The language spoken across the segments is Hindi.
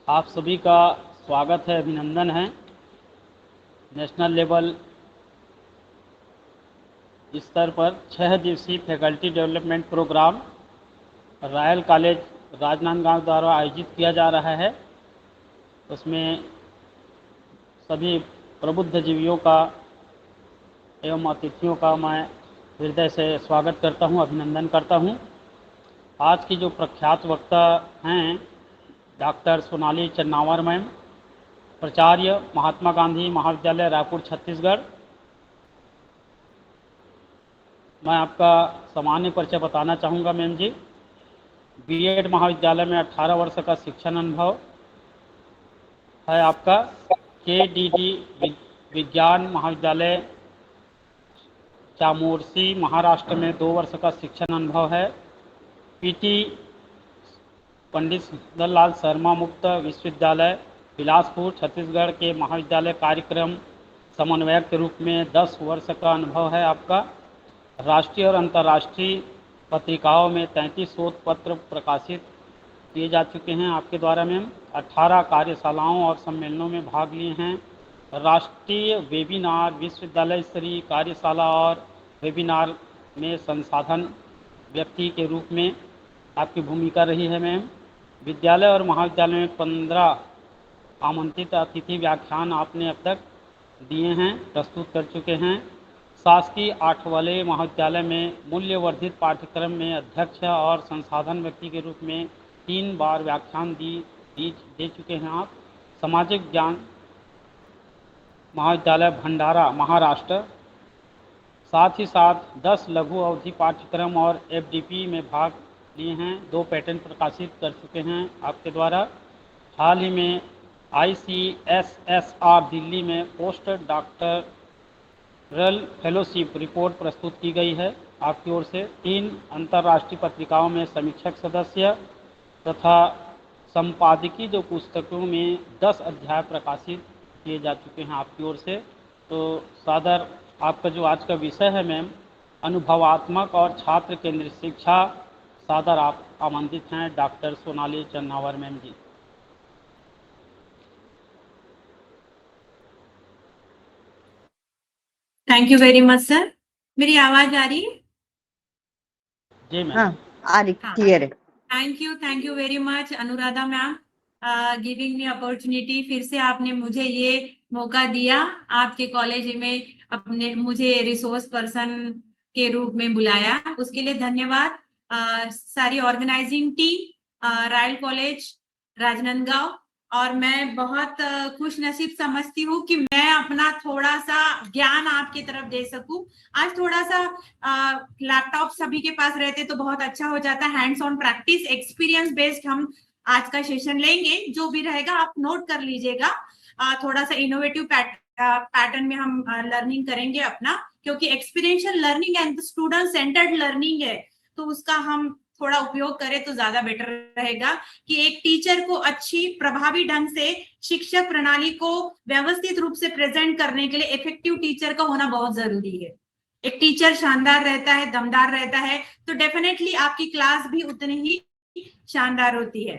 आप सभी का स्वागत है, अभिनंदन है। नेशनल लेवल स्तर पर 6 दिवसीय faculty development programme Royal College Rajnandgaon द्वारा आयोजित किया जा रहा है। उसमें सभी प्रबुद्ध जीवियों का एवं अतिथियों का मैं हृदय से स्वागत करता हूं, अभिनंदन करता हूं। आज की जो प्रख्यात वक्ता हैं डॉक्टर सोनाली चन्नावर मैम, प्राचार्य महात्मा गांधी महाविद्यालय रायपुर छत्तीसगढ़। मैं आपका सामान्य परिचय बताना चाहूँगा मैम जी। बीएड महाविद्यालय में 18 वर्ष का शिक्षण अनुभव है आपका। केडीडी विज्ञान महाविद्यालय चामोर्सी महाराष्ट्र में 2 वर्ष का शिक्षण अनुभव है। पीटी पंडित सुंदरलाल शर्मा मुक्त विश्वविद्यालय बिलासपुर छत्तीसगढ़ के महाविद्यालय कार्यक्रम समन्वयक के रूप में 10 वर्ष का अनुभव है आपका। राष्ट्रीय और अंतर्राष्ट्रीय पत्रिकाओं में 33 शोध पत्र प्रकाशित किए जा चुके हैं आपके द्वारा मैम। 18 कार्यशालाओं और सम्मेलनों में भाग लिए हैं। राष्ट्रीय वेबिनार विश्वविद्यालय स्तरीय कार्यशाला और वेबिनार में संसाधन व्यक्ति के रूप में आपकी भूमिका रही है मैम। विद्यालय और महाविद्यालय में 15 आमंत्रित अतिथि व्याख्यान आपने अब तक दिए हैं, प्रस्तुत कर चुके हैं। शासकीय 8 वाले महाविद्यालय में मूल्यवर्धित पाठ्यक्रम में अध्यक्ष और संसाधन व्यक्ति के रूप में 3 बार व्याख्यान दे चुके हैं आप। सामाजिक ज्ञान महाविद्यालय भंडारा महाराष्ट्र, साथ ही साथ 10 लघु अवधि पाठ्यक्रम और एफडीपी में भाग लिए हैं। 2 पेटेंट प्रकाशित कर चुके हैं आपके द्वारा। हाल ही में ICSSR दिल्ली में पोस्ट डॉक्टरल फेलोशिप रिपोर्ट प्रस्तुत की गई है आपकी ओर से। 3 अंतर्राष्ट्रीय पत्रिकाओं में समीक्षक सदस्य तथा संपादकीय जो पुस्तकों में 10 अध्याय प्रकाशित किए जा चुके हैं आपकी ओर से। तो सादर आपका जो आज का विषय है मैम, अनुभवात्मक और छात्र केंद्रित शिक्षा, सादर आप आमंत्रित हैं doctor Sonali Channawar ma'am ji. Thank you very much sir. मेरी आवाज आ रही है? जी मैम। हाँ, आ रही, क्लियर है। Thank you very much Anuradha ma'am, giving me opportunity. फिर से आपने मुझे ये मौका दिया, आपके कॉलेज में अपने मुझे रिसोर्स पर्सन के रूप में बुलाया, उसके लिए धन्यवाद। सारी organising team Royal College Rajnandgaon, और मैं बहुत खुश नसीब समझती हूँ कि मैं अपना थोड़ा सा ज्ञान आपकी तरफ दे सकूं। आज थोड़ा सा लैपटॉप सभी के पास रहते तो बहुत अच्छा हो जाता। Hands on practice experience based हम आज का सेशन लेंगे। जो भी रहेगा आप नोट कर लीजिएगा। थोड़ा सा इनोवेटिव पैटर्न में हम लर्निंग करेंगे अपना, क्योंकि experiential learning and student centred learning है, तो उसका हम थोड़ा उपयोग करें तो ज्यादा बेटर रहेगा। कि एक टीचर को अच्छी प्रभावी ढंग से शिक्षक प्रणाली को व्यवस्थित रूप से प्रेजेंट करने के लिए इफेक्टिव टीचर का होना बहुत जरूरी है। एक टीचर शानदार रहता है, दमदार रहता है, तो डेफिनेटली आपकी क्लास भी उतनी ही शानदार होती है।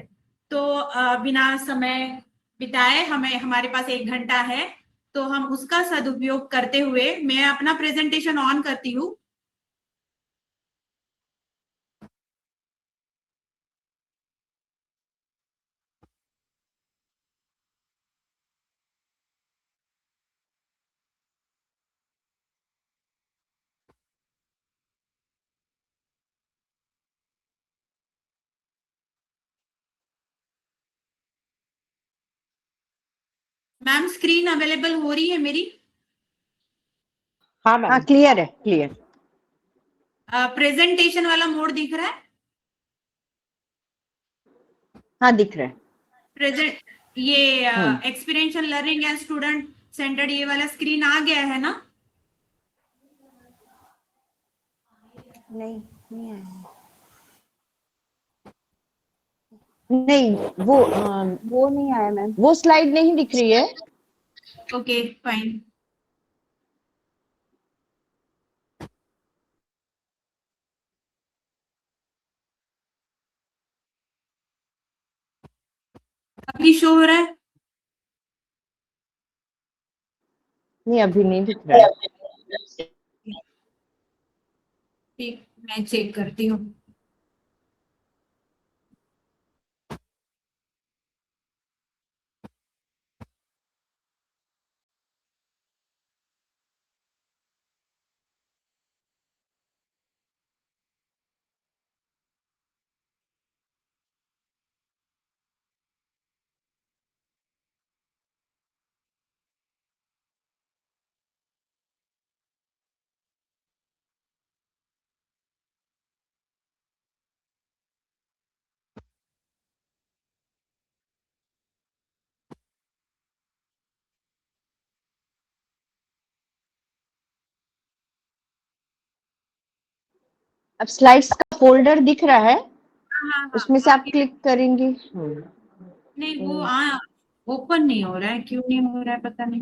तो बिना समय बिताए, हमारे पास 1 घंटा है, तो हम उसका सदुपयोग करते हुए मैं अपना प्रेजेंटेशन ऑन करती हूँ। मैम स्क्रीन अवेलेबल हो रही है मेरी? हाँ मैम, क्लियर है, क्लियर। प्रेजेंटेशन वाला मोड दिख रहा है? हाँ, दिख रहा है। प्रेजेंट ये experiential learning and student centred ये वाला स्क्रीन आ गया है ना? नहीं, नहीं आया। नहीं, वो नहीं आया मैम, वो स्लाइड नहीं दिख रही है। Okay fine. अभी शो हो रहा है? नहीं, अभी नहीं दिख रहा है। ठीक, मैं चेक करती हूँ। अब स्लाइड्स का फोल्डर दिख रहा है, हाँ हाँ उसमें से हाँ, आप क्लिक करेंगे। नहीं वो ओपन नहीं हो रहा है, क्यों नहीं हो रहा है पता नहीं।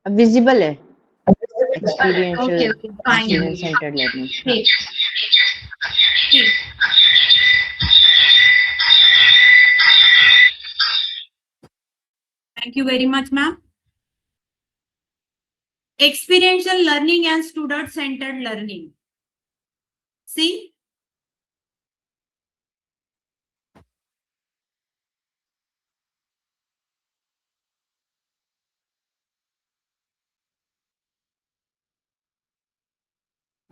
अब विजिबल है okay experiential okay fine, experience centred learning. ठीक ठीक। Thank you very much ma'am. Experiential learning and student centered learning. See,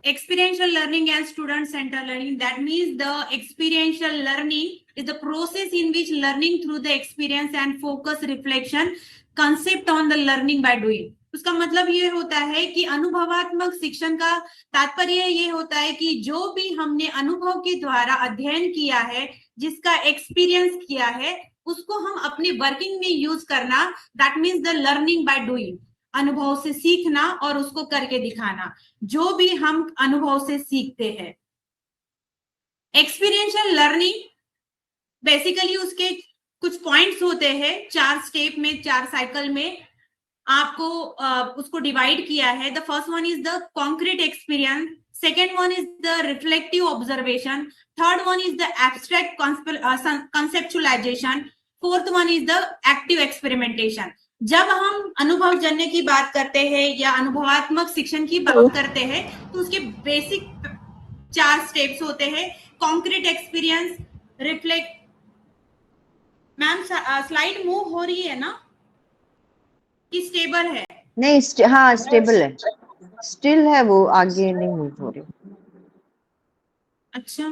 experiential learning and student centered learning, that means the experiential learning is the process in which learning through the experience and focus reflection concept on the learning by doing. उसका मतलब ये होता है कि अनुभवात्मक शिक्षण का तात्पर्य ये होता है कि जो भी हमने अनुभव के द्वारा अध्ययन किया है, जिसका एक्सपीरियंस किया है, उसको हम अपने वर्किंग में यूज करना, that means the learning by doing. अनुभव से सीखना और उसको करके दिखाना, जो भी हम अनुभव से सीखते हैं। एक्सपीरियंशियल लर्निंग बेसिकली उसके कुछ पॉइंट्स होते हैं, 4 स्टेप में, 4 साइकिल में आपको उसको डिवाइड किया है। The first one is the concrete experience, second one is the reflective observation, third one is the abstract conceptualisation, fourth one is the active experimentation. जब हम अनुभव जन्य की बात करते हैं या अनुभवात्मक शिक्षण की बात करते हैं, तो उसके बेसिक 4 स्टेप्स होते हैं। Concrete experience, reflect. Ma'am slide move हो रही है ना कि स्टेबल है? नहीं, हाँ स्टेबल है, स्टिल है, वो आगे नहीं मूव हो रही। अच्छा,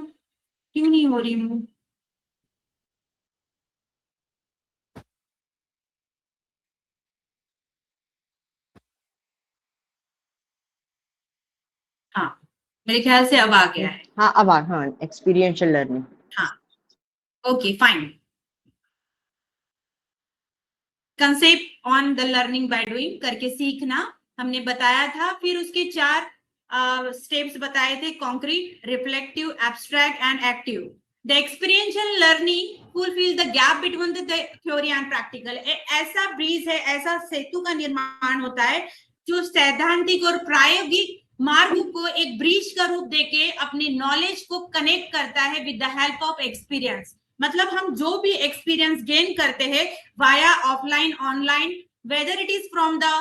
क्यों नहीं हो रही मूव? हाँ, मेरे ख्याल से अब आ गया है। हाँ अब हाँ, एक्सपीरियंशियल लर्निंग। हाँ, okay fine. Concept on the learning by doing, करके सीखना हमने बताया था। फिर उसके 4 स्टेप्स बताए थे, concrete, reflective, abstract and active. The experiential learning fulfil the gap between the theory and practical. ऐसा ब्रिज है, ऐसा सेतु का निर्माण होता है जो सैद्धांतिक और प्रायोगिक मार्ग को एक ब्रिज का रूप देके अपनी नॉलेज को कनेक्ट करता है with the help of experience. मतलब हम जो भी एक्सपीरियंस गेन करते हैं via offline, online, whether it is from the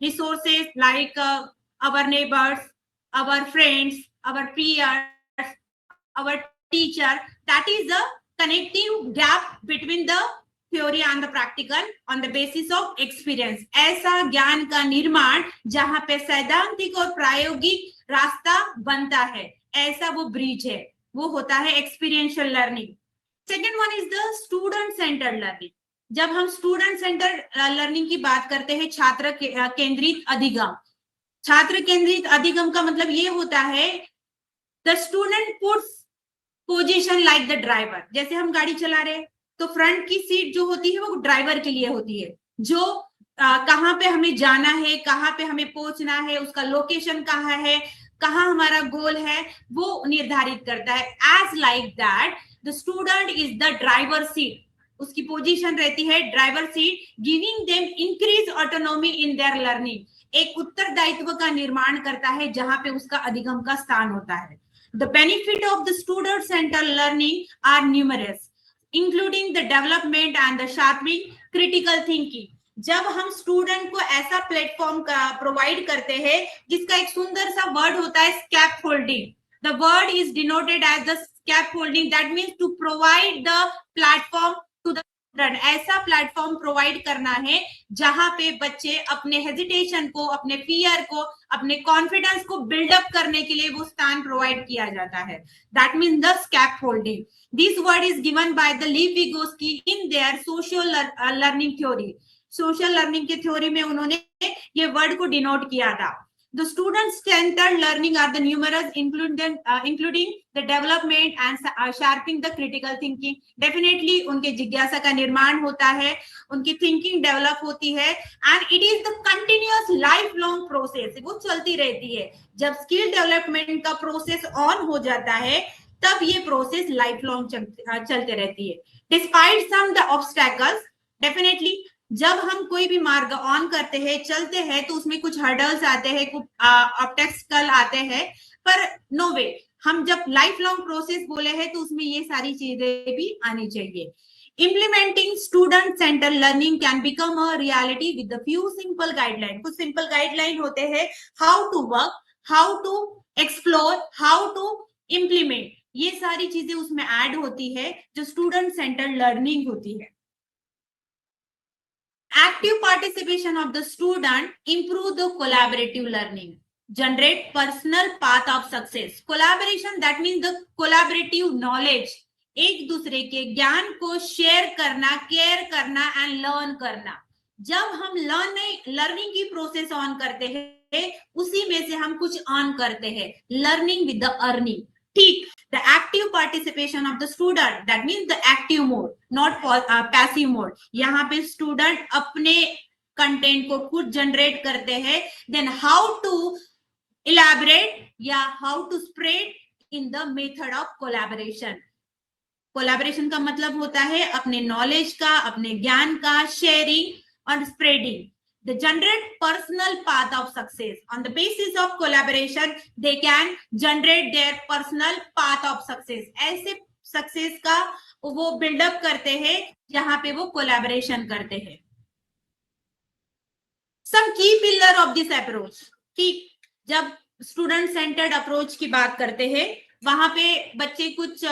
resources like our neighbors, our friends, our peers, our teacher. That is the connecting gap between the theory and the practical on the basis of experience. ऐसा ज्ञान का निर्माण जहां पे सैद्धांतिक और प्रायोगिक रास्ता बनता है, ऐसा वो ब्रिज है, वो होता है experiential learning. Second one is the student centred learning. जब हम स्टूडेंट सेंटर्ड लर्निंग की बात करते हैं, छात्र केंद्रित अधिगम. छात्र केंद्रित अधिगम का मतलब ये होता है the student puts position like the driver. जैसे हम गाड़ी चला रहे हैं तो फ्रंट की सीट जो होती है वो ड्राइवर के लिए होती है, जो कहाँ पे हमें जाना है, कहाँ पे हमें पहुंचना है, उसका लोकेशन कहाँ है, कहाँ हमारा गोल है, वो निर्धारित करता है. As like that the student is the driver seat. उसकी पोजीशन रहती है driver seat, giving them increase autonomy in their learning. एक उत्तरदायित्व का निर्माण करता है जहां पे उसका अधिगम का स्थान होता है. The benefit of the student centre learning are numerous, including the development and the sharpening critical thinking. जब हम स्टूडेंट को ऐसा प्लेटफॉर्म का प्रोवाइड करते हैं जिसका एक सुंदर सा वर्ड होता है scaffolding. The word is denoted as the scaffolding, that means to provide the platform to the student. ऐसा प्लेटफॉर्म प्रोवाइड करना है जहां पे बच्चे अपने हेजिटेशन को, अपने फियर को, अपने कॉन्फिडेंस को बिल्डअप करने के लिए वो स्थान प्रोवाइड किया जाता है. That means the scaffolding. This word is given by the Lev Vygotsky in their social learning theory. Social learning के थ्योरी में उन्होंने ये वर्ड को डिनोट किया था. The student-centered learning are the numerous, including the development and sharpening the critical thinking. Definitely उनके जिज्ञासा का निर्माण होता है, उनकी थिंकिंग डेवलप होती है, and it is the continuous lifelong process. वो चलती रहती है. जब स्किल डेवलपमेंट का प्रोसेस ऑन हो जाता है तब ये प्रोसेस लाइफ लॉन्ग चलते रहती है. Despite some the obstacles, definitely जब हम कोई भी मार्ग ऑन करते हैं, चलते हैं, तो उसमें कुछ हर्डल्स आते हैं, कुछ ऑब्स्टैकल आते हैं, पर नो वे, हम जब लाइफ लॉन्ग प्रोसेस बोले हैं तो उसमें ये सारी चीजें भी आनी चाहिए. Implementing student-centered learning can become a reality with a few simple guidelines. कुछ सिंपल गाइडलाइन होते हैं, how to work, how to explore, how to implement. ये सारी चीजें उसमें ऐड होती है जो स्टूडेंट सेंटर्ड लर्निंग होती है. Active participation of the student improve the collaborative learning, generate personal path of success. Collaboration, that means the collaborative knowledge, एक दूसरे के ज्ञान को शेयर करना, केयर करना एंड लर्न करना. जब हम लर्निंग की प्रोसेस ऑन करते हैं, उसी में से हम कुछ ऑन करते हैं. Learning with the earning. ठीक, the active participation of the student, that means the active mode, not passive mode. यहाँ पे स्टूडेंट अपने कंटेंट को खुद जनरेट करते हैं. then how to elaborate या how to spread in the method of collaboration. Collaboration का मतलब होता है अपने नॉलेज का, अपने ज्ञान का शेयरिंग और spreading. The generate personal path of success. On the basis of collaboration, they can generate their personal path of success. ऐसे सक्सेस का वो बिल्डअप करते हैं जहां पे वो कोलैबोरेशन करते हैं. Some key pillar of this approach. ठीक, जब स्टूडेंट सेंटर्ड अप्रोच की बात करते हैं, वहां पे बच्चे कुछ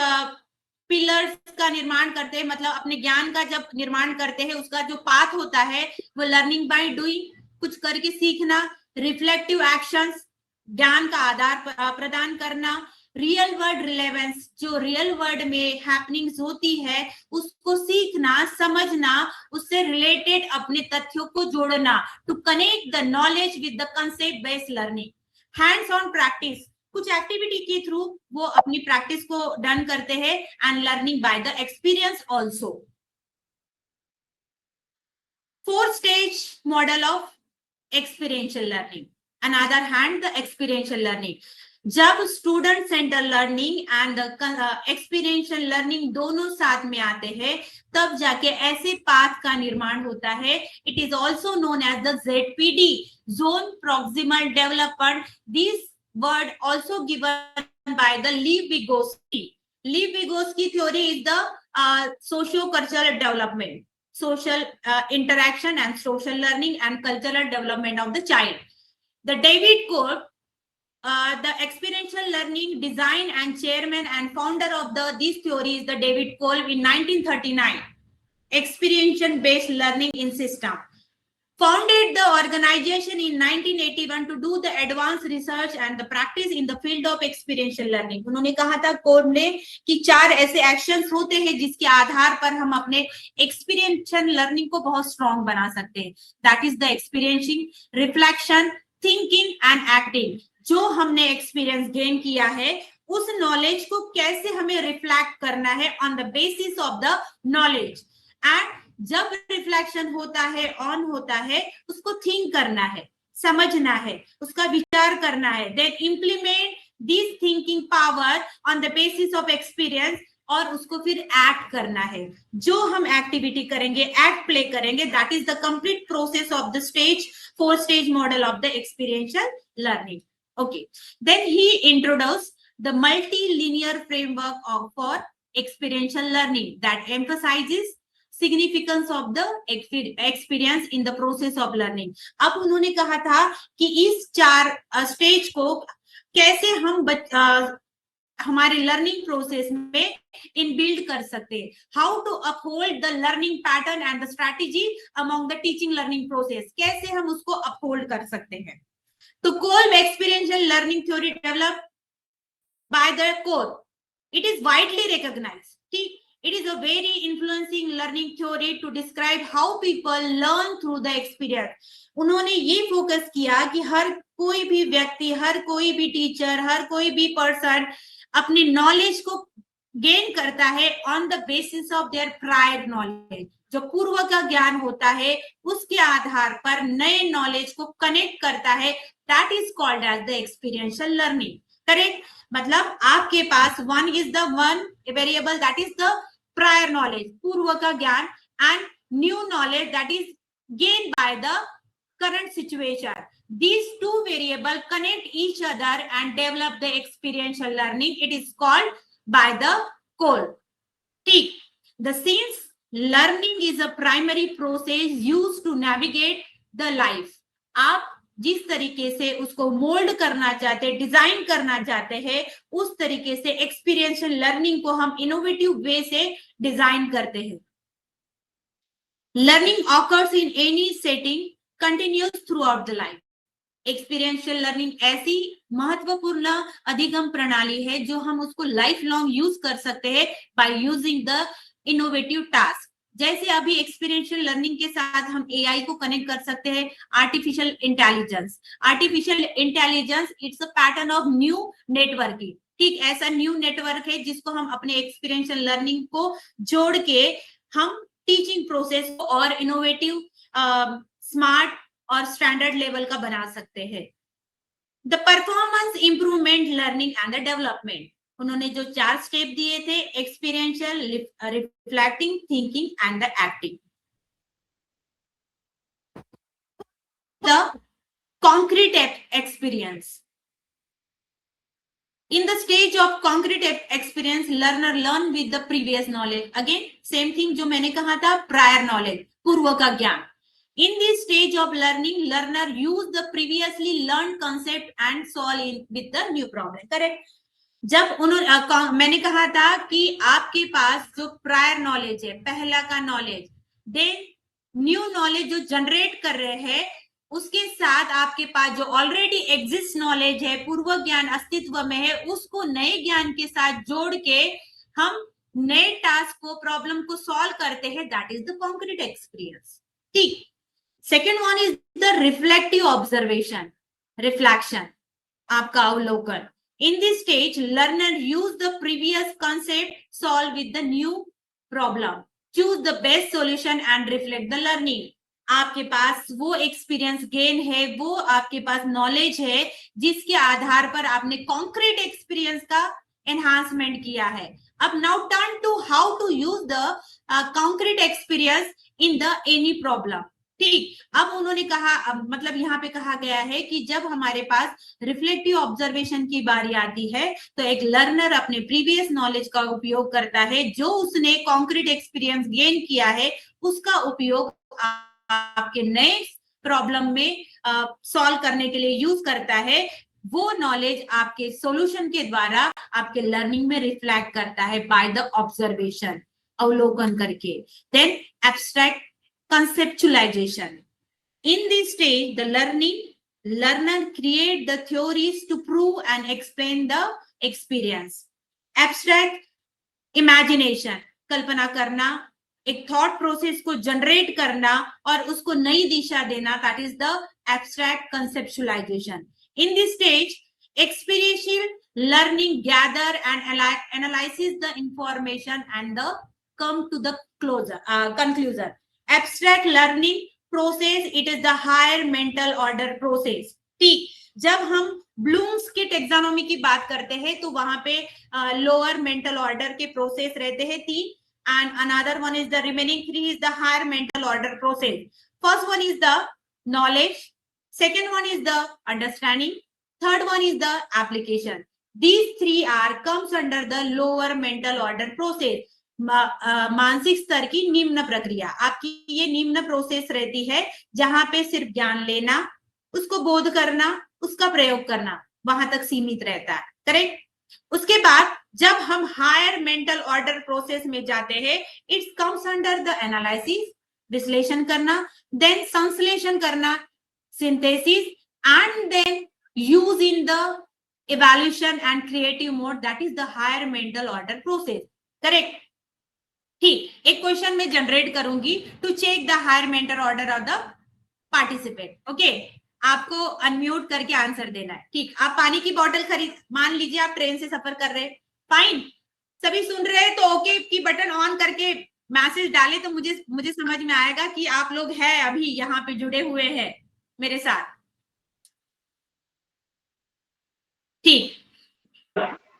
पिलर्स का निर्माण करते हैं, मतलब अपने ज्ञान का जब निर्माण करते हैं, उसका जो पाथ होता है वो लर्निंग बाय डूइंग, कुछ करके सीखना, रिफ्लेक्टिव एक्शंस, ज्ञान का आधार प्रदान करना, रियल वर्ल्ड रिलेवेंस, जो रियल वर्ल्ड में हैपनिंग्स होती है उसको सीखना, समझना, उससे रिलेटेड अपने तथ्यों को जोड़ना, to connect the knowledge with the concept based learning. Hands on practice, कुछ एक्टिविटी के थ्रू वो अपनी प्रैक्टिस को डन करते हैं and learning by the experience also. 4 stage model of experiential learning. Another hand the experiential learning, जब student centre learning and experiential learning दोनों साथ में आते हैं, तब जाके ऐसे पाथ का निर्माण होता है. It is also known as the ZPD, zone proximal development. This word also given by the Lev Vygotsky. Lev Vygotsky theory is the socio-cultural development, social interaction and social learning and cultural development of the child. The David Cope the experiential learning design and chairman and founder of this theory is the David Kolb in 1939. Experiential based learning in system. Founded the organization in 1981 to do the advanced research and the practice in the field of experiential learning. उन्होंने कहा था कोल्ब ने कि 4 ऐसे एक्शंस होते हैं जिसके आधार पर हम अपने एक्सपीरियंशियल लर्निंग को बहुत स्ट्रॉन्ग बना सकते हैं. That is the experiencing, reflection, thinking and acting. जो हमने एक्सपीरियंस गेन किया है उस नॉलेज को कैसे हमें रिफ्लेक्ट करना है on the basis of the knowledge. And जब रिफ्लेक्शन होता है, ऑन होता है, उसको थिंक करना है, समझना है, उसका विचार करना है. Then implement this thinking power on the basis of experience और उसको फिर एक्ट करना है. जो हम एक्टिविटी करेंगे, एक्ट प्ले करेंगे, that is the complete process of the stage 4 stage model of the experiential learning. Okay, then he introduce the multi-linear framework for experiential learning that emphasizes significance of the experience in the process of learning. अब उन्होंने कहा था कि इस 4 स्टेज को कैसे हम हमारे लर्निंग प्रोसेस में इनबिल्ड कर सकते हैं. How to uphold the learning pattern and the strategy among the teaching learning process. कैसे हम उसको अपहोल्ड कर सकते हैं. तो Kolb experiential learning theory developed by the Kolb. It is widely recognized. It is a very influencing learning theory to describe how people learn through the experience. उन्होंने ये फोकस किया कि हर कोई भी व्यक्ति, हर कोई भी टीचर, हर कोई भी पर्सन अपनी नॉलेज को गेन करता है on the basis of their prior knowledge. जो पूर्व का ज्ञान होता है उसके आधार पर नए नॉलेज को कनेक्ट करता है. That is called as the experiential learning. Correct. मतलब आपके पास one is the one variable that is the prior knowledge, पूर्व का ज्ञान, and new knowledge that is gain by the current situation. These 2 variables connect each other and develop the experiential learning. It is called by the Kolb. ठीक. The since learning is a primary process used to navigate the life. आप जिस तरीके से उसको मोल्ड करना चाहते हैं, डिजाइन करना चाहते हैं, उस तरीके से एक्सपीरियंशियल लर्निंग को हम इनोवेटिव वे से डिजाइन करते हैं. Learning occurs in any setting, continuous through out the life. Experiential learning ऐसी महत्वपूर्ण अधिगम प्रणाली है जो हम उसको लाइफ लॉन्ग यूज कर सकते हैं bye using the innovative task. जैसे अभी एक्सपीरियंशियल लर्निंग के साथ हम एआई को कनेक्ट कर सकते हैं. Artificial intelligence, it's a pattern of new networking. ठीक, ऐसा न्यू नेटवर्क है जिसको हम अपने एक्सपीरियंशियल लर्निंग को जोड़ के हम टीचिंग प्रोसेस को और इनोवेटिव, स्मार्ट और स्टैंडर्ड लेवल का बना सकते हैं. The performance improvement learning and the development. उन्होंने जो 4 स्टेप दिए थे, experiential, reflecting, thinking and the acting. The concrete experience. In the stage of concrete experience, learner learn with the previous knowledge. Again, same thing जो मैंने कहा था, prior knowledge, पूर्व का ज्ञान. In this stage of learning, learner use the previously learned concept and solve with the new problem. Correct? जब उन्होंने मैंने कहा था कि आपके पास जो प्रायर नॉलेज है, पहला का नॉलेज, देन न्यू नॉलेज जो जनरेट कर रहे हैं, उसके साथ आपके पास जो ऑलरेडी एग्जिस्ट नॉलेज है, पूर्व ज्ञान अस्तित्व में है, उसको नए ज्ञान के साथ जोड़ के हम नए टास्क को, प्रॉब्लम को सॉल्व करते हैं. That is the concrete experience. ठीक. Second one is the reflective observation, reflection, आपका अवलोकन. In this stage, learner use the previous concept, solve with the new problem, choose the best solution and reflect the learning. आपके पास वो एक्सपीरियंस गेन है, वो आपके पास नॉलेज है जिसके आधार पर आपने कॉन्क्रीट एक्सपीरियंस का एनहांसमेंट किया है. अब now turn to how to use the concrete experience in the any problem. ठीक. अब उन्होंने कहा, मतलब यहाँ पे कहा गया है कि जब हमारे पास रिफ्लेक्टिव ऑब्जर्वेशन की बारी आती है तो एक लर्नर अपने प्रीवियस नॉलेज का उपयोग करता है, जो उसने कॉन्क्रीट एक्सपीरियंस गेन किया है उसका उपयोग आपके नए प्रॉब्लम में सॉल्व करने के लिए यूज करता है. वो नॉलेज आपके सॉल्यूशन के द्वारा आपके लर्निंग में रिफ्लेक्ट करता है बाय द ऑब्जर्वेशन, अवलोकन करके। Then abstract conceptualization. In this stage, the learner create the theories to prove and explain the experience. Abstract imagination, कल्पना करना, एक थॉट प्रोसेस को जनरेट करना और उसको नई दिशा देना, that is the abstract conceptualization. In this stage, experiential learning gather and analyzes the information and the come to the conclusion. Abstract learning process, it is the higher mental order process. ठीक, जब हम ब्लूम्स की टेक्सोनॉमी की बात करते हैं तो वहां पे लोअर मेंटल ऑर्डर के प्रोसेस रहते हैं 3, and another one is the remaining 3 is the higher mental order process. First one is the knowledge, second one is the understanding, third one is the application. These 3 are comes under the lower mental order process. मानसिक स्तर की निम्न प्रक्रिया, आपकी ये निम्न प्रोसेस रहती है जहां पे सिर्फ ज्ञान लेना, उसको बोध करना, उसका प्रयोग करना वहां तक सीमित रहता है, करेक्ट। उसके बाद जब हम हायर मेंटल ऑर्डर प्रोसेस में जाते हैं, it's comes under the analysis, विश्लेषण करना, देन संश्लेषण करना, synthesis, and then use in the evaluation and creative mode, that is the higher mental order process, correct. ठीक, एक क्वेश्चन में जनरेट करूंगी to check the higher mental order of the participant, okay. आपको अनम्यूट करके आंसर देना है, ठीक। आप पानी की बोतल खरीद, मान लीजिए आप ट्रेन से सफर कर रहे हैं, फाइन, सभी सुन रहे हैं तो ओके की बटन ऑन करके मैसेज डाले तो मुझे समझ में आएगा कि आप लोग हैं अभी यहाँ पे जुड़े हुए हैं मेरे साथ, ठीक।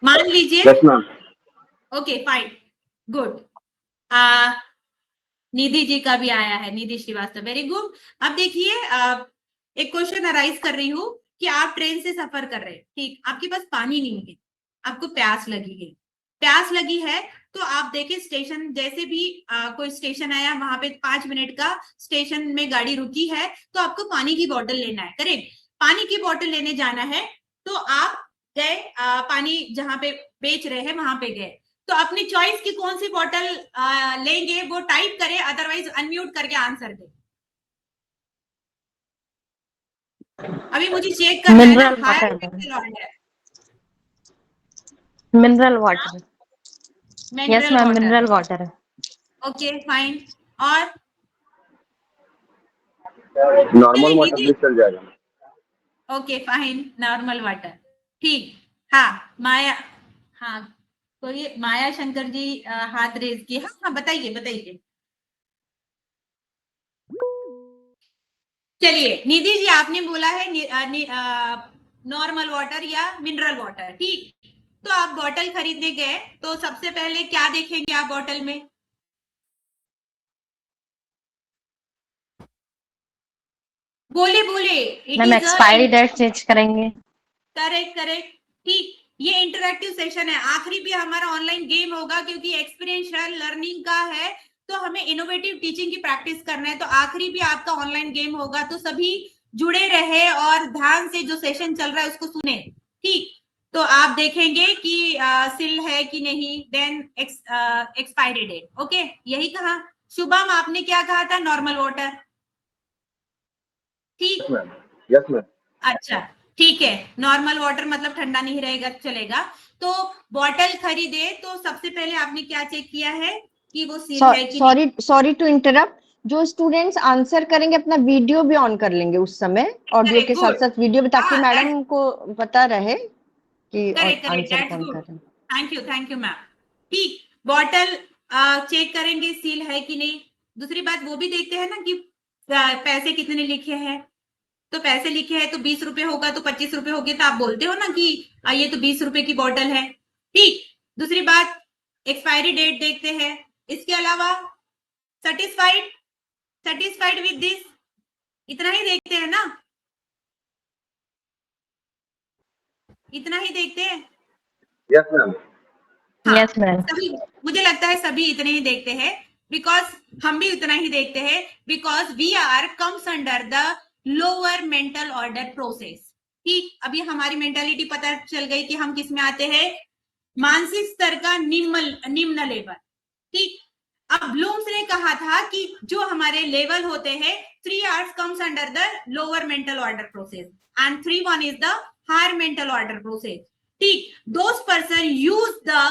मान लीजिए, okay fine, good. Nidhi ji का भी आया है, निधि श्रीवास्तव, वेरी गुड। अब देखिए, एक क्वेश्चन अराइज कर रही हूँ कि आप ट्रेन से सफर कर रहे हैं, ठीक, आपके पास पानी नहीं है, आपको प्यास लगी है, प्यास लगी है तो आप देखिए स्टेशन, जैसे भी कोई स्टेशन आया वहां पे 5 मिनट का स्टेशन में गाड़ी रुकी है तो आपको पानी की बोतल लेना है, करेक्ट। पानी की बोतल लेने जाना है तो आप गए, पानी जहां पे बेच रहे हैं वहां पे गए, तो अपनी चॉइस की कौन सी बोतल लेंगे वो टाइप करें, अदरवाइज अनम्यूट करके आंसर दे। अभी मुझे चेक करना है ना, higher mental order, mineral water, yes ma'am, mineral water है, ओके फाइन। और नॉर्मल वाटर भी चल जाएगा, ओके फाइन, नॉर्मल वाटर, ठीक। हाँ माया, हाँ कोई माया शंकर जी हाथ रेज किए, हाँ बताइए बताइए। चलिए निधि जी, आपने बोला है नॉर्मल वाटर या मिनरल वाटर, ठीक। तो आप बोतल खरीदने गए तो सबसे पहले क्या देखेंगे आप बोतल में? बोले मैम एक्सपायरी डेट चेक करेंगे, करेक्ट करेक्ट, ठीक। ये इंटरैक्टिव सेशन है, आखिरी भी हमारा ऑनलाइन गेम होगा क्योंकि एक्सपीरियंशियल लर्निंग का है तो हमें इनोवेटिव टीचिंग की प्रैक्टिस करना है, तो आखिरी भी आपका ऑनलाइन गेम होगा, तो सभी जुड़े रहे और ध्यान से जो सेशन चल रहा है उसको सुने, ठीक। तो आप देखेंगे कि सिल है कि नहीं, देन एक्सपायरी डेट, ओके, यही कहा। शुभम आपने क्या कहा था? नॉर्मल वाटर, ठीक, यस मैम, अच्छा ठीक है, नॉर्मल वाटर मतलब ठंडा नहीं रहेगा, चलेगा। तो बॉटल खरीदे तो सबसे पहले आपने क्या चेक किया है कि वो सील है कि सॉरी टू इंटरप्ट, जो स्टूडेंट्स आंसर करेंगे अपना वीडियो भी ऑन कर लेंगे उस समय, ऑडियो के साथ साथ वीडियो भी, ताकि मैडम को पता रहे कि आंसर कौन कर रहे हैं। थैंक यू मैम, ठीक। बॉटल चेक करेंगे सील है कि नहीं। दूसरी बात वो भी देखते हैं ना कि पैसे कितने लिखे हैं, तो पैसे लिखे हैं तो 20 रुपए होगा तो 25 रुपए होंगे, तो आप बोलते हो ना कि ये तो 20 रुपए की बॉटल है, ठीक। दूसरी बात एक्सपायरी डेट देखते हैं। इसके अलावा सेटिस्फाइड विद दिस, इतना ही देखते हैं ना, इतना ही देखते हैं। यस मैम, यस मैम, मुझे लगता है सभी इतने ही देखते हैं, बिकॉज हम भी उतना ही देखते हैं, because we are comes under the lower mental order process, ठीक, अभी हमारी मेंटालिटी पता चल गई कि हम किस में आते हैं, मानसिक स्तर का निम्न लेवल। ठीक, अब ब्लूम्स ने कहा था कि जो हमारे लेवल होते हैं 3 R's comes under the lower mental order process and 3-1 is the higher mental order process. ठीक, those person use the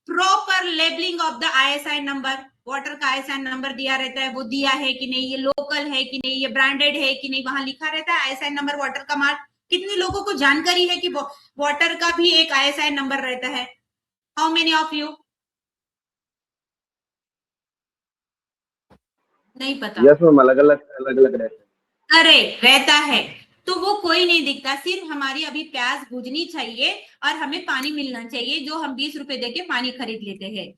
proper labeling of the ISI number. Water का ISI नंबर दिया रहता है, वो दिया है कि नहीं, ये लोकल है कि नहीं, ये ब्रांडेड है कि नहीं, वहां लिखा रहता है ISI नंबर वाटर का मार्क। कितने लोगों को जानकारी है कि वाटर का भी एक ISI नंबर रहता है? How many of you? नहीं पता। यस मैम, अलग अलग रहते हैं। अरे रहता है तो वो कोई नहीं दिखता, सिर्फ हमारी अभी प्यास बुझनी चाहिए और हमें पानी मिलना चाहिए, जो हम 20 रुपए देके पानी खरीद लेते हैं।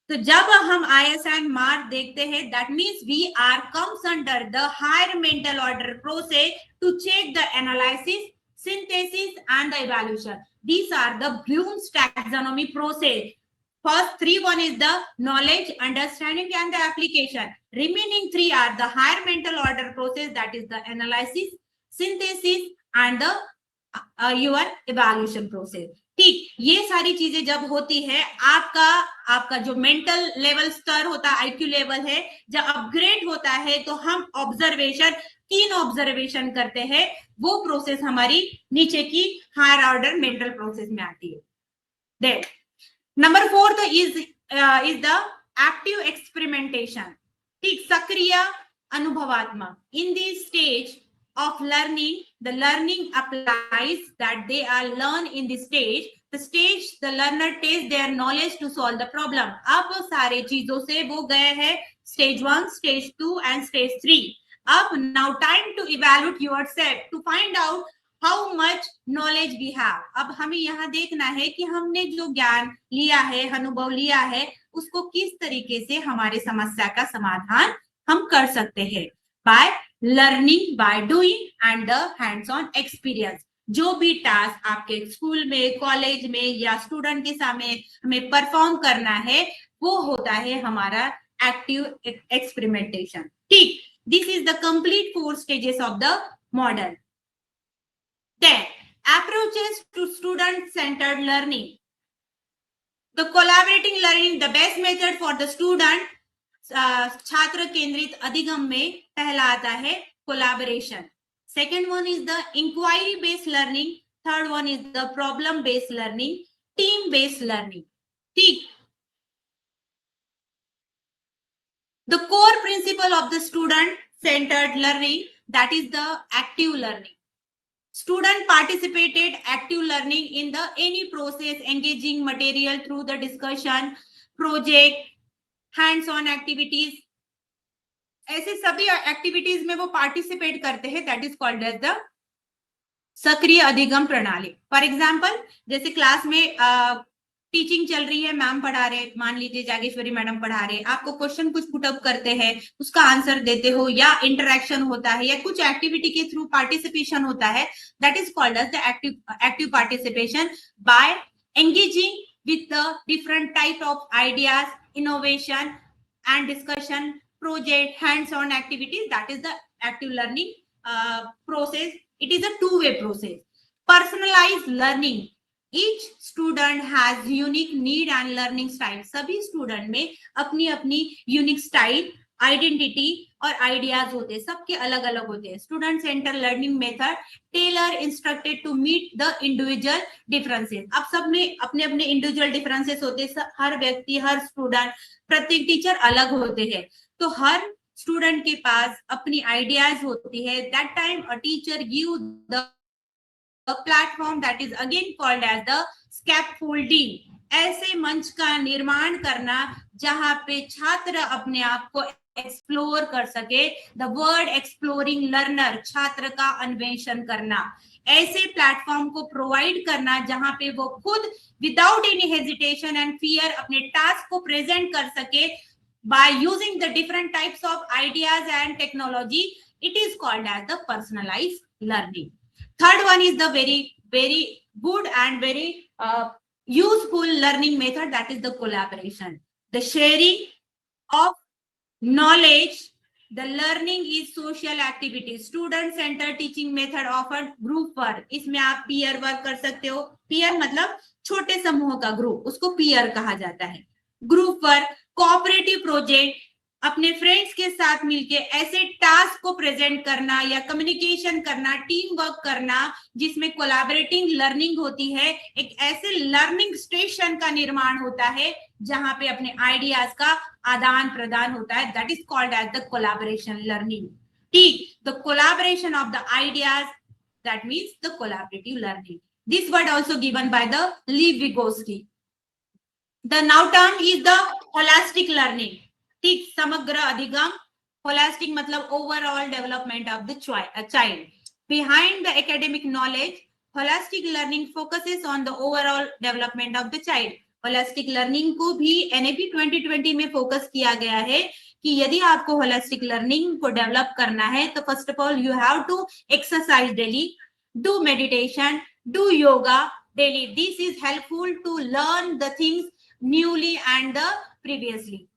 तो जब हम ISI मार्क देखते हैं, that means we are comes under the higher mental order process to check the analysis, synthesis and the evaluation. These are the Bloom's taxonomy process. First 3-1 is the knowledge, understanding and the application. Remaining 3 are the higher mental order process, that is the analysis, synthesis and the your evaluation process. ठीक, ये सारी चीजें जब होती है, आपका जो मेंटल लेवल स्तर होता है, IQ लेवल है, जब अपग्रेड होता है तो हम ऑब्जर्वेशन, कीन ऑब्जर्वेशन करते हैं, वो प्रोसेस हमारी नीचे की हायर ऑर्डर मेंटल प्रोसेस में आती है। Then number 4 is the active experimentation. ठीक, सक्रिय अनुभवात्मक। In this stage of learning, the learning applies that they are learn in the stage the learner tests their knowledge to solve the problem. अब सारे चीजों से वो गए हैं stage 1, stage 2 and stage 3. अब now time to evaluate yourself to find out how much knowledge we have. अब हमें यहाँ देखना है कि हमने जो ज्ञान लिया है, अनुभव लिया है, उसको किस तरीके से हमारे समस्या का समाधान हम कर सकते हैं। by learning by doing and the hands on experience. जो भी टास्क आपके स्कूल में, कॉलेज में या स्टूडेंट के सामने हमें परफॉर्म करना है, वो होता है हमारा एक्टिव एक्सपेरिमेंटेशन। ठीक, this is the complete 4 stages of the model. Then approaches to student centered learning. The collaborating learning, the best method for the student. छात्र केंद्रित अधिगम में पहला आता है collaboration. Second one is the inquiry based learning, third one is the problem based learning, team based learning. ठीक, the core principle of the student centred learning, that is the active learning. Student participated active learning in the any process, engaging material through the discussion, project, hands on activities. ऐसे सभी एक्टिविटीज में वो पार्टिसिपेट करते हैं, that is called as the सक्रिय अधिगम प्रणाली। फॉर एग्जाम्पल, जैसे क्लास में टीचिंग चल रही है, मैम पढ़ा रहे, मान लीजिए जागेश्वरी मैडम पढ़ा रहे, आपको क्वेश्चन कुछ पुटअप करते हैं, उसका आंसर देते हो, या इंटरेक्शन होता है, या कुछ एक्टिविटी के थ्रू पार्टिसिपेशन होता है, that is called as the active participation by engaging with the different type of ideas, innovation and discussion, project, hands-on activities. That is the active learning process. It is a two-way process. Personalized learning. Each student has unique need and learning style. सभी स्टूडेंट में अपनी अपनी यूनिक स्टाइल, आइडेंटिटी और आइडियाज होते हैं, सबके अलग अलग होते हैं। Student centre learning method tailor instructed to meet the individual differences. अब सब में अपने अपने इंडिविजुअल डिफरेंसेस होते हैं, हर व्यक्ति, हर स्टूडेंट, प्रत्येक टीचर अलग होते हैं, तो हर स्टूडेंट के पास अपनी आइडियाज होती है। That time a teacher give the platform, that is again called as the scaffolding. ऐसे मंच का निर्माण करना जहां पे छात्र अपने आप को एक्सप्लोर कर सके। द वर्ड एक्सप्लोरिंग लर्नर, छात्र का अन्वेषण करना। ऐसे प्लेटफॉर्म को प्रोवाइड करना जहां पे वो खुद without any hesitation and fear अपने टास्क को प्रेजेंट कर सके by using the different types of ideas and technology. It is called as the personalised learning. Third one is the very good and very useful learning method, that is the collaboration, the sharing of knowledge the learning is social activity, student centre teaching method offered group work, इसमें आप पीयर वर्क कर सकते हो। पीयर मतलब छोटे समूह का ग्रुप, उसको पीयर कहा जाता है। ग्रुप वर्क, कोऑपरेटिव प्रोजेक्ट, अपने फ्रेंड्स के साथ मिलके ऐसे टास्क को प्रेजेंट करना या कम्युनिकेशन करना, टीम वर्क करना, जिसमें कोलैबोरेटिंग लर्निंग होती है। एक ऐसे लर्निंग स्टेशन का निर्माण होता है जहां पे अपने आइडियाज का आदान प्रदान होता है, that is called as the collaboration learning. ठीक, the collaboration of the ideas, that means the collaborative learning. This word also given by the Lev Vygotsky. The now term is the holistic learning. ठीक, समग्र अधिगम, होलिस्टिक मतलब overall development of the child. Behind the academic knowledge, holistic learning focuses on the overall development of the child. Holistic learning को भी एनएपी 2020 में फोकस किया गया है कि यदि आपको होलिस्टिक लर्निंग को डेवलप करना है तो first of all you have to exercise daily, do meditation, do yoga daily. This is helpful to learn the things newly and the previously.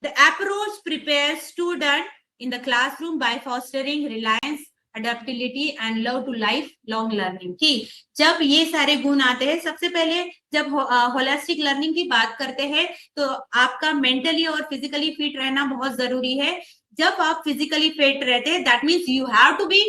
The approach prepares student in the classroom by fostering reliance, adaptability and love to lifelong learning. कि जब ये सारे गुण आते हैं, सबसे पहले जब होलिस्टिक लर्निंग की बात करते हैं तो आपका मेंटली और फिजिकली फिट रहना बहुत जरूरी है। जब आप फिजिकली फिट रहते हैं, that means you have to be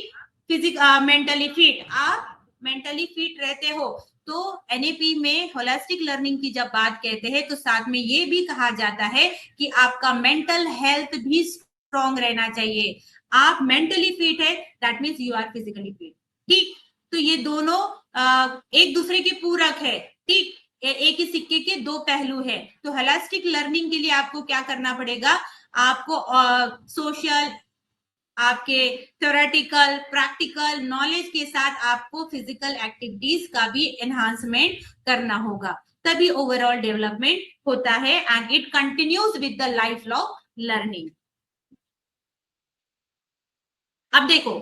mentally fit. आप मेंटली फिट रहते हो तो एनएपी में होलिस्टिक लर्निंग की जब बात कहते हैं तो साथ में ये भी कहा जाता है कि आपका मेंटल हेल्थ भी स्ट्रॉन्ग रहना चाहिए। आप मेंटली फिट है, that means you are physically fit. ठीक, तो ये दोनों एक दूसरे के पूरक है। ठीक, एक ही सिक्के के दो पहलू है। तो होलिस्टिक लर्निंग के लिए आपको क्या करना पड़ेगा, आपको सोशल, आपके थ्योरेटिकल, प्रैक्टिकल नॉलेज के साथ आपको फिजिकल एक्टिविटीज का भी एनहांसमेंट करना होगा, तभी ओवरऑल डेवलपमेंट होता है and it continues with the life long learning. अब देखो,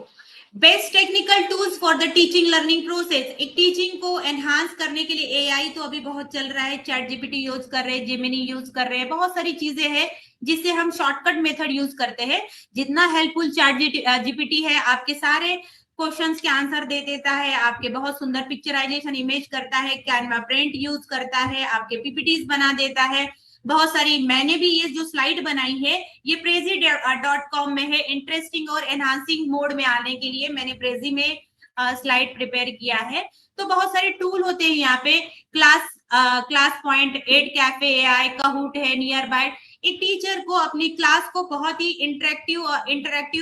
best technical tools for the teaching learning process. एक टीचिंग को एनहांस करने के लिए एआई तो अभी बहुत चल रहा है, चैट जीपीटी यूज कर रहे हैं, जेमिनी यूज कर रहे हैं, बहुत सारी चीजें हैं जिससे हम शॉर्टकट मेथड यूज करते हैं। जितना हेल्पफुल चैट जीपीटी है, आपके सारे क्वेश्चंस के आंसर दे देता है, आपके बहुत सुंदर पिक्चराइजेशन इमेज करता है, कैनवा प्रिंट यूज करता है, आपके पीपीटीज बना देता है। बहुत सारी, मैंने भी ये जो स्लाइड बनाई है ये prezi.com में है। इंटरेस्टिंग और एनहांसिंग मोड में आने के लिए मैंने प्रेजी में स्लाइड प्रिपेयर किया है। तो बहुत सारे टूल होते हैं यहाँ पे, Class Point, Ed Cafe AI, Kahoot है, नियर बाय। एक टीचर को अपनी क्लास को बहुत ही इंटरेक्टिव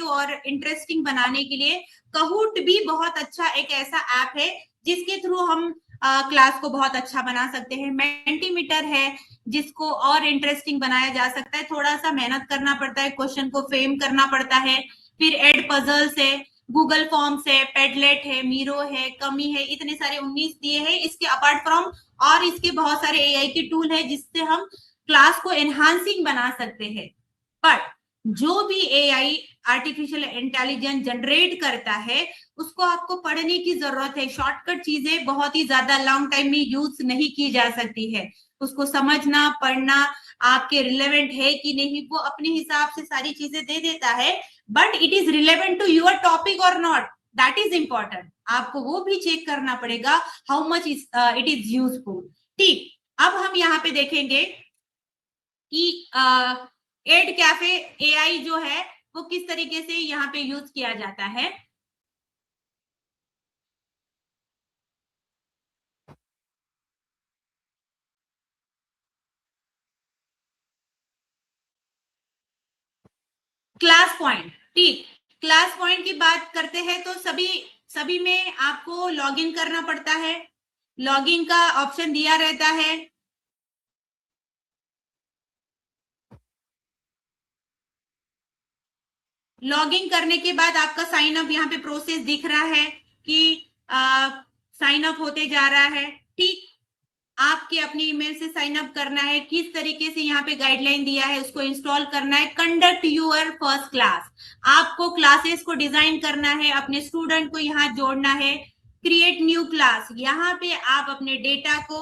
और इंटरेस्टिंग बनाने के लिए कहूट भी बहुत अच्छा एक ऐसा ऐप है जिसके थ्रू हम क्लास को बहुत अच्छा बना सकते हैं। मेंटीमीटर है जिसको और इंटरेस्टिंग बनाया जा सकता है, थोड़ा सा मेहनत करना पड़ता है, क्वेश्चन को फ्रेम करना पड़ता है। फिर एड पजल्स है, गूगल फॉर्म्स है, पेडलेट है, मीरो है, कमी है, इतने सारे 19 दिए हैं। इसके अपार्ट फ्रॉम और इसके बहुत सारे एआई के टूल है जिससे हम क्लास को एनहांसिंग बना सकते हैं। बट जो भी एआई आर्टिफिशियल इंटेलिजेंस जनरेट करता है उसको आपको पढ़ने की जरूरत है। शॉर्टकट चीजें बहुत ही ज्यादा लॉन्ग टाइम में यूज नहीं की जा सकती है। उसको समझना, पढ़ना, आपके रिलेवेंट है कि नहीं, वो अपने हिसाब से सारी चीजें दे देता है, but it is relevant to your topic और नॉट, दैट इज इंपॉर्टेंट। आपको वो भी चेक करना पड़ेगा how much it is useful. ठीक, अब हम यहाँ पे देखेंगे कि एड कैफे एआई जो है वो किस तरीके से यहाँ पे यूज किया जाता है। क्लास पॉइंट, ठीक, क्लास पॉइंट की बात करते हैं तो सभी में आपको लॉगिन करना पड़ता है। लॉगिन का ऑप्शन दिया रहता है। लॉगिन करने के बाद आपका साइन अप यहाँ पे प्रोसेस दिख रहा है कि साइन अप होते जा रहा है। ठीक, आपके अपनी ईमेल से साइन अप करना है, किस तरीके से यहाँ पे गाइडलाइन दिया है उसको इंस्टॉल करना है। कंडक्ट यूर फर्स्ट क्लास, आपको क्लासेस को डिजाइन करना है, अपने स्टूडेंट को यहाँ जोड़ना है। क्रिएट न्यू क्लास, यहाँ पे आप अपने डेटा को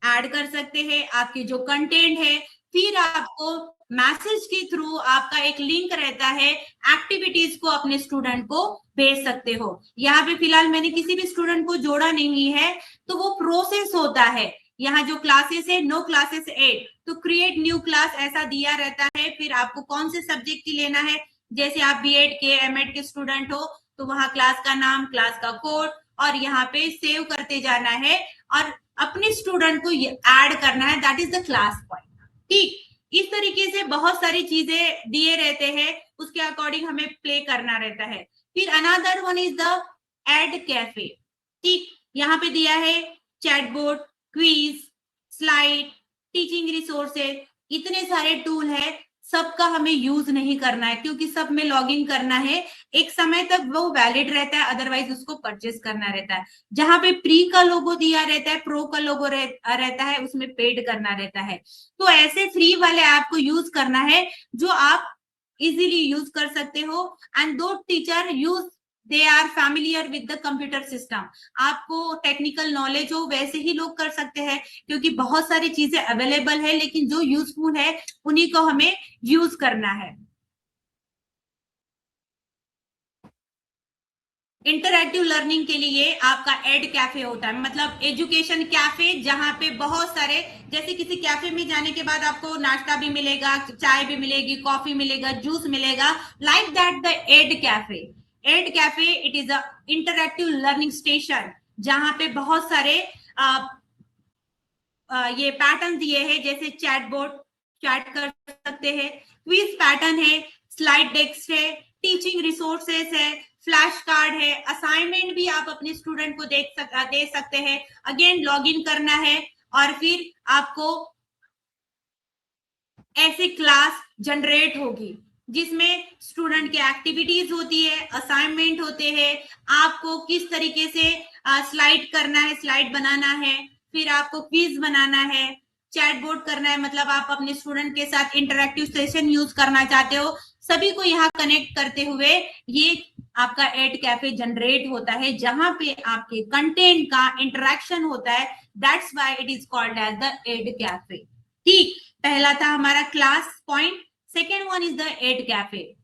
ऐड कर सकते हैं, आपके जो कंटेंट है। फिर आपको मैसेज के थ्रू आपका एक लिंक रहता है, एक्टिविटीज को अपने स्टूडेंट को भेज सकते हो। यहाँ पे फिलहाल मैंने किसी भी स्टूडेंट को जोड़ा नहीं है, तो वो प्रोसेस होता है। यहाँ जो क्लासेस है, नो क्लासेस 8, तो क्रिएट न्यू क्लास ऐसा दिया रहता है। फिर आपको कौन से सब्जेक्ट की लेना है, जैसे आप बीएड के एमएड के स्टूडेंट हो तो वहां क्लास का नाम, क्लास का कोड, और यहाँ पे सेव करते जाना है और अपने स्टूडेंट को ऐड करना है, that is the class point. ठीक, इस तरीके से बहुत सारी चीजें दिए रहते हैं, उसके अकॉर्डिंग हमें प्ले करना रहता है। फिर another one is the Ed Cafe. ठीक, यहाँ पे दिया है chatbot, quiz, slide, teaching resources, इतने सारे टूल है। सबका हमें यूज नहीं करना है क्योंकि सब में लॉग इन करना है, एक समय तक वो वैलिड रहता है, अदरवाइज उसको परचेस करना रहता है। जहां पे प्री का लोगो दिया रहता है, प्रो का लोगो रहता है, उसमें पेड करना रहता है। तो ऐसे फ्री वाले ऐप को यूज करना है जो आप इजीली यूज कर सकते हो। एंड दो teacher use, they are familiar with the computer system. आपको टेक्निकल नॉलेज हो वैसे ही लोग कर सकते हैं, क्योंकि बहुत सारी चीजें अवेलेबल है, लेकिन जो यूजफुल है उन्हीं को हमें यूज करना है। इंटरएक्टिव लर्निंग के लिए आपका एड कैफे होता है, मतलब एजुकेशन कैफे, जहां पे बहुत सारे, जैसे किसी कैफे में जाने के बाद आपको नाश्ता भी मिलेगा, चाय भी मिलेगी, कॉफी मिलेगा, जूस मिलेगा, like that the Ed Cafe. Ed Cafe it is a interactive learning station, जहां पे बहुत सारे ये पैटर्न दिए हैं, जैसे चैटबॉट, चैट कर सकते हैं, क्विज पैटर्न है, स्लाइड डेस्क है, टीचिंग रिसोर्सेस है, फ्लैश कार्ड है, असाइनमेंट भी आप अपने स्टूडेंट को दे सकते हैं। अगेन लॉग इन करना है और फिर आपको ऐसी क्लास जनरेट होगी जिसमें स्टूडेंट की एक्टिविटीज होती है, असाइनमेंट होते हैं, आपको किस तरीके से स्लाइड करना है, स्लाइड बनाना है, फिर आपको क्विज बनाना है, चैट बोर्ड करना है, मतलब आप अपने स्टूडेंट के साथ इंटरैक्टिव सेशन यूज करना चाहते हो, सभी को यहाँ कनेक्ट करते हुए ये आपका एड कैफे जनरेट होता है, जहां पे आपके कंटेंट का इंटरेक्शन होता है। That's why it is called as the Ed Cafe. ठीक, पहला था हमारा Class Point, second one is the Ed Cafe.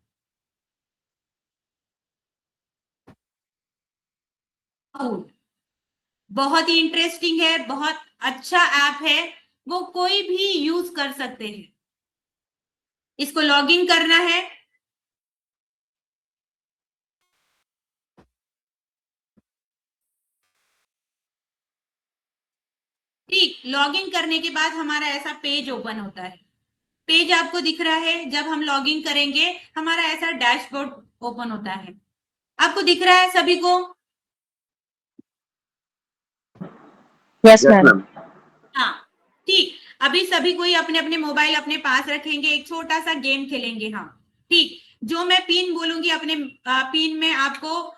बहुत ही इंटरेस्टिंग है, बहुत अच्छा ऐप है, वो कोई भी यूज कर सकते हैं। इसको लॉग इन करना है, ठीक, लॉग इन करने के बाद हमारा ऐसा पेज ओपन होता है। पेज आपको दिख रहा है, जब हम लॉग इन करेंगे हमारा ऐसा डैशबोर्ड ओपन होता है, आपको दिख रहा है सभी को? Yes ma'am. हाँ, ठीक, अभी सभी कोई अपने अपने मोबाइल अपने पास रखेंगे, एक छोटा सा गेम खेलेंगे हम। ठीक, जो मैं पिन बोलूंगी अपने पिन में आपको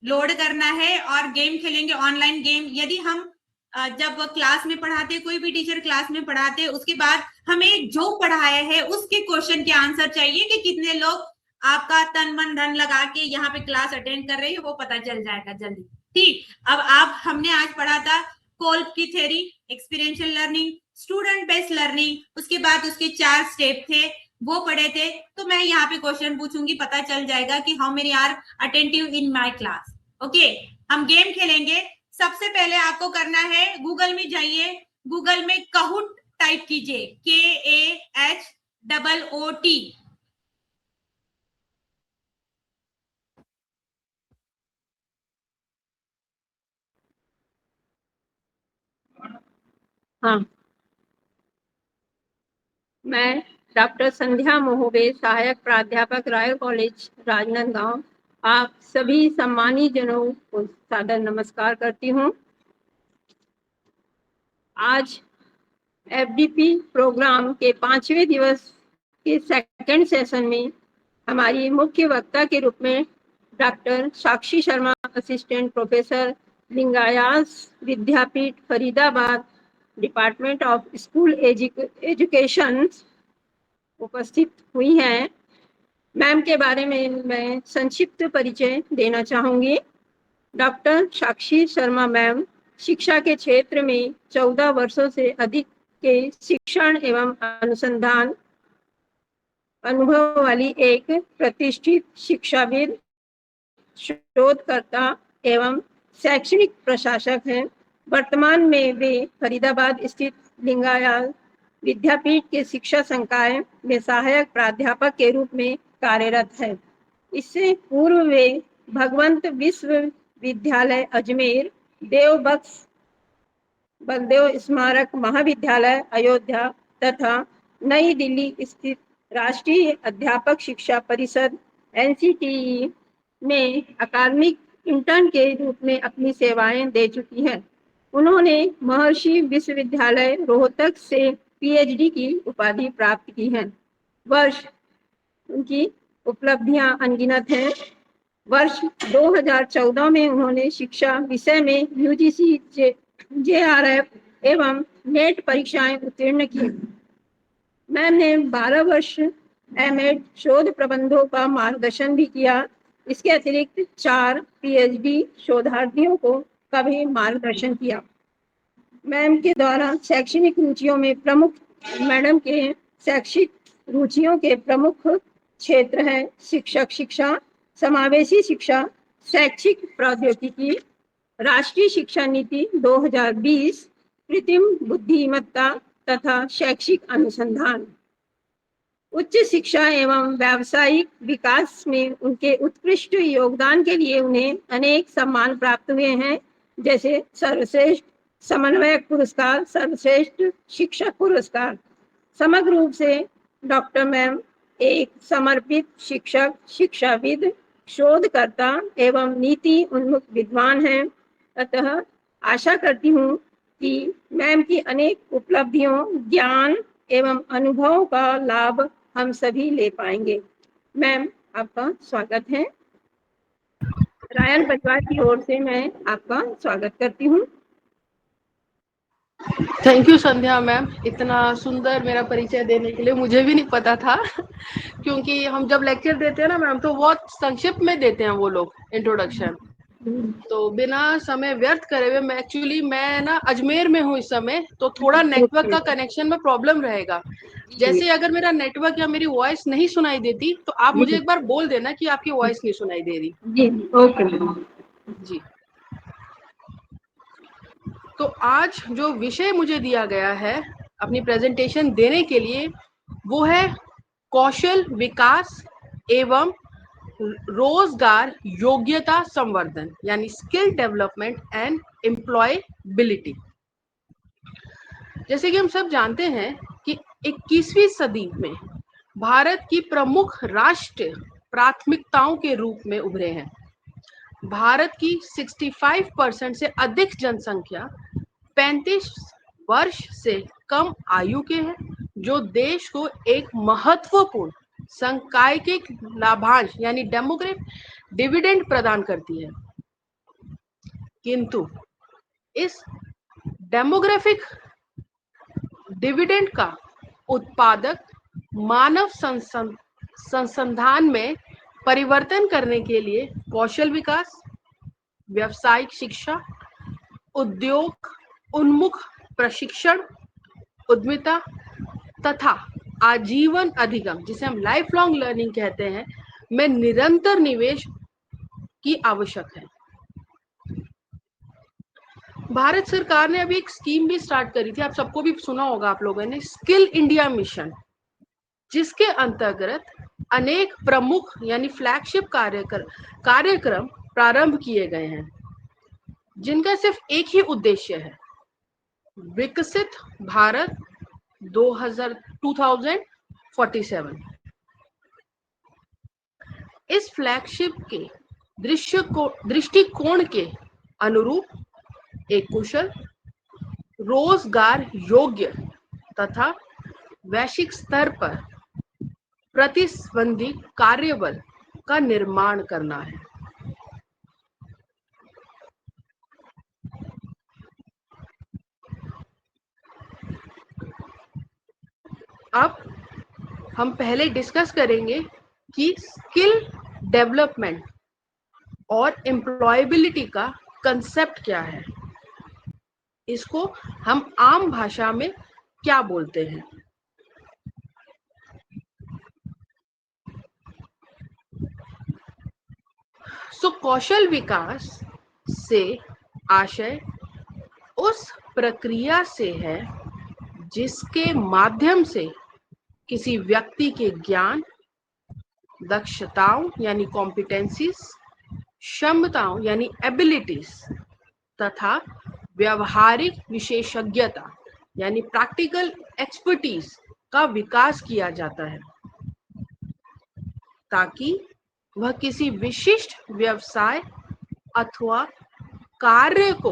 लोड करना है और गेम खेलेंगे, ऑनलाइन गेम। यदि हम जब क्लास में पढ़ाते, कोई भी टीचर क्लास में पढ़ाते, उसके बाद हमें जो पढ़ाया है उसके क्वेश्चन के आंसर चाहिए कि कितने लोग आपका तन मन धन लगा के यहाँ पे क्लास अटेंड कर रहे हैं, वो पता चल जाएगा जल्दी। ठीक, अब हमने आज पढ़ा था कोल्ब की theory, experiential learning, student based learning, उसके बाद उसके 4 स्टेप थे वो पढ़े थे। तो मैं यहाँ पे क्वेश्चन पूछूंगी, पता चल जाएगा कि how many are attentive in my class. Okay, हम गेम खेलेंगे। सबसे पहले आपको करना है, गूगल में जाइए, गूगल में काहूट टाइप कीजिए, KAHOOT। हाँ, मैं डॉक्टर संध्या मोहबे, सहायक प्राध्यापक, रॉयल कॉलेज राजनांदगांव, आप सभी सम्मानित जनों को सादर नमस्कार करती हूँ। आज FDP प्रोग्राम के 5वें दिवस के सेकंड सेशन में हमारी मुख्य वक्ता के रूप में doctor Sakshi Sharma, assistant professor, Lingayat Vidyapeeth Faridabad, department of school education उपस्थित हुई हैं। मैम के बारे में मैं संक्षिप्त परिचय देना चाहूँगी। डॉक्टर साक्षी शर्मा मैम शिक्षा के क्षेत्र में 14 वर्षों से अधिक के शिक्षण एवं अनुसंधान अनुभव वाली एक प्रतिष्ठित शिक्षाविद, शोधकर्ता एवं शैक्षणिक प्रशासक हैं। वर्तमान में वे फरीदाबाद स्थित लिंगायत विद्यापीठ के शिक्षा संकाय में सहायक प्राध्यापक के रूप में कार्यरत है। इससे पूर्व वे भगवंत विश्वविद्यालय अजमेर, देवबख्श बलदेव स्मारक महाविद्यालय अयोध्या तथा नई दिल्ली स्थित राष्ट्रीय अध्यापक शिक्षा परिषद NCTE में अकादमिक इंटर्न के रूप में अपनी सेवाएं दे चुकी हैं। उन्होंने महर्षि विश्वविद्यालय रोहतक से PhD की उपाधि प्राप्त की है। वर्ष उनकी उपलब्धियां अनगिनत हैं। वर्ष 2014 में उन्होंने शिक्षा विषय में UGC JRF एवं नेट परीक्षाएं उत्तीर्ण की। मैम ने 12 वर्ष M.Ed शोध प्रबंधों का मार्गदर्शन भी किया। इसके अतिरिक्त 4 PhD शोधार्थियों को का भी मार्गदर्शन किया। मैम के द्वारा शैक्षणिक रुचियों में प्रमुख मैडम के शैक्षिक रुचियों के प्रमुख क्षेत्र हैं शिक्षक शिक्षा, समावेशी शिक्षा, शैक्षिक प्रौद्योगिकी, राष्ट्रीय शिक्षा नीति 2020, कृत्रिम बुद्धिमत्ता तथा शैक्षिक अनुसंधान। उच्च शिक्षा एवं व्यावसायिक विकास में उनके उत्कृष्ट योगदान के लिए उन्हें अनेक सम्मान प्राप्त हुए हैं, जैसे सर्वश्रेष्ठ समन्वयक पुरस्कार, सर्वश्रेष्ठ शिक्षक पुरस्कार। समग्र रूप से डॉक्टर मैम एक समर्पित शिक्षक, शिक्षाविद, शोधकर्ता एवं नीति उन्मुख विद्वान हैं। अतः आशा करती हूँ कि मैम की अनेक उपलब्धियों, ज्ञान एवं अनुभवों का लाभ हम सभी ले पाएंगे। मैम आपका स्वागत है। रायन परिवार की ओर से मैं आपका स्वागत करती हूँ। थैंक यू संध्या मैम, इतना सुंदर मेरा परिचय देने के लिए। मुझे भी नहीं पता था क्योंकि हम जब लेक्चर देते हैं ना मैम तो बहुत संक्षिप्त में देते हैं वो लोग इंट्रोडक्शन। तो बिना समय व्यर्थ करे हुए मैं ना अजमेर में हूँ इस समय, तो थोड़ा नेटवर्क का कनेक्शन में प्रॉब्लम रहेगा। जैसे अगर मेरा नेटवर्क या मेरी वॉइस नहीं सुनाई देती तो आप मुझे एक बार बोल देना कि आपकी वॉइस नहीं सुनाई दे रही। जी ओके जी। तो आज जो विषय मुझे दिया गया है अपनी प्रेजेंटेशन देने के लिए वो है कौशल विकास एवं रोजगार योग्यता संवर्धन, यानी स्किल डेवलपमेंट एंड एम्प्लॉयबिलिटी। जैसे कि हम सब जानते हैं कि 21वीं सदी में भारत की प्रमुख राष्ट्रीय प्राथमिकताओं के रूप में उभरे हैं। भारत की 65% से अधिक जनसंख्या 35 वर्ष से कम आयु के हैं, जो देश को एक महत्वपूर्ण सांख्यिकीय लाभांश यानी डेमोग्राफिक डिविडेंड प्रदान करती है। किंतु इस डेमोग्राफिक डिविडेंड का उत्पादक मानव संसाधन में परिवर्तन करने के लिए कौशल विकास, व्यावसायिक शिक्षा, उद्योग उन्मुख प्रशिक्षण, उद्यमिता तथा आजीवन अधिगम, जिसे हम लाइफ लॉन्ग लर्निंग कहते हैं, में निरंतर निवेश की आवश्यक है। भारत सरकार ने अभी एक स्कीम भी स्टार्ट करी थी, आप सबको भी सुना होगा आप लोगों ने, स्किल इंडिया मिशन, जिसके अंतर्गत अनेक प्रमुख यानी फ्लैगशिप कार्यक्रम प्रारंभ किए गए हैं, जिनका सिर्फ एक ही उद्देश्य है, विकसित भारत 2047। इस फ्लैगशिप के दृष्टिकोण के अनुरूप एक कुशल, रोजगार योग्य तथा वैश्विक स्तर पर प्रतिस्पर्धी कार्यबल का निर्माण करना है। अब हम पहले डिस्कस करेंगे कि स्किल डेवलपमेंट और एम्प्लॉयबिलिटी का कंसेप्ट क्या है, इसको हम आम भाषा में क्या बोलते हैं। सो कौशल विकास से आशय उस प्रक्रिया से है जिसके माध्यम से किसी व्यक्ति के ज्ञान, दक्षताओं यानी कॉम्पिटेंसीज, क्षमताओं यानी एबिलिटीज तथा व्यवहारिक विशेषज्ञता यानी प्रैक्टिकल एक्सपर्टीज का विकास किया जाता है, ताकि वह किसी विशिष्ट व्यवसाय अथवा कार्य को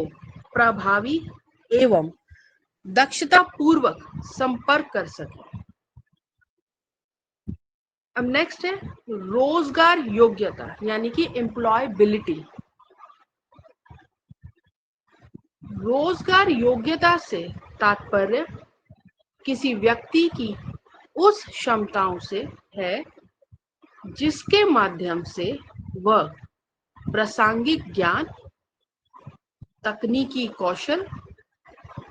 प्रभावी एवं दक्षता पूर्वक संपर्क कर सके। अब नेक्स्ट है रोजगार योग्यता यानी कि एम्प्लॉयबिलिटी। रोजगार योग्यता से तात्पर्य किसी व्यक्ति की उस क्षमताओं से है जिसके माध्यम से वह प्रासंगिक ज्ञान, तकनीकी कौशल,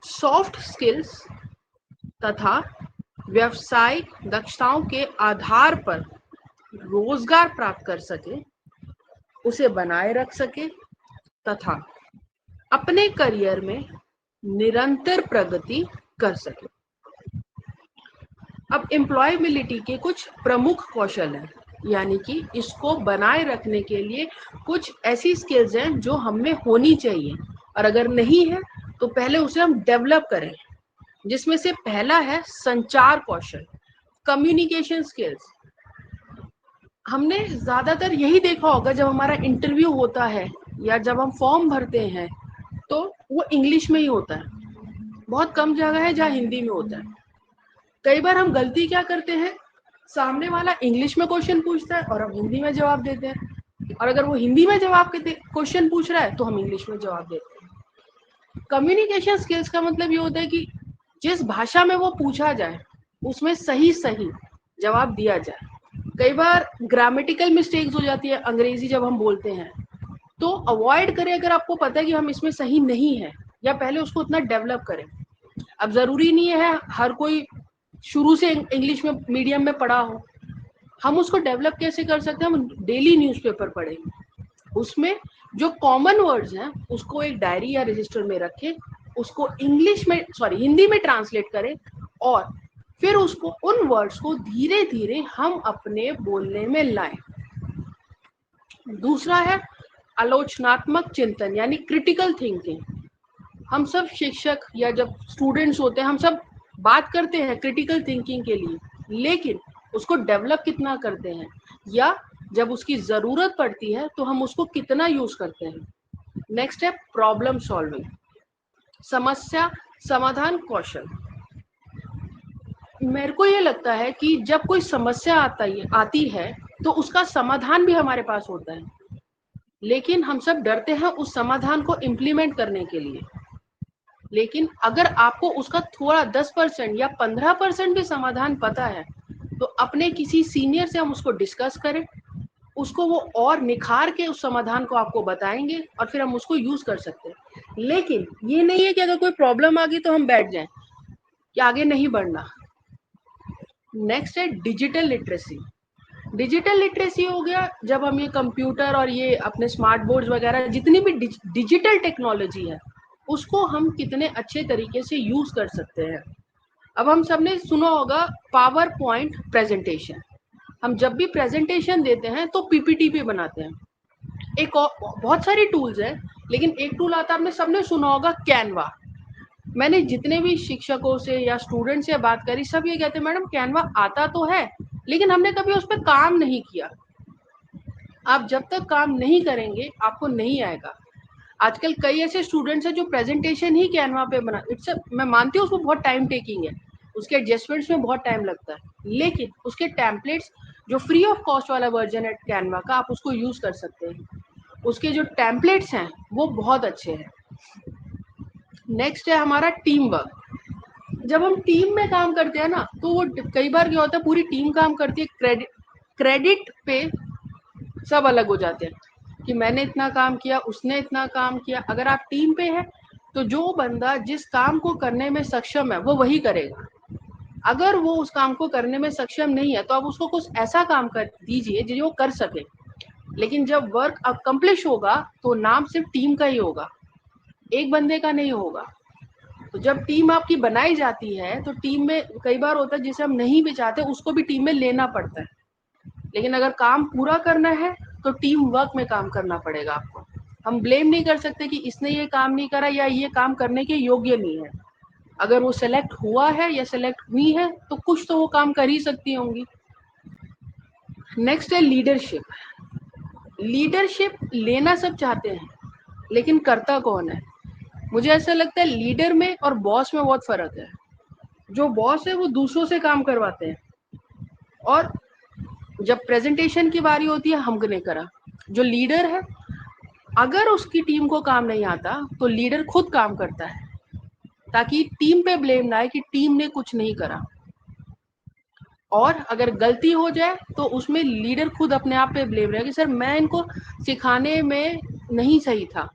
सॉफ्ट स्किल्स तथा व्यावसायिक दक्षताओं के आधार पर रोजगार प्राप्त कर सके, उसे बनाए रख सके तथा अपने करियर में निरंतर प्रगति कर सके। अब एम्प्लॉयबिलिटी के कुछ प्रमुख कौशल हैं, यानी कि इसको बनाए रखने के लिए कुछ ऐसी स्किल्स हैं जो हमें होनी चाहिए, और अगर नहीं है तो पहले उसे हम डेवलप करें, जिसमें से पहला है संचार कौशल, कम्युनिकेशन स्किल्स। हमने ज्यादातर यही देखा होगा जब हमारा इंटरव्यू होता है या जब हम फॉर्म भरते हैं तो वो इंग्लिश में ही होता है, बहुत कम जगह है जहाँ हिंदी में होता है। कई बार हम गलती क्या करते हैं, सामने वाला इंग्लिश में क्वेश्चन पूछता है और हम हिंदी में जवाब देते हैं, और अगर वो हिंदी में जवाब क्वेश्चन पूछ रहा है तो हम इंग्लिश में जवाब देते हैं। कम्युनिकेशन स्किल्स का मतलब ये होता है कि जिस भाषा में वो पूछा जाए उसमें सही सही जवाब दिया जाए। कई बार ग्रामेटिकल मिस्टेक्स हो जाती है अंग्रेजी जब हम बोलते हैं, तो अवॉइड करें अगर आपको पता है कि हम इसमें सही नहीं है, या पहले उसको उतना डेवलप करें। अब जरूरी नहीं है हर कोई शुरू से इंग्लिश में मीडियम में पढ़ा हो, हम उसको डेवलप कैसे कर सकते हैं, हम डेली न्यूज़पेपर पढ़ेंगे, उसमें जो कॉमन वर्ड्स हैं उसको एक डायरी या रजिस्टर में रखें, उसको हिंदी में ट्रांसलेट करें और फिर उसको उन वर्ड्स को धीरे धीरे हम अपने बोलने में लाएं। दूसरा है आलोचनात्मक चिंतन यानी क्रिटिकल थिंकिंग। हम सब शिक्षक या जब स्टूडेंट्स होते हैं हम सब बात करते हैं क्रिटिकल थिंकिंग के लिए, लेकिन उसको डेवलप कितना करते हैं, या जब उसकी जरूरत पड़ती है तो हम उसको कितना यूज करते हैं। नेक्स्ट है प्रॉब्लम सॉल्विंग, समस्या समाधान कौशल। मेरे को ये लगता है कि जब कोई समस्या आती है तो उसका समाधान भी हमारे पास होता है, लेकिन हम सब डरते हैं उस समाधान को इम्प्लीमेंट करने के लिए। लेकिन अगर आपको उसका थोड़ा 10% या 15% भी समाधान पता है तो अपने किसी सीनियर से हम उसको डिस्कस करें, उसको वो और निखार के उस समाधान को आपको बताएंगे और फिर हम उसको यूज कर सकते हैं। लेकिन ये नहीं है कि अगर कोई प्रॉब्लम आ गई तो हम बैठ जाएं, कि आगे नहीं बढ़ना। नेक्स्ट है डिजिटल लिटरेसी। डिजिटल लिटरेसी हो गया जब हम ये कंप्यूटर और ये अपने स्मार्ट बोर्ड वगैरह जितनी भी डिजिटल टेक्नोलॉजी है उसको हम कितने अच्छे तरीके से यूज कर सकते हैं। अब हम सबने सुना होगा पावर पॉइंट प्रेजेंटेशन। हम जब भी प्रेजेंटेशन देते हैं तो पीपीटी पे बनाते हैं। एक और बहुत सारी टूल्स हैं, लेकिन एक टूल आता है, आपने सबने सुना होगा कैनवा। मैंने जितने भी शिक्षकों से या स्टूडेंट से बात करी सब ये कहते हैं मैडम कैनवा आता तो है लेकिन हमने कभी उस पर काम नहीं किया। आप जब तक काम नहीं करेंगे आपको नहीं आएगा। आजकल कई ऐसे स्टूडेंट्स हैं जो प्रेजेंटेशन ही कैनवा पे बना, मैं मानती हूँ उसको बहुत टाइम टेकिंग है, उसके एडजस्टमेंट्स में बहुत टाइम लगता है, लेकिन उसके टेम्पलेट्स जो फ्री ऑफ कॉस्ट वाला वर्जन है कैनवा का आप उसको यूज कर सकते हैं। उसके जो टेम्पलेट्स हैं वो बहुत अच्छे हैं। नेक्स्ट है हमारा टीम वर्क। जब हम टीम में काम करते हैं ना तो वो कई बार क्या होता है पूरी टीम काम करती है, क्रेडिट पे सब अलग हो जाते हैं कि मैंने इतना काम किया उसने इतना काम किया। अगर आप टीम पे है तो जो बंदा जिस काम को करने में सक्षम है वो वही करेगा। अगर वो उस काम को करने में सक्षम नहीं है तो आप उसको कुछ ऐसा काम कर दीजिए जो वो कर सके। लेकिन जब वर्क अकम्प्लिश होगा तो नाम सिर्फ टीम का ही होगा, एक बंदे का नहीं होगा। तो जब टीम आपकी बनाई जाती है तो टीम में कई बार होता है जिसे हम नहीं भी चाहते उसको भी टीम में लेना पड़ता है, लेकिन अगर काम पूरा करना है तो टीम वर्क में काम करना पड़ेगा आपको। हम ब्लेम नहीं कर सकते कि इसने ये काम नहीं करा या ये काम करने के योग्य नहीं है। अगर वो सेलेक्ट हुआ है या सेलेक्ट हुई है तो कुछ तो वो काम कर ही सकती होंगी। नेक्स्ट है लीडरशिप। लीडरशिप लेना सब चाहते हैं, लेकिन करता कौन है? मुझे ऐसा लगता है लीडर में और बॉस में बहुत फर्क है। जो बॉस है वो दूसरों से काम करवाते हैं, और जब प्रेजेंटेशन की बारी होती है हमने करा। जो लीडर है, अगर उसकी टीम को काम नहीं आता तो लीडर खुद काम करता है, ताकि टीम पे ब्लेम ना आए कि टीम ने कुछ नहीं करा। और अगर गलती हो जाए तो उसमें लीडर खुद अपने आप पे ब्लेम रहे कि सर मैं इनको सिखाने में नहीं सही था।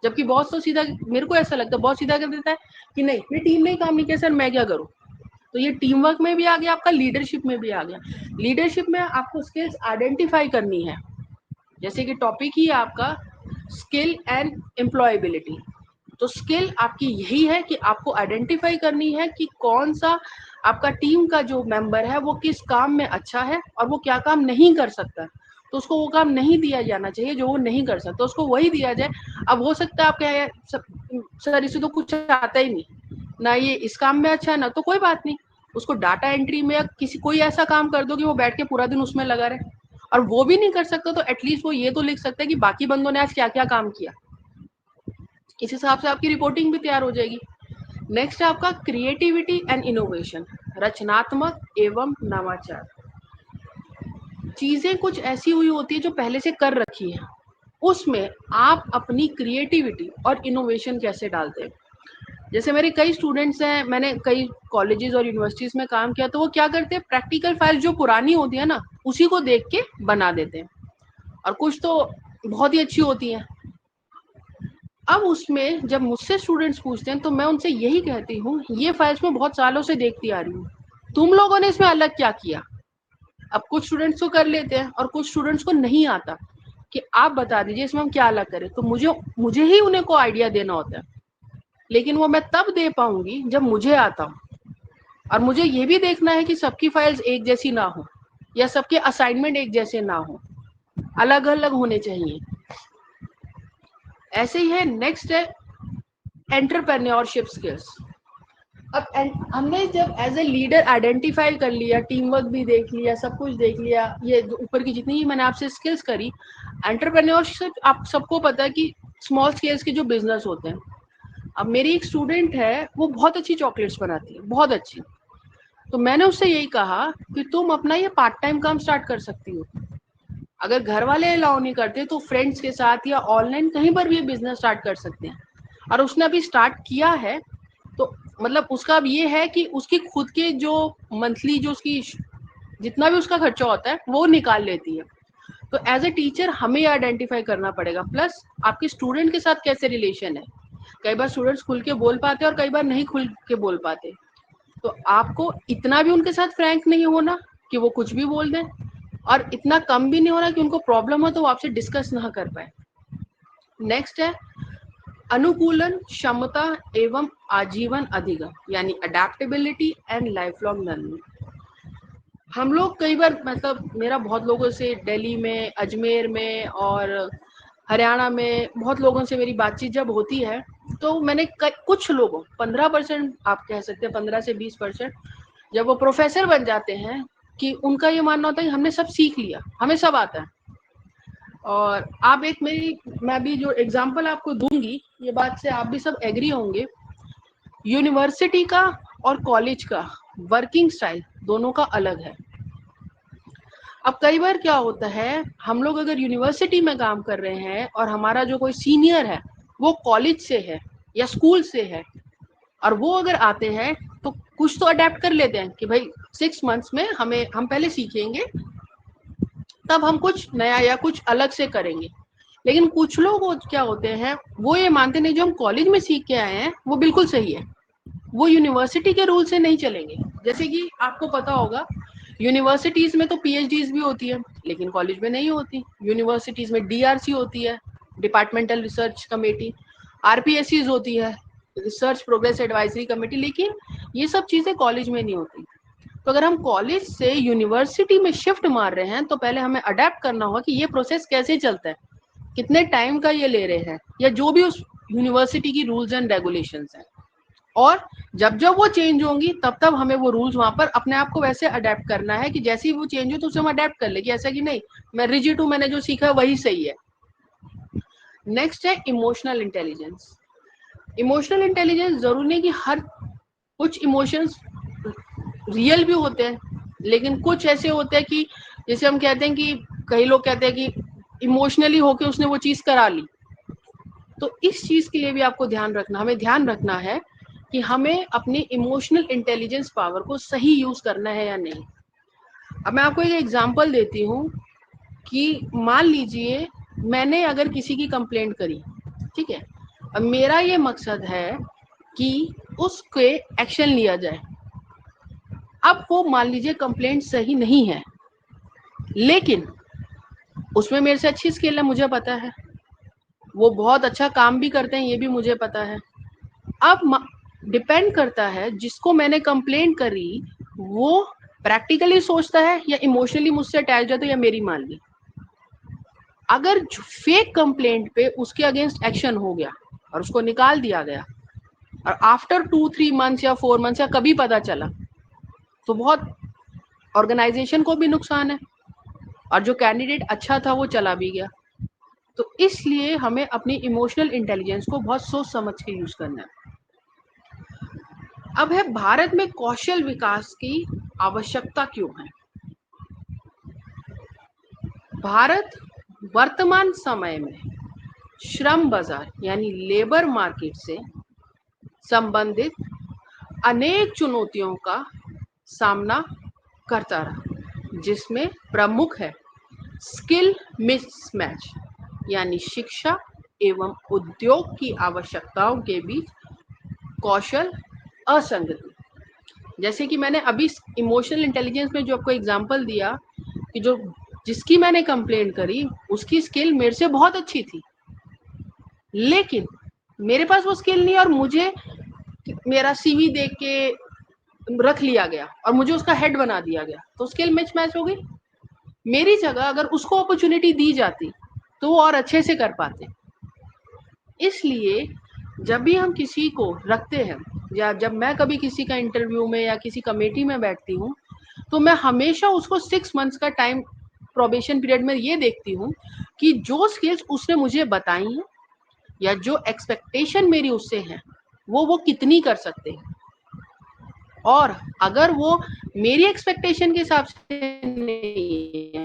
जबकि बॉस तो सीधा, मेरे को ऐसा लगता है बॉस सीधा कर देता है कि नहीं ये टीम ने काम नहीं किया सर, मैं क्या करूं। तो ये टीम वर्क में भी आ गया, आपका लीडरशिप में भी आ गया। लीडरशिप में आपको स्किल्स आइडेंटिफाई करनी है, जैसे कि टॉपिक ही है आपका स्किल एंड एम्प्लॉयबिलिटी। तो स्किल आपकी यही है कि आपको आइडेंटिफाई करनी है कि कौन सा आपका टीम का जो मेंबर है वो किस काम में अच्छा है और वो क्या काम नहीं कर सकता। तो उसको वो काम नहीं दिया जाना चाहिए जो वो नहीं कर सकता, उसको वही दिया जाए। अब हो सकता है आप क्या सर इसे तो कुछ आता ही नहीं ना, ये इस काम में अच्छा है ना, तो कोई बात नहीं, उसको डाटा एंट्री में या किसी कोई ऐसा काम कर दो कि वो बैठ के पूरा दिन उसमें लगा रहे। और वो भी नहीं कर सकता तो एटलीस्ट वो ये तो लिख सकता है कि बाकी बंदों ने आज क्या क्या काम किया। इस हिसाब से आपकी रिपोर्टिंग भी तैयार हो जाएगी। नेक्स्ट है आपका क्रिएटिविटी एंड इनोवेशन, रचनात्मक एवं नवाचार। चीजें कुछ ऐसी हुई होती है जो पहले से कर रखी है, उसमें आप अपनी क्रिएटिविटी और इनोवेशन कैसे डालते हैं। जैसे मेरे कई स्टूडेंट्स हैं, मैंने कई कॉलेजेस और यूनिवर्सिटीज में काम किया, तो वो क्या करते हैं प्रैक्टिकल फाइल जो पुरानी होती है ना उसी को देख के बना देते हैं, और कुछ तो बहुत ही अच्छी होती हैं। अब उसमें जब मुझसे स्टूडेंट्स पूछते हैं तो मैं उनसे यही कहती हूँ ये फाइल्स में बहुत सालों से देखती आ रही हूँ, तुम लोगों ने इसमें अलग क्या किया। अब कुछ स्टूडेंट्स तो कर लेते हैं और कुछ स्टूडेंट्स को नहीं आता कि आप बता दीजिए इसमें हम क्या अलग करें, तो मुझे ही उन्हें को आइडिया देना होता है। लेकिन वो मैं तब दे पाऊंगी जब मुझे आता हो, और मुझे ये भी देखना है कि सबकी फाइल्स एक जैसी ना हो या सबके असाइनमेंट एक जैसे ना हो, अलग अलग होने चाहिए। ऐसे ही है। नेक्स्ट है एंटरप्रेन्योरशिप स्किल्स। अब हमने जब एज ए लीडर आइडेंटिफाई कर लिया, टीम वर्क भी देख लिया, सब कुछ देख लिया, ये ऊपर की जितनी ही मैंने आपसे स्किल्स करी, एंटरप्रेन्योरशिप आप सबको पता है कि स्मॉल स्केल्स के जो बिजनेस होते हैं। अब मेरी एक स्टूडेंट है, वो बहुत अच्छी चॉकलेट्स बनाती है, बहुत अच्छी। तो मैंने उससे यही कहा कि तुम अपना ये पार्ट टाइम काम स्टार्ट कर सकती हो, अगर घर वाले अलाउ नहीं करते तो फ्रेंड्स के साथ या ऑनलाइन कहीं पर भी ये बिजनेस स्टार्ट कर सकते हैं। और उसने अभी स्टार्ट किया है, तो मतलब उसका अब ये है कि उसकी खुद के जो मंथली जो उसकी जितना भी उसका खर्चा होता है वो निकाल लेती है। तो एज ए टीचर हमें आइडेंटिफाई करना पड़ेगा, प्लस आपके स्टूडेंट के साथ कैसे रिलेशन है। कई बार स्टूडेंट्स खुल के बोल पाते और कई बार नहीं खुल के बोल पाते, तो आपको इतना भी उनके साथ फ्रैंक नहीं होना कि वो कुछ भी बोल दें, और इतना कम भी नहीं होना कि उनको प्रॉब्लम हो तो वो आपसे डिस्कस ना कर पाए। नेक्स्ट है अनुकूलन क्षमता एवं आजीवन अधिगम, यानी adaptability and life long learning. हम लोग कई बार, मतलब मेरा बहुत लोगों से दिल्ली में, अजमेर में और हरियाणा में बहुत लोगों से मेरी बातचीत जब होती है, तो मैंने कुछ लोगों 15% आप कह सकते हैं 15 से 20% जब वो प्रोफेसर बन जाते हैं कि उनका ये मानना होता है कि हमने सब सीख लिया, हमें सब आता है। और आप एक मैं भी जो एग्जांपल आपको दूंगी, ये बात से आप भी सब एग्री होंगे, यूनिवर्सिटी का और कॉलेज का वर्किंग स्टाइल दोनों का अलग है। अब कई बार क्या होता है, हम लोग अगर यूनिवर्सिटी में काम कर रहे हैं और हमारा जो कोई सीनियर है वो कॉलेज से है या स्कूल से है, और वो अगर आते हैं तो कुछ तो अडेप्ट कर लेते हैं कि भाई 6 मंथ्स में हम पहले सीखेंगे, तब हम कुछ नया या कुछ अलग से करेंगे। लेकिन कुछ लोग क्या होते हैं, वो ये मानते नहीं जो हम कॉलेज में सीख के आए हैं वो बिल्कुल सही है, वो यूनिवर्सिटी के रूल से नहीं चलेंगे। जैसे कि आपको पता होगा यूनिवर्सिटीज में तो पीएचडीज भी होती है, लेकिन कॉलेज में नहीं होती। यूनिवर्सिटीज में डीआरसी होती है, डिपार्टमेंटल रिसर्च कमेटी, आरपीएससीज होती है, रिसर्च प्रोग्रेस एडवाइजरी कमेटी, लेकिन ये सब चीजें कॉलेज में नहीं होती। तो अगर हम कॉलेज से यूनिवर्सिटी में शिफ्ट मार रहे हैं तो पहले हमें अडेप्ट करना होगा कि ये प्रोसेस कैसे चलता है, कितने टाइम का ये ले रहे हैं, या जो भी उस यूनिवर्सिटी की रूल्स एंड रेगुलेशंस हैं। और जब जब वो चेंज होंगी तब तब हमें वो रूल्स वहां पर अपने आप को वैसे अडेप्ट करना है कि जैसे ही वो चेंज हो तो उसे हम अडेप्ट कर ले, कि ऐसा कि नहीं मैं रिजिड हूं, मैंने जो सीखा है वही सही है। नेक्स्ट है इमोशनल इंटेलिजेंस। इमोशनल इंटेलिजेंस जरूरी नहीं कि हर कुछ इमोशंस रियल भी होते हैं, लेकिन कुछ ऐसे होते हैं कि जैसे हम कहते हैं कि कई लोग कहते हैं कि इमोशनली होके उसने वो चीज करा ली। तो इस चीज के लिए भी आपको हमें ध्यान रखना है कि हमें अपनी इमोशनल इंटेलिजेंस पावर को सही यूज करना है या नहीं। अब मैं आपको एक एग्जांपल देती हूँ कि मान लीजिए मैंने अगर किसी की कंप्लेंट करी, ठीक है, अब मेरा ये मकसद है कि उसके एक्शन लिया जाए। अब वो मान लीजिए कंप्लेंट सही नहीं है, लेकिन उसमें मेरे से अच्छी स्किल है, मुझे पता है, वो बहुत अच्छा काम भी करते हैं, ये भी मुझे पता है। अब डिपेंड करता है जिसको मैंने कंप्लेंट करी वो प्रैक्टिकली सोचता है या इमोशनली मुझसे अटैच है, तो या मेरी मान ली। अगर फेक कंप्लेंट पे उसके अगेंस्ट एक्शन हो गया और उसको निकाल दिया गया और आफ्टर 2-3 मंथ्स या 4 मंथ्स या कभी पता चला, तो बहुत ऑर्गेनाइजेशन को भी नुकसान है और जो कैंडिडेट अच्छा था वो चला भी गया। तो इसलिए हमें अपनी इमोशनल इंटेलिजेंस को बहुत सोच समझ के यूज करना है। अब है भारत में कौशल विकास की आवश्यकता क्यों है। भारत वर्तमान समय में श्रम बाजार यानी लेबर मार्केट से संबंधित अनेक चुनौतियों का सामना करता रहा, जिसमें प्रमुख है स्किल मिसमैच यानी शिक्षा एवं उद्योग की आवश्यकताओं के बीच कौशल असंगति। जैसे कि मैंने अभी इमोशनल इंटेलिजेंस में जो आपको एग्जांपल दिया कि जो जिसकी मैंने कंप्लेंट करी उसकी स्किल मेरे से बहुत अच्छी थी, लेकिन मेरे पास वो स्किल नहीं और मुझे मेरा सीवी देख के रख लिया गया और मुझे उसका हेड बना दिया गया, तो स्किल मिसमैच हो गई। मेरी जगह अगर उसको अपॉर्चुनिटी दी जाती तो वो और अच्छे से कर पाते। इसलिए जब भी हम किसी को रखते हैं या जब मैं कभी किसी का इंटरव्यू में या किसी कमेटी में बैठती हूँ तो मैं हमेशा उसको 6 मंथ्स का टाइम प्रोबेशन पीरियड में ये देखती हूँ कि जो स्किल्स उसने मुझे बताई हैं या जो एक्सपेक्टेशन मेरी उससे है वो कितनी कर सकते हैं, और अगर वो मेरी एक्सपेक्टेशन के हिसाब से नहीं है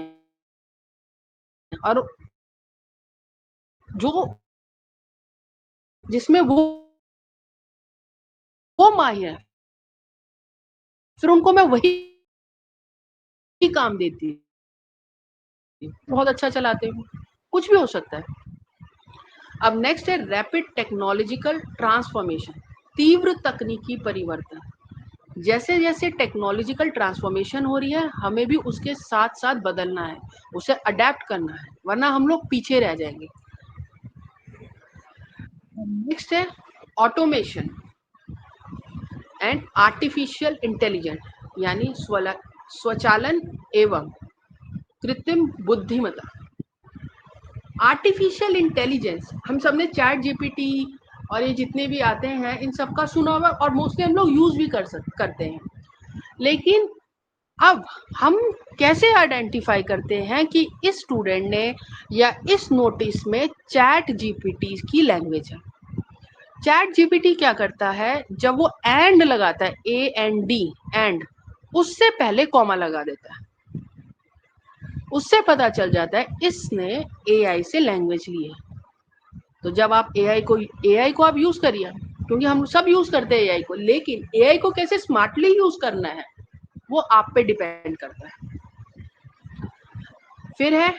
और जो जिसमें वो माहिर है, फिर उनको मैं वही काम देती हूँ, बहुत अच्छा चलाते हूँ, कुछ भी हो सकता है। अब नेक्स्ट है रैपिड टेक्नोलॉजिकल ट्रांसफॉर्मेशन, तीव्र तकनीकी परिवर्तन। जैसे जैसे टेक्नोलॉजिकल ट्रांसफॉर्मेशन हो रही है हमें भी उसके साथ साथ बदलना है, उसे अडेप्ट करना है, वरना हम लोग पीछे रह जाएंगे। नेक्स्ट है ऑटोमेशन एंड आर्टिफिशियल इंटेलिजेंस यानी स्वचालन एवं कृत्रिम बुद्धिमत्ता। आर्टिफिशियल इंटेलिजेंस हम सबने चैट जीपीटी और ये जितने भी आते हैं इन सबका सुना हुआ और मोस्टली हम लोग यूज भी करते हैं, लेकिन अब हम कैसे आइडेंटिफाई करते हैं कि इस स्टूडेंट ने या इस नोटिस में चैट जीपीटी की लैंग्वेज है। चैट जीपीटी क्या करता है, जब वो एंड लगाता है AND एंड, उससे पहले कॉमा लगा देता है, उससे पता चल जाता है इसने AI से लैंग्वेज ली है। तो जब आप AI को आप यूज करिए, क्योंकि हम सब यूज करते हैं AI को, लेकिन AI को कैसे स्मार्टली यूज करना है वो आप पे डिपेंड करता है। फिर है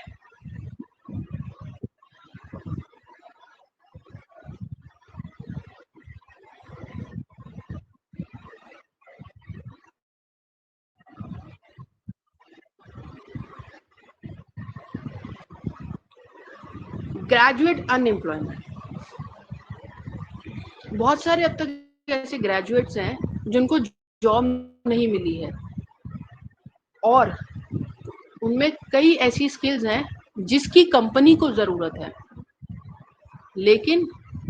ग्रेजुएट अनएम्प्लॉयमेंट, बहुत सारे अब तक ऐसे ग्रेजुएट्स हैं जिनको जॉब नहीं मिली है और उनमें कई ऐसी स्किल्स हैं जिसकी कंपनी को जरूरत है, लेकिन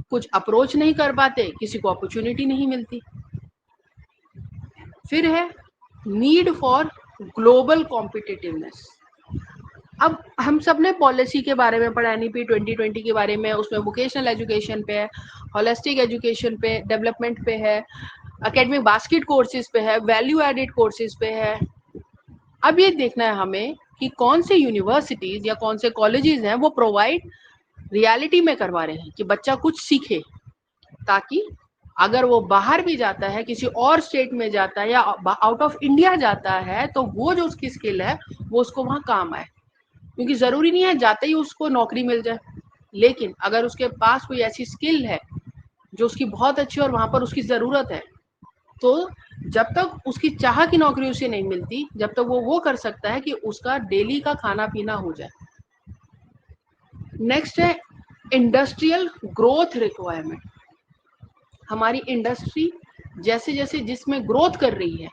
कुछ अप्रोच नहीं कर पाते, किसी को अपॉर्चुनिटी नहीं मिलती। फिर है नीड फॉर ग्लोबल कॉम्पिटिटिवनेस। अब हम सब ने पॉलिसी के बारे में पढ़ा, NEP 2020 के बारे में, उसमें वोकेशनल एजुकेशन पे है, होलिस्टिक एजुकेशन पे, डेवलपमेंट पे है, एकेडमिक बास्केट कोर्सेज पे है, वैल्यू एडेड कोर्सेज पे है। अब ये देखना है हमें कि कौन से यूनिवर्सिटीज या कौन से कॉलेजेस हैं वो प्रोवाइड रियलिटी में करवा रहे हैं कि बच्चा कुछ सीखे, ताकि अगर वो बाहर भी जाता है, किसी और स्टेट में जाता है या आउट ऑफ इंडिया जाता है, तो वो जो उसकी स्किल है वो उसको वहाँ काम आए। क्योंकि जरूरी नहीं है जाते ही उसको नौकरी मिल जाए, लेकिन अगर उसके पास कोई ऐसी स्किल है जो उसकी बहुत अच्छी और वहां पर उसकी जरूरत है, तो जब तक उसकी चाह की नौकरी उसे नहीं मिलती, जब तक वो कर सकता है कि उसका डेली का खाना पीना हो जाए। नेक्स्ट है इंडस्ट्रियल ग्रोथ रिक्वायरमेंट। हमारी इंडस्ट्री जैसे जैसे जिसमें ग्रोथ कर रही है,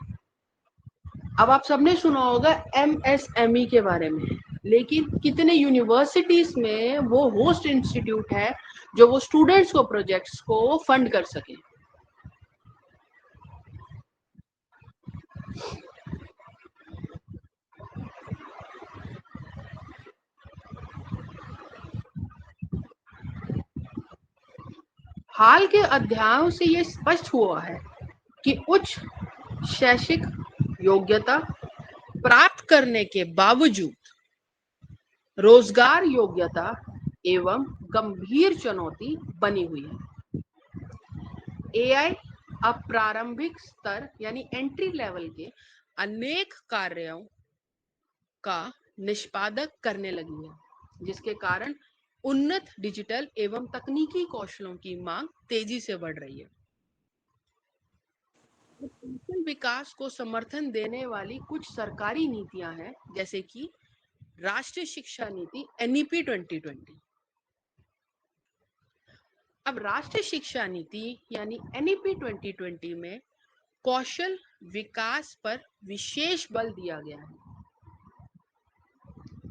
अब आप सबने सुना होगा MSME के बारे में, लेकिन कितने यूनिवर्सिटीज में वो होस्ट इंस्टीट्यूट है जो वो स्टूडेंट्स को प्रोजेक्ट्स को फंड कर सके। हाल के अध्ययनों से ये स्पष्ट हुआ है कि उच्च शैक्षिक योग्यता प्राप्त करने के बावजूद रोजगार योग्यता एवं गंभीर चुनौती बनी हुई है। AI अब प्रारंभिक स्तर यानी एंट्री लेवल के अनेक कार्यों का निष्पादक करने लगी है, जिसके कारण उन्नत डिजिटल एवं तकनीकी कौशलों की मांग तेजी से बढ़ रही है। कौशल विकास को समर्थन देने वाली कुछ सरकारी नीतियां हैं, जैसे कि राष्ट्रीय शिक्षा नीति NEP 2020। अब राष्ट्रीय शिक्षा नीति यानी NEP 2020 में कौशल विकास पर विशेष बल दिया गया है।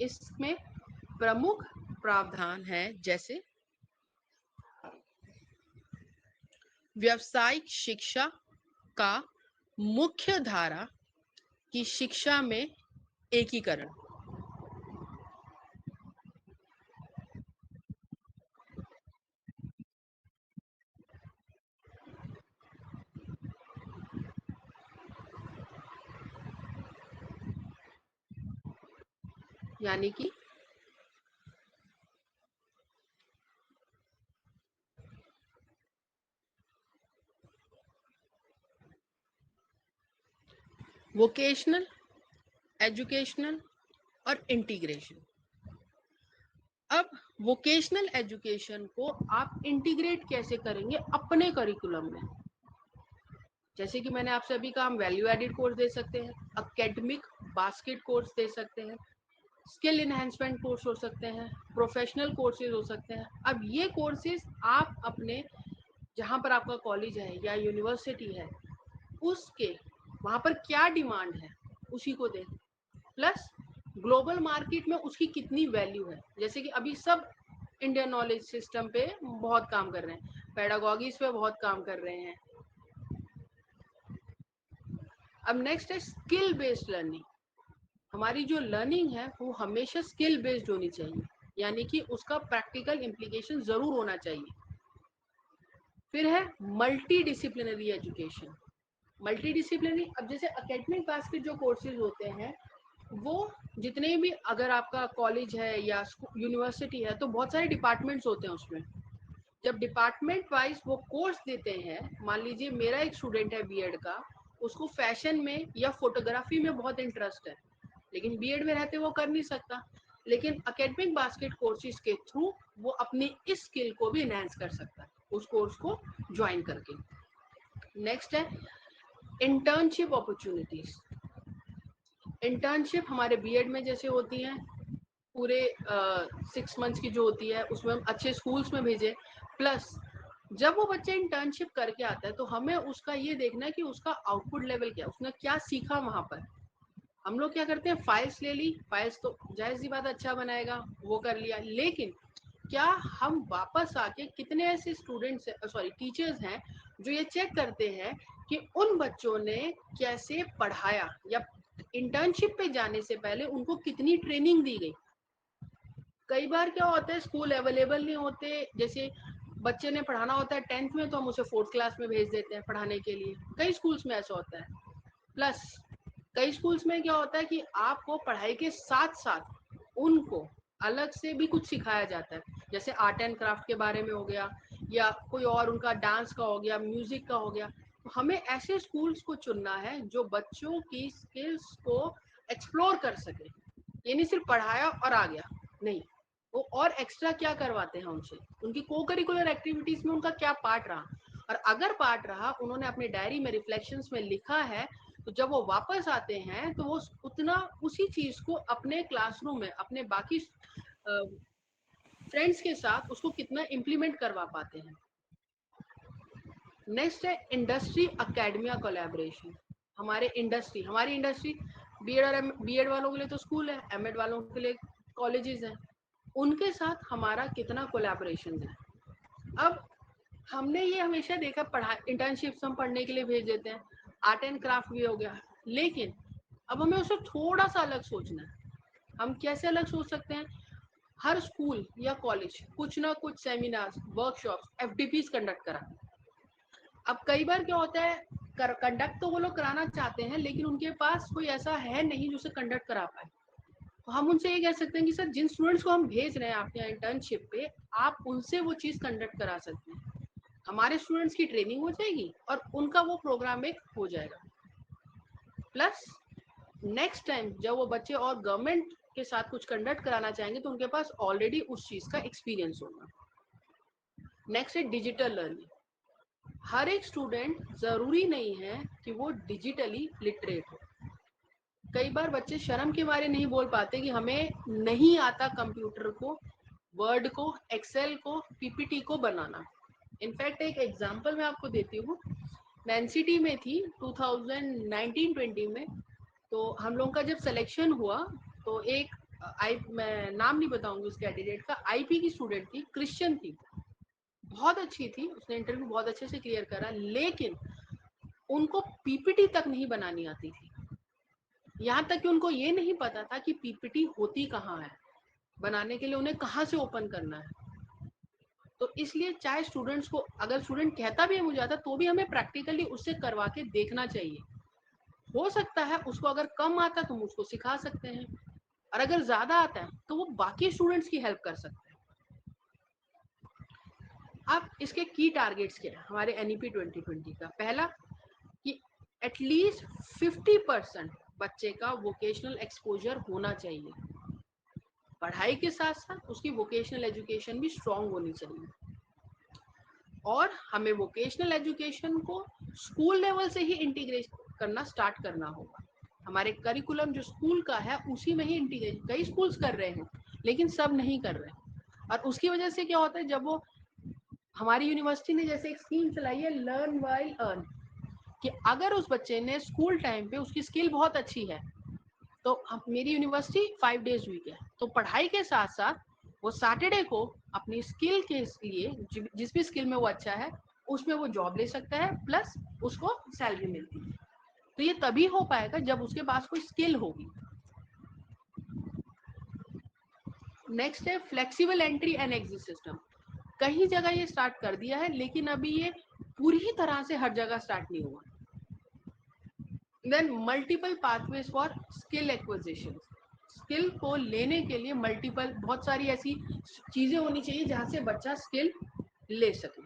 इसमें प्रमुख प्रावधान है जैसे व्यावसायिक शिक्षा का मुख्य धारा की शिक्षा में एकीकरण, यानी कि वोकेशनल, एजुकेशनल और इंटीग्रेशन। अब वोकेशनल एजुकेशन को आप इंटीग्रेट कैसे करेंगे अपने करिकुलम में? जैसे कि मैंने आपसे अभी कहा, हम वैल्यू एडेड कोर्स दे सकते हैं, एकेडमिक बास्केट कोर्स दे सकते हैं, स्किल इनहेंसमेंट कोर्स हो सकते हैं, प्रोफेशनल कोर्सेज हो सकते हैं। अब ये कोर्सेज आप अपने जहाँ पर आपका कॉलेज है या यूनिवर्सिटी है उसके वहाँ पर क्या डिमांड है उसी को दें, प्लस ग्लोबल मार्केट में उसकी कितनी वैल्यू है। जैसे कि अभी सब इंडियन नॉलेज सिस्टम पे बहुत काम कर रहे हैं, पेडागॉजीज पे बहुत काम कर रहे हैं। अब नेक्स्ट है स्किल बेस्ड लर्निंग। हमारी जो लर्निंग है वो हमेशा स्किल बेस्ड होनी चाहिए, यानी कि उसका प्रैक्टिकल इम्प्लीकेशन जरूर होना चाहिए। फिर है multi disciplinary education. Multi disciplinary, अब जैसे एकेडमिक बास्केट जो कोर्सेज होते हैं वो जितने भी, अगर आपका कॉलेज है या यूनिवर्सिटी है तो बहुत सारे डिपार्टमेंट्स होते हैं उसमें। जब डिपार्टमेंट वाइज वो कोर्स देते हैं, मान लीजिए मेरा एक स्टूडेंट है बीएड का, उसको फैशन में या फोटोग्राफी में बहुत इंटरेस्ट है, लेकिन बीएड में रहते वो कर नहीं सकता, लेकिन एकेडमिक बास्केट कोर्सेज के थ्रू वो अपनी इस स्किल को भी एनहांस कर सकता है उस कोर्स को ज्वाइन करके। नेक्स्ट है इंटर्नशिप अपॉर्चुनिटीज। इंटर्नशिप हमारे बीएड में जैसे होती हैं पूरे 6 मंथ्स की जो होती है उसमें हम अच्छे स्कूल्स में भेजें, प्लस जब वो बच्चा इंटर्नशिप करके आता है तो हमें उसका ये देखना है कि उसका आउटपुट लेवल क्या है, उसने क्या सीखा वहां पर। हम लोग क्या करते हैं, फाइल्स ले ली, फाइल्स तो जाहिर सी बात अच्छा बनाएगा, वो कर लिया, लेकिन क्या हम वापस आके कितने ऐसे स्टूडेंट्स सॉरी टीचर्स हैं जो ये चेक करते हैं कि उन बच्चों ने कैसे पढ़ाया, या इंटर्नशिप पे जाने से पहले उनको कितनी ट्रेनिंग दी गई। कई बार क्या होता है, स्कूल अवेलेबल नहीं होते, जैसे बच्चे ने पढ़ाना होता है 10th में तो हम उसे 4th क्लास में भेज देते हैं पढ़ाने के लिए, कई स्कूल्स में ऐसा होता है। प्लस कई स्कूल्स में क्या होता है कि आपको पढ़ाई के साथ साथ उनको अलग से भी कुछ सिखाया जाता है, जैसे आर्ट एंड क्राफ्ट के बारे में हो गया, या कोई और उनका डांस का हो गया, म्यूजिक का हो गया। तो हमें ऐसे स्कूल्स को चुनना है जो बच्चों की स्किल्स को एक्सप्लोर कर सके। ये नहीं सिर्फ पढ़ाया और आ गया, नहीं, वो और एक्स्ट्रा क्या करवाते हैं उनसे, उनकी को करिकुलर एक्टिविटीज में उनका क्या पार्ट रहा, और अगर पार्ट रहा उन्होंने अपनी डायरी में रिफ्लेक्शंस में लिखा है, तो जब वो वापस आते हैं तो वो उतना उसी चीज को अपने क्लासरूम में अपने बाकी फ्रेंड्स के साथ उसको कितना इम्प्लीमेंट करवा पाते हैं। नेक्स्ट है इंडस्ट्री अकेडमिया कोलैबोरेशन। हमारी इंडस्ट्री बीएड और बीएड वालों के लिए तो स्कूल है, एमएड वालों के लिए कॉलेजेस हैं, उनके साथ हमारा कितना कोलैबोरेशन है। अब हमने ये हमेशा देखा, पढ़ा इंटर्नशिप्स हम पढ़ने के लिए भेज देते हैं, आर्ट एंड क्राफ्ट भी हो गया, लेकिन अब हमें उसे थोड़ा सा अलग सोचना है। हम कैसे अलग सोच सकते हैं, हर स्कूल या कॉलेज कुछ ना कुछ सेमिनार्स, वर्कशॉप्स, एफडीपीज कंडक्ट करा। अब कई बार क्या होता है, कंडक्ट तो वो लोग कराना चाहते हैं लेकिन उनके पास कोई ऐसा है नहीं जो उसे कंडक्ट करा पाए। तो हम उनसे ये कह सकते हैं कि सर, जिन स्टूडेंट्स को हम भेज रहे हैं आपके यहाँ इंटर्नशिप पे, आप उनसे वो चीज कंडक्ट करा सकते हैं, हमारे स्टूडेंट्स की ट्रेनिंग हो जाएगी और उनका वो प्रोग्राम एक हो जाएगा। प्लस नेक्स्ट टाइम जब वो बच्चे और गवर्नमेंट के साथ कुछ कंडक्ट कराना चाहेंगे तो उनके पास ऑलरेडी उस चीज का एक्सपीरियंस होगा। नेक्स्ट है डिजिटल लर्निंग। हर एक स्टूडेंट जरूरी नहीं है कि वो डिजिटली लिटरेट हो। कई बार बच्चे शर्म के मारे नहीं बोल पाते कि हमें नहीं आता कंप्यूटर को, वर्ड को, एक्सेल को, पीपीटी को बनाना। इनफैक्ट एक एग्जांपल मैं आपको देती हूँ, मैं एनसीटी में थी 2019-20 में, तो हम लोगों का जब सिलेक्शन हुआ तो एक मैं नाम नहीं बताऊंगी उस कैंडिडेट का, आईपी की स्टूडेंट थी, क्रिश्चियन थी, बहुत अच्छी थी, उसने इंटरव्यू बहुत अच्छे से क्लियर करा, लेकिन उनको पीपीटी तक नहीं बनानी आती थी। यहाँ तक कि उनको ये नहीं पता था कि पीपीटी होती कहाँ है, बनाने के लिए उन्हें कहाँ से ओपन करना है। तो इसलिए चाहे स्टूडेंट्स को, अगर स्टूडेंट कहता भी है मुझे आता, तो भी हमें प्रैक्टिकली उससे करवा के देखना चाहिए। हो सकता है उसको अगर कम आता तो हम उसको सिखा सकते हैं, और अगर ज्यादा आता है तो वो बाकी स्टूडेंट्स की हेल्प कर सकते हैं। अब इसके की टारगेट्स क्या है हमारे एनईपी 2020 का? पहला कि एटलीस्ट 50% बच्चे का वोकेशनल एक्सपोजर होना चाहिए, पढ़ाई के साथ साथ उसकी वोकेशनल एजुकेशन भी स्ट्रांग होनी चाहिए, और हमें वोकेशनल एजुकेशन को स्कूल लेवल से ही इंटीग्रेट करना स्टार्ट करना होगा। हमारे करिकुलम जो स्कूल का है उसी में ही इंटीग्रेट, कई स्कूल्स कर रहे हैं लेकिन सब नहीं कर रहे हैं, और उसकी वजह से क्या होता है, जब वो हमारी यूनिवर्सिटी ने जैसे एक स्कीम चलाई है लर्न वाइल अर्न, कि अगर उस बच्चे ने स्कूल टाइम पे उसकी स्किल बहुत अच्छी है, तो मेरी यूनिवर्सिटी 5 डेज वीक है, तो पढ़ाई के साथ साथ वो सैटरडे को अपनी स्किल के लिए, जिस भी स्किल में वो अच्छा है उसमें वो जॉब ले सकता है, प्लस उसको सैलरी मिलती है। तो ये तभी हो पाएगा जब उसके पास कोई स्किल होगी। नेक्स्ट है flexible entry and exit system. कई जगह ये स्टार्ट कर दिया है लेकिन अभी ये पूरी तरह से हर जगह स्टार्ट नहीं हुआ। Then multiple pathways for skill acquisition. Skill को लेने के लिए मल्टीपल, बहुत सारी ऐसी चीजें होनी चाहिए जहां से बच्चा स्किल ले सके।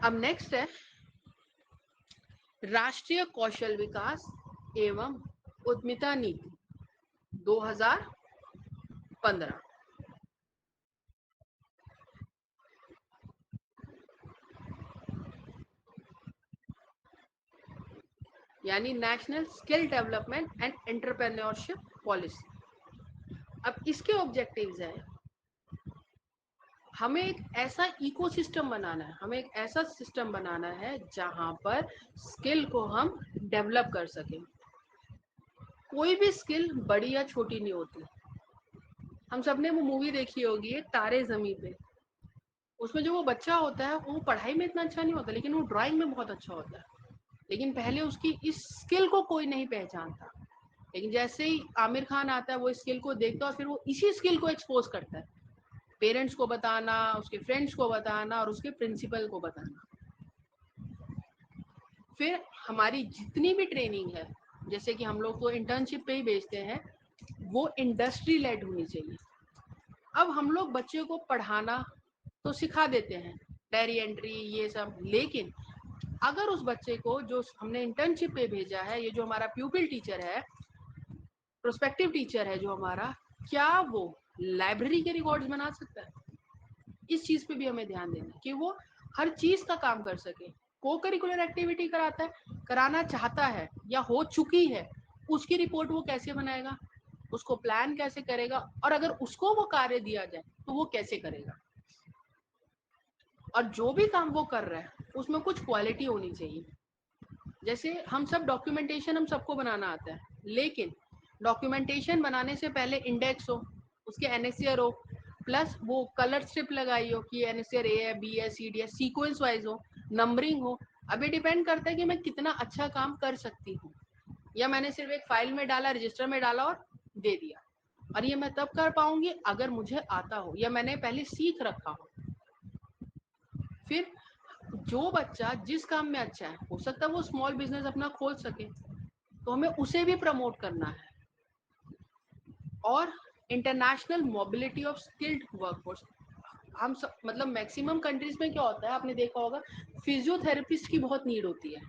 अब नेक्स्ट है राष्ट्रीय कौशल विकास एवं उद्यमिता नीति 2015। यानी national skill development and entrepreneurship policy. अब इसके ऑब्जेक्टिव्स हैं, हमें एक ऐसा इकोसिस्टम बनाना है, हमें एक ऐसा सिस्टम बनाना है जहां पर स्किल को हम डेवलप कर सकें। कोई भी स्किल बड़ी या छोटी नहीं होती। हम सबने वो मूवी देखी होगी एक तारे ज़मीं पे, उसमें जो वो बच्चा होता है वो पढ़ाई में इतना अच्छा नहीं होता, लेकिन वो ड्राइंग में बहुत अच्छा होता है। लेकिन पहले उसकी इस स्किल को कोई नहीं पहचानता, लेकिन जैसे ही आमिर खान आता है वो इस स्किल को देखता है और फिर वो इसी स्किल को एक्सपोज करता है, पेरेंट्स को बताना, उसके फ्रेंड्स को बताना और उसके प्रिंसिपल को बताना। फिर हमारी जितनी भी ट्रेनिंग है, जैसे कि हम लोग को इंटर्नशिप पे ही भेजते हैं, वो इंडस्ट्री लेड होनी चाहिए। अब हम लोग बच्चे को पढ़ाना तो सिखा देते हैं, डायरी एंट्री ये सब, लेकिन अगर उस बच्चे को जो हमने इंटर्नशिप पे भेजा है, ये जो हमारा प्यूपिल टीचर है, प्रोस्पेक्टिव टीचर है जो हमारा, क्या वो लाइब्रेरी के रिकॉर्ड्स बना सकता है? इस चीज पे भी हमें ध्यान देना है कि वो हर चीज का काम कर सके। को करिकुलर एक्टिविटी कराता है, कराना चाहता है या हो चुकी है, उसकी रिपोर्ट वो कैसे बनाएगा, उसको प्लान कैसे करेगा, और अगर उसको वो कार्य दिया जाए तो वो कैसे करेगा। और जो भी काम वो कर रहा है उसमें कुछ क्वालिटी होनी चाहिए। जैसे हम सब डॉक्यूमेंटेशन हम सबको बनाना आता है, लेकिन डॉक्यूमेंटेशन बनाने से पहले इंडेक्स हो, उसके एनएससीआर हो, प्लस वो कलर स्ट्रिप लगाई हो कि एनएससीआर ए है, बी है, सी डी है, सीक्वेंस वाइज हो, नंबरिंग हो। अब ये डिपेंड करता है कि मैं कितना अच्छा काम कर सकती हूँ, या मैंने सिर्फ एक फाइल में डाला, रजिस्टर में डाला और दे दिया। और ये मैं तब कर पाऊंगी अगर मुझे आता हो या मैंने पहले सीख रखा हो। फिर जो बच्चा जिस काम में अच्छा है, हो सकता है वो स्मॉल बिजनेस अपना खोल सके, तो हमें उसे भी प्रमोट करना है। और international mobility of skilled workforce, हम सब मतलब मैक्सिमम कंट्रीज में क्या होता है, आपने देखा होगा, फिजियोथेरेपिस्ट की बहुत नीड होती है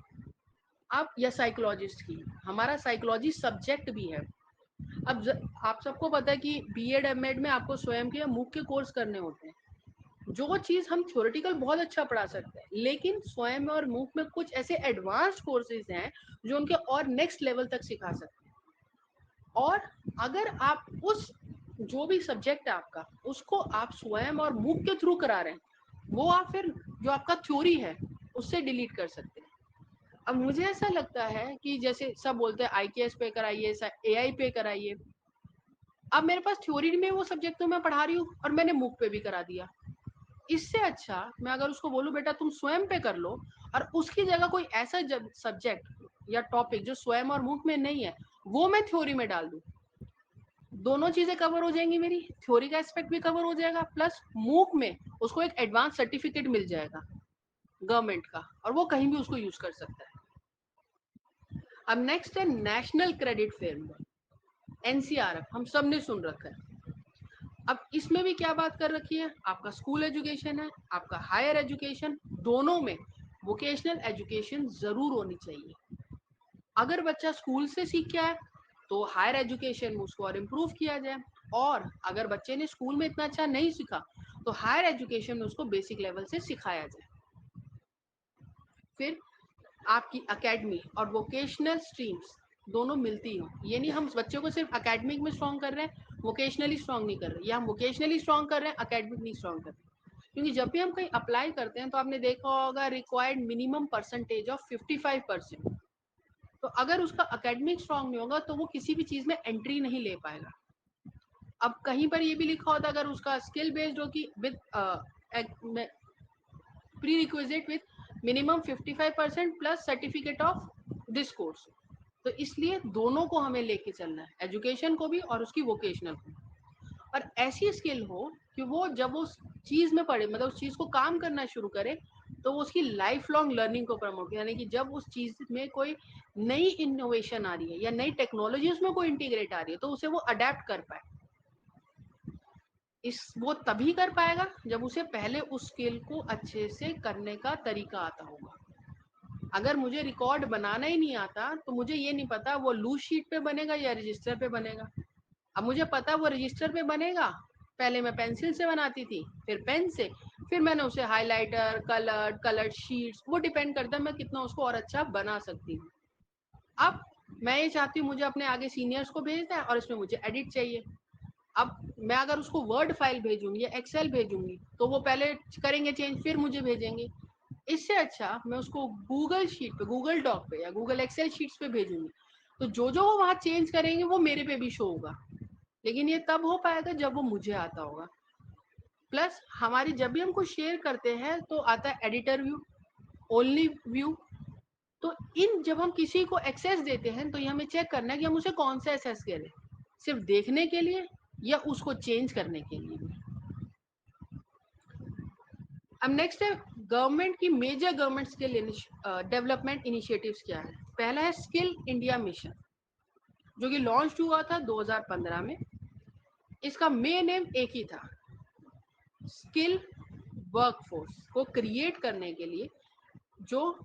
आप, या साइकोलॉजिस्ट की। हमारा साइकोलॉजी सब्जेक्ट भी है। अब आप सबको पता है कि बीएड एमएड में आपको स्वयं के मुख्य कोर्स करने होते हैं। जो चीज हम थ्योरेटिकल बहुत अच्छा पढ़ा सकते हैं, लेकिन स्वयं में और मूक में कुछ ऐसे एडवांस कोर्सेज हैं जो उनके और नेक्स्ट लेवल तक सिखा सकते हैं। और अगर आप उस जो भी सब्जेक्ट है आपका, उसको आप स्वयं और मूक के थ्रू करा रहे हैं, वो आप फिर जो आपका थ्योरी है उससे डिलीट कर सकते हैं। अब मुझे ऐसा लगता है कि जैसे सब बोलते हैं आईकेएस पे कराइए, एआई पे कराइए। अब मेरे पास थ्योरी में वो सब्जेक्ट तो मैं पढ़ा रही हूँ और मैंने मूक पे भी करा दिया। इससे अच्छा मैं अगर उसको बोलूं बेटा तुम स्वयं पे कर लो, और उसकी जगह कोई ऐसा सब्जेक्ट या टॉपिक जो स्वयं और मूक में नहीं है वो मैं थ्योरी में डाल दूं, दोनों चीजें कवर हो जाएंगी, मेरी थ्योरी का एस्पेक्ट भी कवर हो जाएगा, प्लस मूक में उसको एक एडवांस सर्टिफिकेट मिल जाएगा गवर्नमेंट का, और वो कहीं भी उसको यूज कर सकता है। अब नेक्स्ट है नेशनल क्रेडिट फ्रेमवर्क, एनसीआरएफ, हम सब ने सुन रखा है। अब इसमें भी क्या बात कर रखी है, आपका स्कूल एजुकेशन है, आपका हायर एजुकेशन, दोनों में वोकेशनल एजुकेशन जरूर होनी चाहिए। अगर बच्चा स्कूल से सीख के आए तो हायर एजुकेशन में उसको और इम्प्रूव किया जाए, और अगर बच्चे ने स्कूल में इतना अच्छा नहीं सीखा तो हायर एजुकेशन में उसको बेसिक लेवल से सिखाया जाए। फिर आपकी एकेडमी और वोकेशनल स्ट्रीम्स दोनों मिलती हो, ये नहीं हम बच्चों को सिर्फ एकेडमिक में स्ट्रॉन्ग कर रहे हैं, वोकेशनली स्ट्रॉन्ग नहीं कर रहे, या हम वोकेशनली स्ट्रॉन्ग कर रहे हैं, एकेडमिक नहीं स्ट्रॉन्ग कर रहे। क्योंकि जब भी हम कहीं अप्लाई करते हैं तो आपने देखा होगा रिक्वायर्ड मिनिमम परसेंटेज ऑफ 55%। तो अगर उसका एकेडमिक स्ट्रॉन्ग नहीं होगा तो वो किसी भी चीज में एंट्री नहीं ले पाएगा। अब कहीं पर ये भी लिखा होता अगर उसका स्किल बेस्ड हो कि with pre requisite with minimum 55% plus certificate of this course. तो इसलिए दोनों को हमें लेके चलना है, एजुकेशन को भी और उसकी वोकेशनल को। और ऐसी स्किल हो कि वो जब उस चीज में पढ़े, मतलब उस चीज को काम करना शुरू करे, तो वो उसकी लाइफ लॉन्ग लर्निंग को प्रमोट, यानी कि जब उस चीज में कोई नई इनोवेशन आ रही है या नई टेक्नोलॉजी उसमें कोई इंटीग्रेट आ रही है तो उसे वो अडेप्ट कर पाए। वो तभी कर पाएगा जब उसे पहले उस स्किल को अच्छे से करने का तरीका आता होगा। अगर मुझे रिकॉर्ड बनाना ही नहीं आता तो मुझे ये नहीं पता वो लूज शीट पे बनेगा या रजिस्टर पे बनेगा। अब मुझे पता वो रजिस्टर पे बनेगा, पहले मैं पेंसिल से बनाती थी, फिर पेन से, फिर मैंने उसे हाइलाइटर, कलर्ड शीट्स, वो डिपेंड करता है मैं कितना उसको और अच्छा बना सकती हूँ। अब मैं ये चाहती हूँ मुझे अपने आगे सीनियर्स को भेजना है और इसमें मुझे एडिट चाहिए। अब मैं अगर उसको वर्ड फाइल भेजूंगी या एक्सेल भेजूंगी तो वो पहले करेंगे चेंज, फिर मुझे भेजेंगे। इससे अच्छा मैं उसको गूगल शीट पे, गूगल डॉक पे या गूगल एक्सेल शीट्स पे भेजूंगी, तो जो वो वहां चेंज करेंगे वो मेरे पे भी शो होगा। लेकिन ये तब हो पाएगा जब वो मुझे आता होगा। प्लस हमारी जब भी हम कुछ शेयर करते हैं तो आता है एडिटर व्यू, ओनली व्यू। तो इन जब हम किसी को एक्सेस देते हैं तो ये हमें चेक करना है कि हम उसे कौन सा एक्सेस करें, सिर्फ देखने के लिए या उसको चेंज करने के लिए भी। अब नेक्स्ट है गवर्नमेंट की major government skill development initiatives क्या है। पहला है स्किल इंडिया मिशन, जो कि लॉन्च हुआ था 2015 में। इसका मेन एम एक ही था, स्किल वर्कफोर्स को क्रिएट करने के लिए जो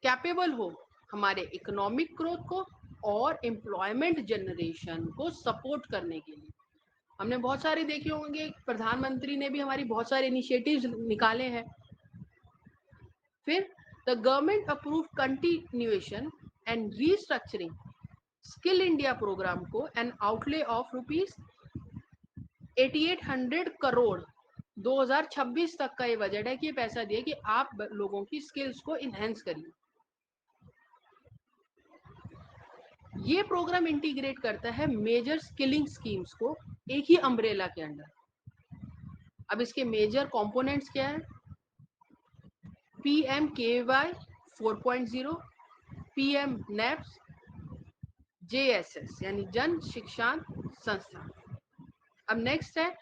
कैपेबल हो हमारे इकोनॉमिक ग्रोथ को और एम्प्लॉयमेंट जनरेशन को सपोर्ट करने के लिए। हमने बहुत सारे देखे होंगे, प्रधानमंत्री ने भी हमारी बहुत सारे इनिशिएटिव्स निकाले हैं। फिर the government approve continuation and restructuring skill India programme को an outlay of rupees 8800 crore 2026 तक का ये बजट है कि ये पैसा दिए कि आप लोगों की स्किल्स को इनहेंस करिए। ये प्रोग्राम इंटीग्रेट करता है मेजर स्किलिंग स्कीम्स को एक ही अम्ब्रेला के अंडर। अब इसके मेजर कंपोनेंट्स क्या है? PMKY 4.0, PM NEPS, JSS यानी जन शिक्षण संस्थान। अब नेक्स्ट है,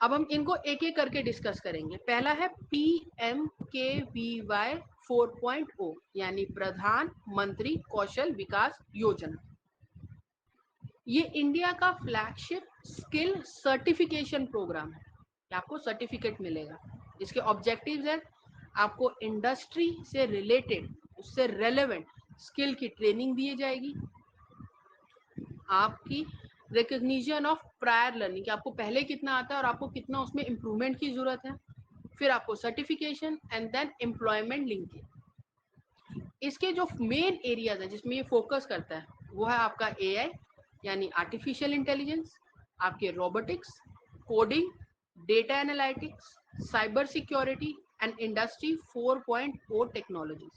अब हम इनको एक एक करके डिस्कस करेंगे। पहला है PMKVY 4.0 यानी प्रधानमंत्री कौशल विकास योजना। ये इंडिया का फ्लैगशिप स्किल सर्टिफिकेशन प्रोग्राम है। आपको सर्टिफिकेट मिलेगा। इसके ऑब्जेक्टिव्स हैं, आपको इंडस्ट्री से रिलेटेड, उससे रेलेवेंट स्किल की ट्रेनिंग दी जाएगी, आपकी रिकॉग्निशन ऑफ प्रायर लर्निंग कि आपको पहले कितना आता है और आपको कितना उसमें इम्प्रूवमेंट की जरूरत है, फिर आपको certification and then employment linkage. इसके जो मेन एरियाज है जिसमें ये फोकस करता है वो है आपका AI यानी आर्टिफिशियल इंटेलिजेंस, आपके robotics, coding, data analytics, cyber security and industry 4.0 technologies.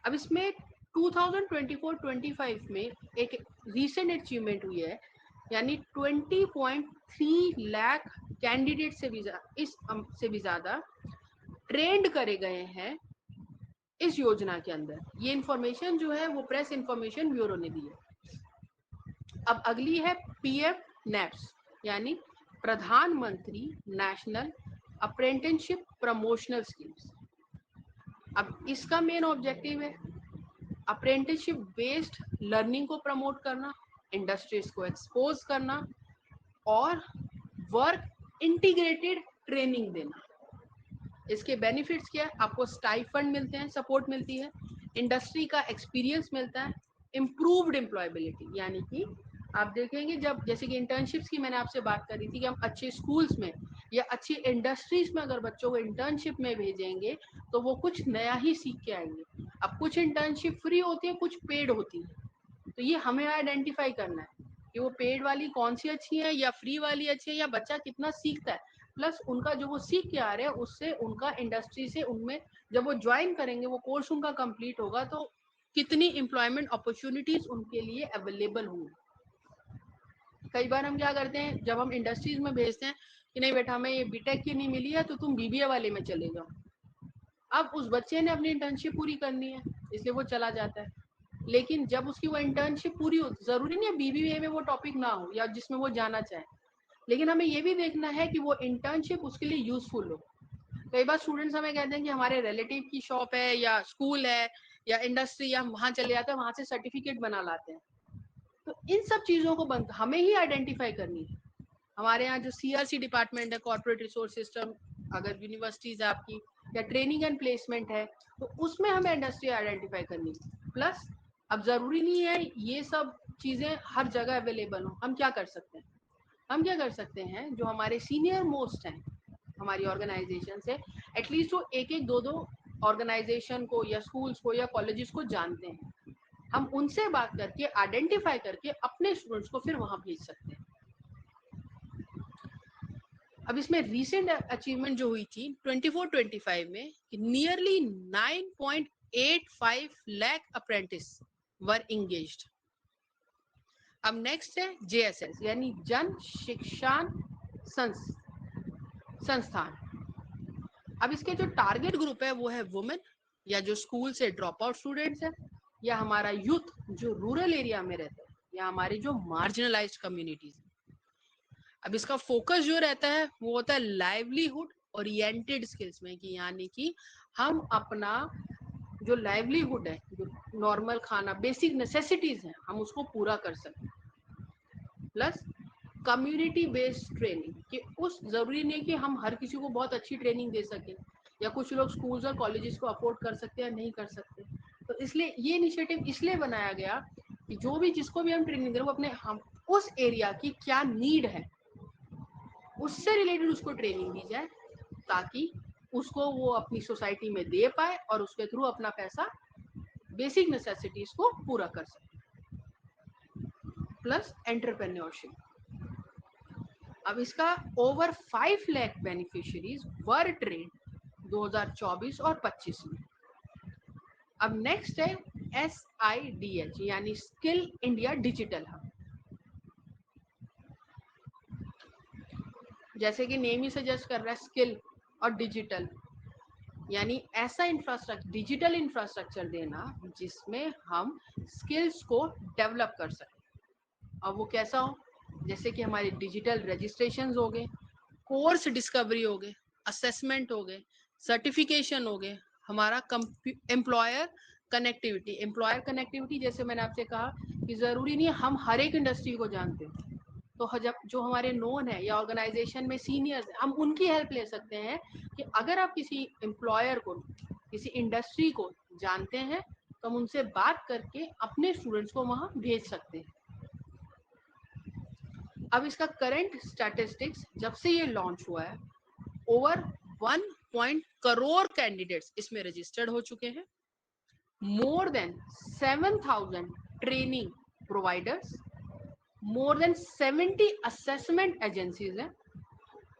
अब इसमें 2024-25 में एक रीसेंट अचीवमेंट हुई है, यानी 20.3 लाख कैंडिडेट से भी ज्यादा ट्रेंड करे गए हैं इस योजना के अंदर। ये इंफॉर्मेशन जो है वो प्रेस इंफॉर्मेशन ब्यूरो ने दी है। अब अगली है PM NEPS यानी प्रधानमंत्री नेशनल अप्रेंटिसशिप प्रमोशनल स्कीम्स। अब इसका मेन ऑब्जेक्टिव है अप्रेंटिसशिप बेस्ड लर्निंग को प्रमोट करना, इंडस्ट्रीज को एक्सपोज करना और वर्क इंटीग्रेटेड ट्रेनिंग देना। इसके बेनिफिट्स क्या है? आपको स्टाइफंड मिलते हैं, सपोर्ट मिलती है, इंडस्ट्री का एक्सपीरियंस मिलता है, इम्प्रूव्ड एम्प्लॉयबिलिटी यानी कि आप देखेंगे जब जैसे कि इंटर्नशिप्स की मैंने आपसे बात करी थी कि हम अच्छे स्कूल्स में या अच्छी इंडस्ट्रीज में अगर बच्चों को इंटर्नशिप में भेजेंगे तो वो कुछ नया ही सीख के आएंगे। अब कुछ इंटर्नशिप फ्री होती है, कुछ पेड होती है, तो ये हमें आइडेंटिफाई करना है कि वो पेड वाली कौन सी अच्छी है या फ्री वाली अच्छी है या बच्चा कितना सीखता है, प्लस उनका जो वो सीख के आ रहे हैं उससे उनका इंडस्ट्री से उनमें जब वो ज्वाइन करेंगे, वो कोर्स उनका कंप्लीट होगा तो कितनी एम्प्लॉयमेंट अपॉर्चुनिटीज उनके लिए अवेलेबल होंगी। कई बार हम क्या करते हैं जब हम इंडस्ट्रीज में भेजते हैं कि नहीं बेटा हमें ये बीटेक की नहीं मिली है तो तुम BBA वाले में चले जाओ। अब उस बच्चे ने अपनी इंटर्नशिप पूरी करनी है इसलिए वो चला जाता है, लेकिन जब उसकी वो इंटर्नशिप पूरी हो, जरूरी नहीं है BBA में वो टॉपिक ना हो या जिसमें वो जाना चाहे, लेकिन हमें ये भी देखना है कि वो इंटर्नशिप उसके लिए यूजफुल हो। कई बार स्टूडेंट्स हमें कहते हैं कि हमारे रिलेटिव की शॉप है या स्कूल है या इंडस्ट्री, या हम वहां चले जाते हैं, वहां से सर्टिफिकेट बना लाते हैं। तो इन सब चीजों को हमें ही आइडेंटिफाई करनी है। हमारे यहाँ जो CRC डिपार्टमेंट है, कॉर्पोरेट रिसोर्स सिस्टम, अगर यूनिवर्सिटीज आपकी या ट्रेनिंग एंड प्लेसमेंट है तो उसमें हमें इंडस्ट्री आइडेंटिफाई करनी है। प्लस अब जरूरी नहीं है ये सब चीजें हर जगह अवेलेबल हो। हम क्या कर सकते हैं, हम क्या कर सकते हैं, जो हमारे सीनियर मोस्ट हैं हमारी ऑर्गेनाइजेशन से, एटलीस्ट वो एक एक दो ऑर्गेनाइजेशन को या स्कूल्स को या कॉलेजेस को जानते हैं, हम उनसे बात करके आइडेंटिफाई करके अपने स्टूडेंट्स को फिर वहां भेज सकते हैं। अब इसमें रीसेंट अचीवमेंट जो हुई थी 24-25 में कि नियरली 9.85 लाख अप्रेंटिस वर इंगेज्ड। अब नेक्स्ट है JSS यानी जन शिक्षण संस्थान। अब इसके जो टारगेट ग्रुप है वो है वुमेन, या जो स्कूल से ड्रॉप आउट स्टूडेंट्स है, या हमारा यूथ जो रूरल एरिया में रहते हैं, या हमारे जो मार्जिनलाइज्ड कम्युनिटीज है। अब इसका फोकस जो रहता है वो होता है लाइवलीहुड ओरिएंटेड स्किल्स में, कि यानी कि हम अपना जो लाइवलीहुड है, जो नॉर्मल खाना, बेसिक नेसेसिटीज है, हम उसको पूरा कर सकें। प्लस कम्युनिटी बेस्ड ट्रेनिंग, कि उस जरूरी नहीं कि हम हर किसी को बहुत अच्छी ट्रेनिंग दे सकें, या कुछ लोग स्कूल्स और कॉलेजेस को अफोर्ड कर सकते हैं, नहीं कर सकते। तो इसलिए ये इनिशिएटिव इसलिए बनाया गया कि जो भी जिसको भी हम ट्रेनिंग दे रहे हैं वो अपने हम उस एरिया की क्या नीड है उससे रिलेटेड उसको ट्रेनिंग दी जाए, ताकि उसको वो अपनी सोसाइटी में दे पाए और उसके थ्रू अपना पैसा बेसिक नेसेसिटीज को पूरा कर सके। Plus entrepreneurship. अब इसका ओवर 5 लाख बेनिफिशियरीज वर ट्रेन 2024 और 25 में। अब नेक्स्ट है SIDH यानी स्किल इंडिया डिजिटल हब। जैसे कि नेम ही सजेस्ट कर रहा है, स्किल और डिजिटल, यानी ऐसा इंफ्रास्ट्रक्चर, डिजिटल इंफ्रास्ट्रक्चर देना जिसमें हम स्किल्स को डेवलप कर सकें। अब वो कैसा हो, जैसे कि हमारे डिजिटल रजिस्ट्रेशंस हो गए, कोर्स डिस्कवरी हो गए, असेसमेंट हो गए, सर्टिफिकेशन हो गए, हमारा एम्प्लॉयर कनेक्टिविटी जैसे मैंने आपसे कहा कि जरूरी नहीं हम हर एक इंडस्ट्री को जानते हैं, तो जब जो हमारे नोन है या ऑर्गेनाइजेशन में सीनियर्स हैं, हम उनकी हेल्प ले सकते हैं कि अगर आप किसी एम्प्लॉयर को, किसी इंडस्ट्री को जानते हैं तो हम उनसे बात करके अपने स्टूडेंट्स को वहां भेज सकते हैं। अब इसका करंट स्टैटिस्टिक्स जब से ये लॉन्च हुआ है, ओवर 1 करोड़ कैंडिडेट्स इसमें रजिस्टर्ड हो चुके हैं, more than 7,000 training providers, more than 70 assessment agencies हैं,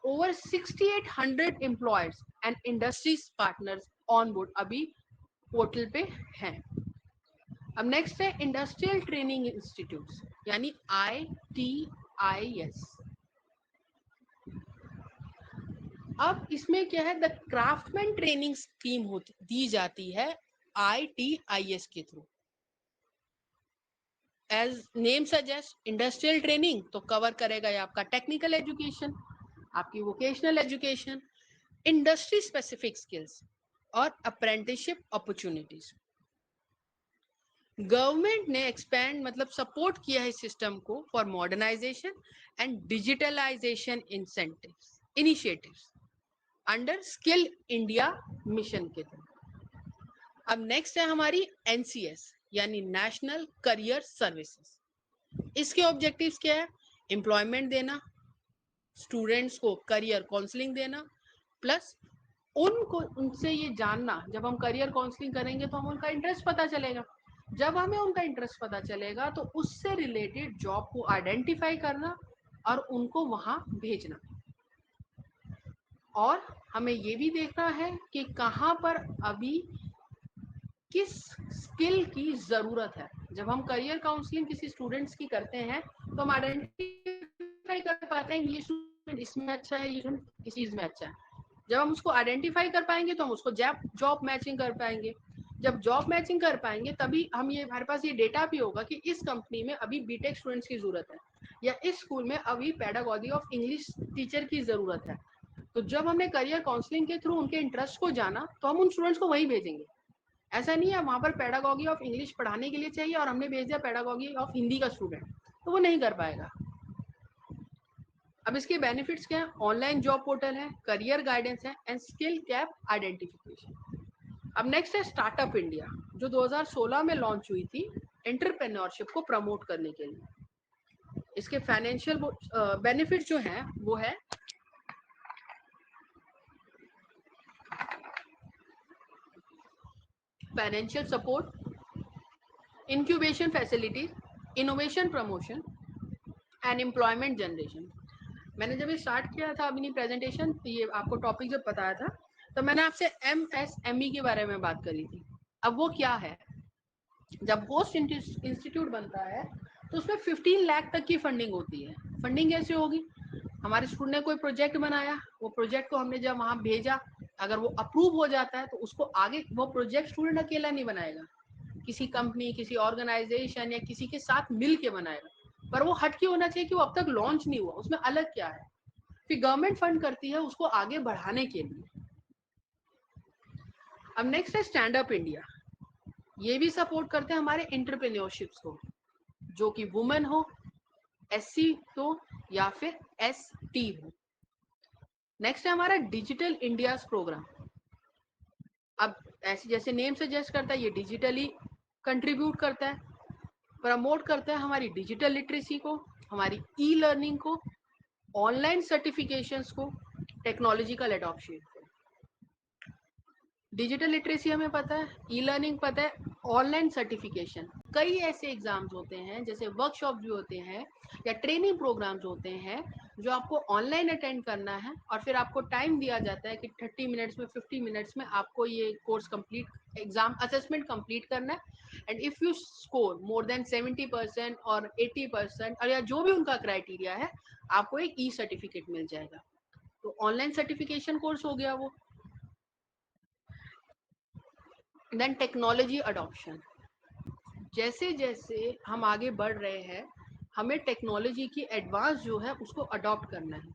over 6,800 employers and industries partners on board अभी पोर्टल पे हैं। अब नेक्स्ट है इंडस्ट्रियल ट्रेनिंग इंस्टीट्यूट्स यानी ITIS। अब इसमें क्या है, द क्राफ्टमैन ट्रेनिंग स्कीम होती दी जाती है ITIS के through. As name suggest, industrial training तो कवर करेगा ये आपका टेक्निकल एजुकेशन, आपकी vocational education, industry specific skills और अप्रेंटिसशिप अपॉर्चुनिटीज। गवर्नमेंट ने एक्सपैंड मतलब सपोर्ट किया है इस सिस्टम को for modernisation and digitalisation incentives initiatives under skill India mission के तहत। अब नेक्स्ट है हमारी NCS यानी नेशनल करियर सर्विसेज। इसके ऑब्जेक्टिव्स क्या है, एम्प्लॉयमेंट देना, स्टूडेंट्स को करियर काउंसलिंग देना, प्लस उनको उनसे ये जानना, जब हम करियर काउंसलिंग करेंगे तो हमें उनका इंटरेस्ट पता चलेगा, जब हमें उनका इंटरेस्ट पता चलेगा तो उससे रिलेटेड जॉब को आइडेंटिफाई करना और उनको वहां भेजना। और हमें ये भी देखना है कि कहाँ पर अभी किस स्किल की जरूरत है। जब हम करियर काउंसलिंग किसी स्टूडेंट्स की करते हैं तो हम आइडेंटिफाई कर पाते हैं ये स्टूडेंट इसमें अच्छा है, ये स्टूडेंट इस चीज में अच्छा है। जब हम उसको आइडेंटिफाई कर पाएंगे तो हम उसको जॉब मैचिंग कर पाएंगे। जब जॉब मैचिंग कर पाएंगे तभी हम ये, हमारे पास ये डेटा भी होगा कि इस कंपनी में अभी बीटेक स्टूडेंट्स की जरूरत है या इस स्कूल में अभी पेडागॉजी ऑफ इंग्लिश टीचर की जरूरत है। तो जब हमने करियर काउंसलिंग के थ्रू उनके इंटरेस्ट को जाना तो हम उन स्टूडेंट्स को वहीं भेजेंगे। ऐसा नहीं है वहां पर पेडागॉजी ऑफ इंग्लिश पढ़ाने के लिए चाहिए और हमने भेज दिया पेडागॉजी ऑफ हिंदी का स्टूडेंट, तो वो नहीं कर पाएगा। अब इसके बेनिफिट्स क्या है, ऑनलाइन जॉब पोर्टल है, करियर गाइडेंस है एंड स्किल गैप आइडेंटिफिकेशन। अब नेक्स्ट है स्टार्टअप इंडिया जो 2016 में लॉन्च हुई थी एंटरप्रेन्योरशिप को प्रमोट करने के लिए। इसके फाइनेंशियल बेनिफिट जो है वो है financial support, incubation facilities, innovation promotion and employment generation. मैंने जब ये स्टार्ट किया था अपनी प्रेजेंटेशन, ये आपको टॉपिक जब बताया था, तो मैंने आपसे MSME के बारे में बात करी थी. अब वो क्या है? जब होस्ट इंस्टीट्यूट बनता है तो उसमें 15 लाख तक की फंडिंग होती है. फंडिंग कैसे होगी? हमारे स्टूडेंट ने कोई प्रोजेक्ट बनाया, वो प्रोजेक्ट को हमने जब वहां भेजा, अगर वो अप्रूव हो जाता है तो उसको आगे, वो प्रोजेक्ट स्टूडेंट अकेला नहीं बनाएगा, किसी कंपनी, किसी ऑर्गेनाइजेशन या किसी के साथ मिल के बनाएगा. पर वो हटके होना चाहिए कि वो अब तक लॉन्च नहीं हुआ, उसमें अलग क्या है. फिर गवर्नमेंट फंड करती है उसको आगे बढ़ाने के लिए. अब नेक्स्ट है स्टैंड अप इंडिया. ये भी सपोर्ट करते हैं हमारे एंटरप्रेन्योरशिप्स को, जो कि वुमेन हो, SC हो या फिर ST हो. नेक्स्ट है हमारा डिजिटल इंडिया प्रोग्राम. अब ऐसे जैसे नेम सजेस्ट करता है, ये डिजिटली कंट्रीब्यूट करता है, प्रमोट करता है हमारी डिजिटल लिटरेसी को, हमारी ई लर्निंग को, ऑनलाइन सर्टिफिकेशंस को, टेक्नोलॉजिकल एडॉप्शन को. डिजिटल लिटरेसी हमें पता है, ई लर्निंग पता है, ऑनलाइन सर्टिफिकेशन. कई ऐसे एग्जाम्स होते हैं, जैसे वर्कशॉप भी होते हैं या ट्रेनिंग प्रोग्राम्स होते हैं, जो आपको ऑनलाइन अटेंड करना है और फिर आपको टाइम दिया जाता है कि 30 मिनट्स में, 50 मिनट्स में आपको ये course complete, exam assessment complete करना है. And if you score more than 70% और 80% और या जो भी उनका क्राइटेरिया है, आपको एक ई सर्टिफिकेट मिल जाएगा. तो ऑनलाइन सर्टिफिकेशन कोर्स हो गया वो. Then technology adoption. जैसे जैसे हम आगे बढ़ रहे हैं, हमें टेक्नोलॉजी की एडवांस जो है उसको अडॉप्ट करना है.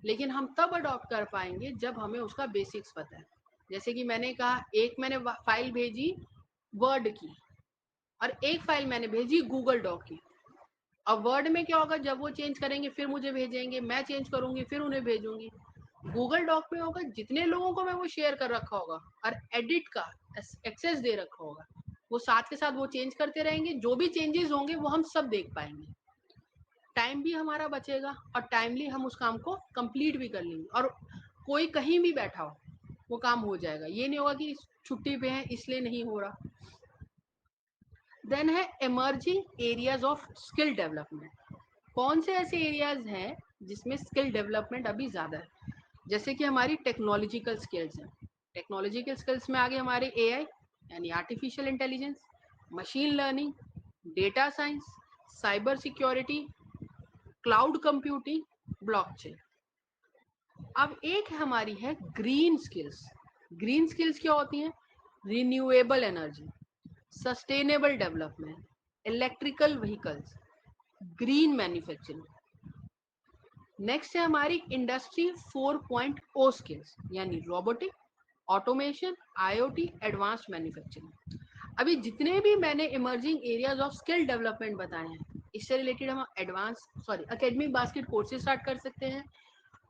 लेकिन हम तब अडॉप्ट कर पाएंगे जब हमें उसका बेसिक्स पता है. जैसे कि मैंने कहा, एक मैंने फाइल भेजी वर्ड की और एक फाइल मैंने भेजी गूगल डॉक की. अब वर्ड में क्या होगा, जब वो चेंज करेंगे फिर मुझे भेजेंगे, मैं चेंज करूंगी फिर उन्हें भेजूंगी. गूगल डॉक में होगा, जितने लोगों को मैं वो शेयर कर रखा होगा और एडिट का एक्सेस दे रखा होगा, वो साथ के साथ वो चेंज करते रहेंगे. जो भी चेंजेस होंगे वो हम सब देख पाएंगे. टाइम भी हमारा बचेगा और टाइमली हम उस काम को कंप्लीट भी कर लेंगे. और कोई कहीं भी बैठा हो वो काम हो जाएगा. ये नहीं होगा कि छुट्टी पे है इसलिए नहीं हो रहा. देन है emerging areas of skill development. कौन से ऐसे एरियाज हैं जिसमें स्किल डेवलपमेंट अभी ज्यादा है? जैसे कि हमारी टेक्नोलॉजिकल स्किल्स हैं. टेक्नोलॉजिकल स्किल्स में आगे हमारे AI यानी artificial intelligence, machine learning, data science, cyber security, cloud computing, blockchain. अब एक हमारी है ग्रीन स्किल्स. ग्रीन स्किल्स क्या होती हैं? Renewable energy, sustainable development, electrical vehicles, green manufacturing. Next है हमारी इंडस्ट्री 4.0 स्किल्स, यानी robotic, automation, IoT, advanced manufacturing. अभी जितने भी मैंने emerging areas of skill development बताए हैं, इससे रिलेटेड हम एकेडमिक बास्केट कोर्सेज स्टार्ट कर सकते हैं,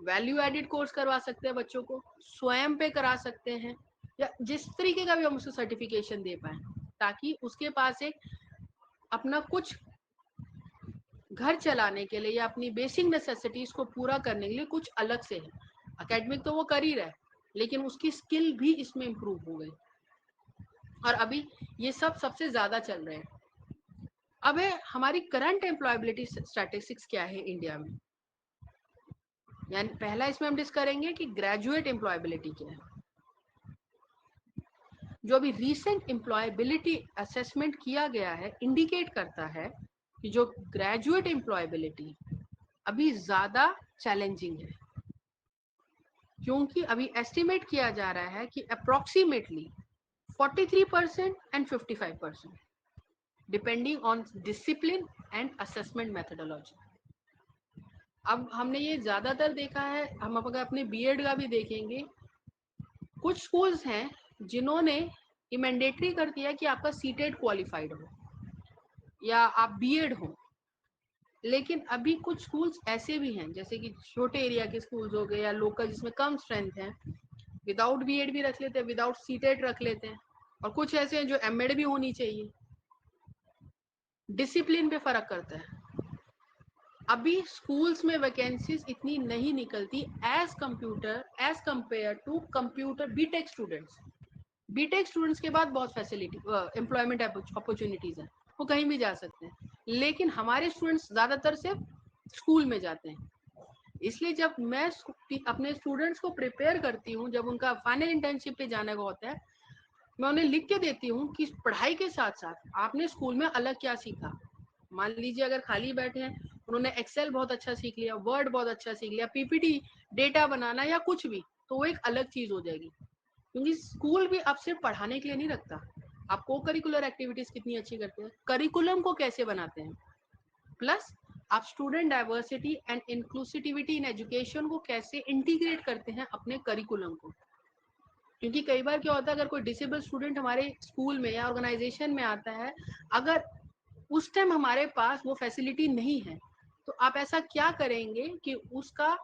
वैल्यू एडेड कोर्स करवा सकते हैं बच्चों को, स्वयं पे करा सकते हैं, या जिस तरीके का भी हम उसको सर्टिफिकेशन दे पाए, ताकि उसके पास एक अपना कुछ घर चलाने के लिए या अपनी बेसिक नेसेसिटीज को पूरा करने के लिए कुछ अलग से है. एकेडमिक तो वो कर ही रहा है, लेकिन उसकी स्किल भी इसमें इंप्रूव हो गई. और अभी ये सब सबसे ज्यादा चल रहे हैं. अब है हमारी करंट एम्प्लॉयबिलिटी स्टैटिस्टिक्स क्या है इंडिया में. यानी पहला इसमें हम डिस्कस करेंगे कि ग्रेजुएट एम्प्लॉयबिलिटी क्या है. जो अभी रिसेंट एम्प्लॉयबिलिटी असेसमेंट किया गया है, इंडिकेट करता है कि जो ग्रेजुएट एम्प्लॉयबिलिटी अभी ज्यादा चैलेंजिंग है, क्योंकि अभी एस्टिमेट किया जा रहा है कि approximately 43% and 55% depending on discipline and assessment methodology. अब हमने ये ज्यादातर देखा है, हम अगर अपने बीएड का भी देखेंगे, कुछ स्कूल्स हैं जिन्होंने ये मैंडेटरी कर दिया कि आपका सीटेट क्वालिफाइड हो या आप बीएड हो. लेकिन अभी कुछ स्कूल्स ऐसे भी हैं, जैसे कि छोटे एरिया के स्कूल्स हो गए या लोकल जिसमें कम स्ट्रेंथ है, विदाउट बीएड भी रख लेते हैं, विदाउट सीटेट रख लेते हैं. और कुछ ऐसे हैं जो एमएड भी होनी चाहिए. डिसिप्लिन पे फर्क करता है. अभी स्कूल्स में वैकेंसीज इतनी नहीं निकलती as compare to computer BTech students. BTech students के बाद बहुत फैसिलिटी एम्प्लॉयमेंट अपॉर्चुनिटीज हैं. वो कहीं भी जा सकते हैं, लेकिन हमारे स्टूडेंट्स ज्यादातर सिर्फ स्कूल में जाते हैं। इसलिए जब मैं अपने स्टूडेंट्स को प्रिपेयर करती हूँ, जब उनका फाइनल इंटर्नशिप पे जाने का होता है, मैं उन्हें लिख के देती हूँ कि पढ़ाई के साथ साथ आपने स्कूल में अलग क्या सीखा। मान लीजिए अगर खाली बैठे हैं, उन्होंने एक्सेल बहुत अच्छा सीख लिया, वर्ड बहुत अच्छा सीख लिया, पीपीटी, डेटा बनाना या कुछ भी, तो वो एक अलग चीज हो जाएगी। क्योंकि स्कूल भी अब सिर्फ पढ़ाने के लिए नहीं रखता, आप को करिकुलर एक्टिविटीज कितनी अच्छी करते हैं, करिकुलम को कैसे बनाते हैं, प्लस आप student diversity and inclusivity in education को कैसे इंटीग्रेट करते हैं अपने करिकुलम को। क्योंकि कई बार क्या होता है, अगर कोई डिसेबल स्टूडेंट हमारे स्कूल में या ऑर्गेनाइजेशन में आता है, अगर उस टाइम हमारे पास वो फैसिलिटी नहीं है, तो आप ऐसा क्या करेंगे कि उसका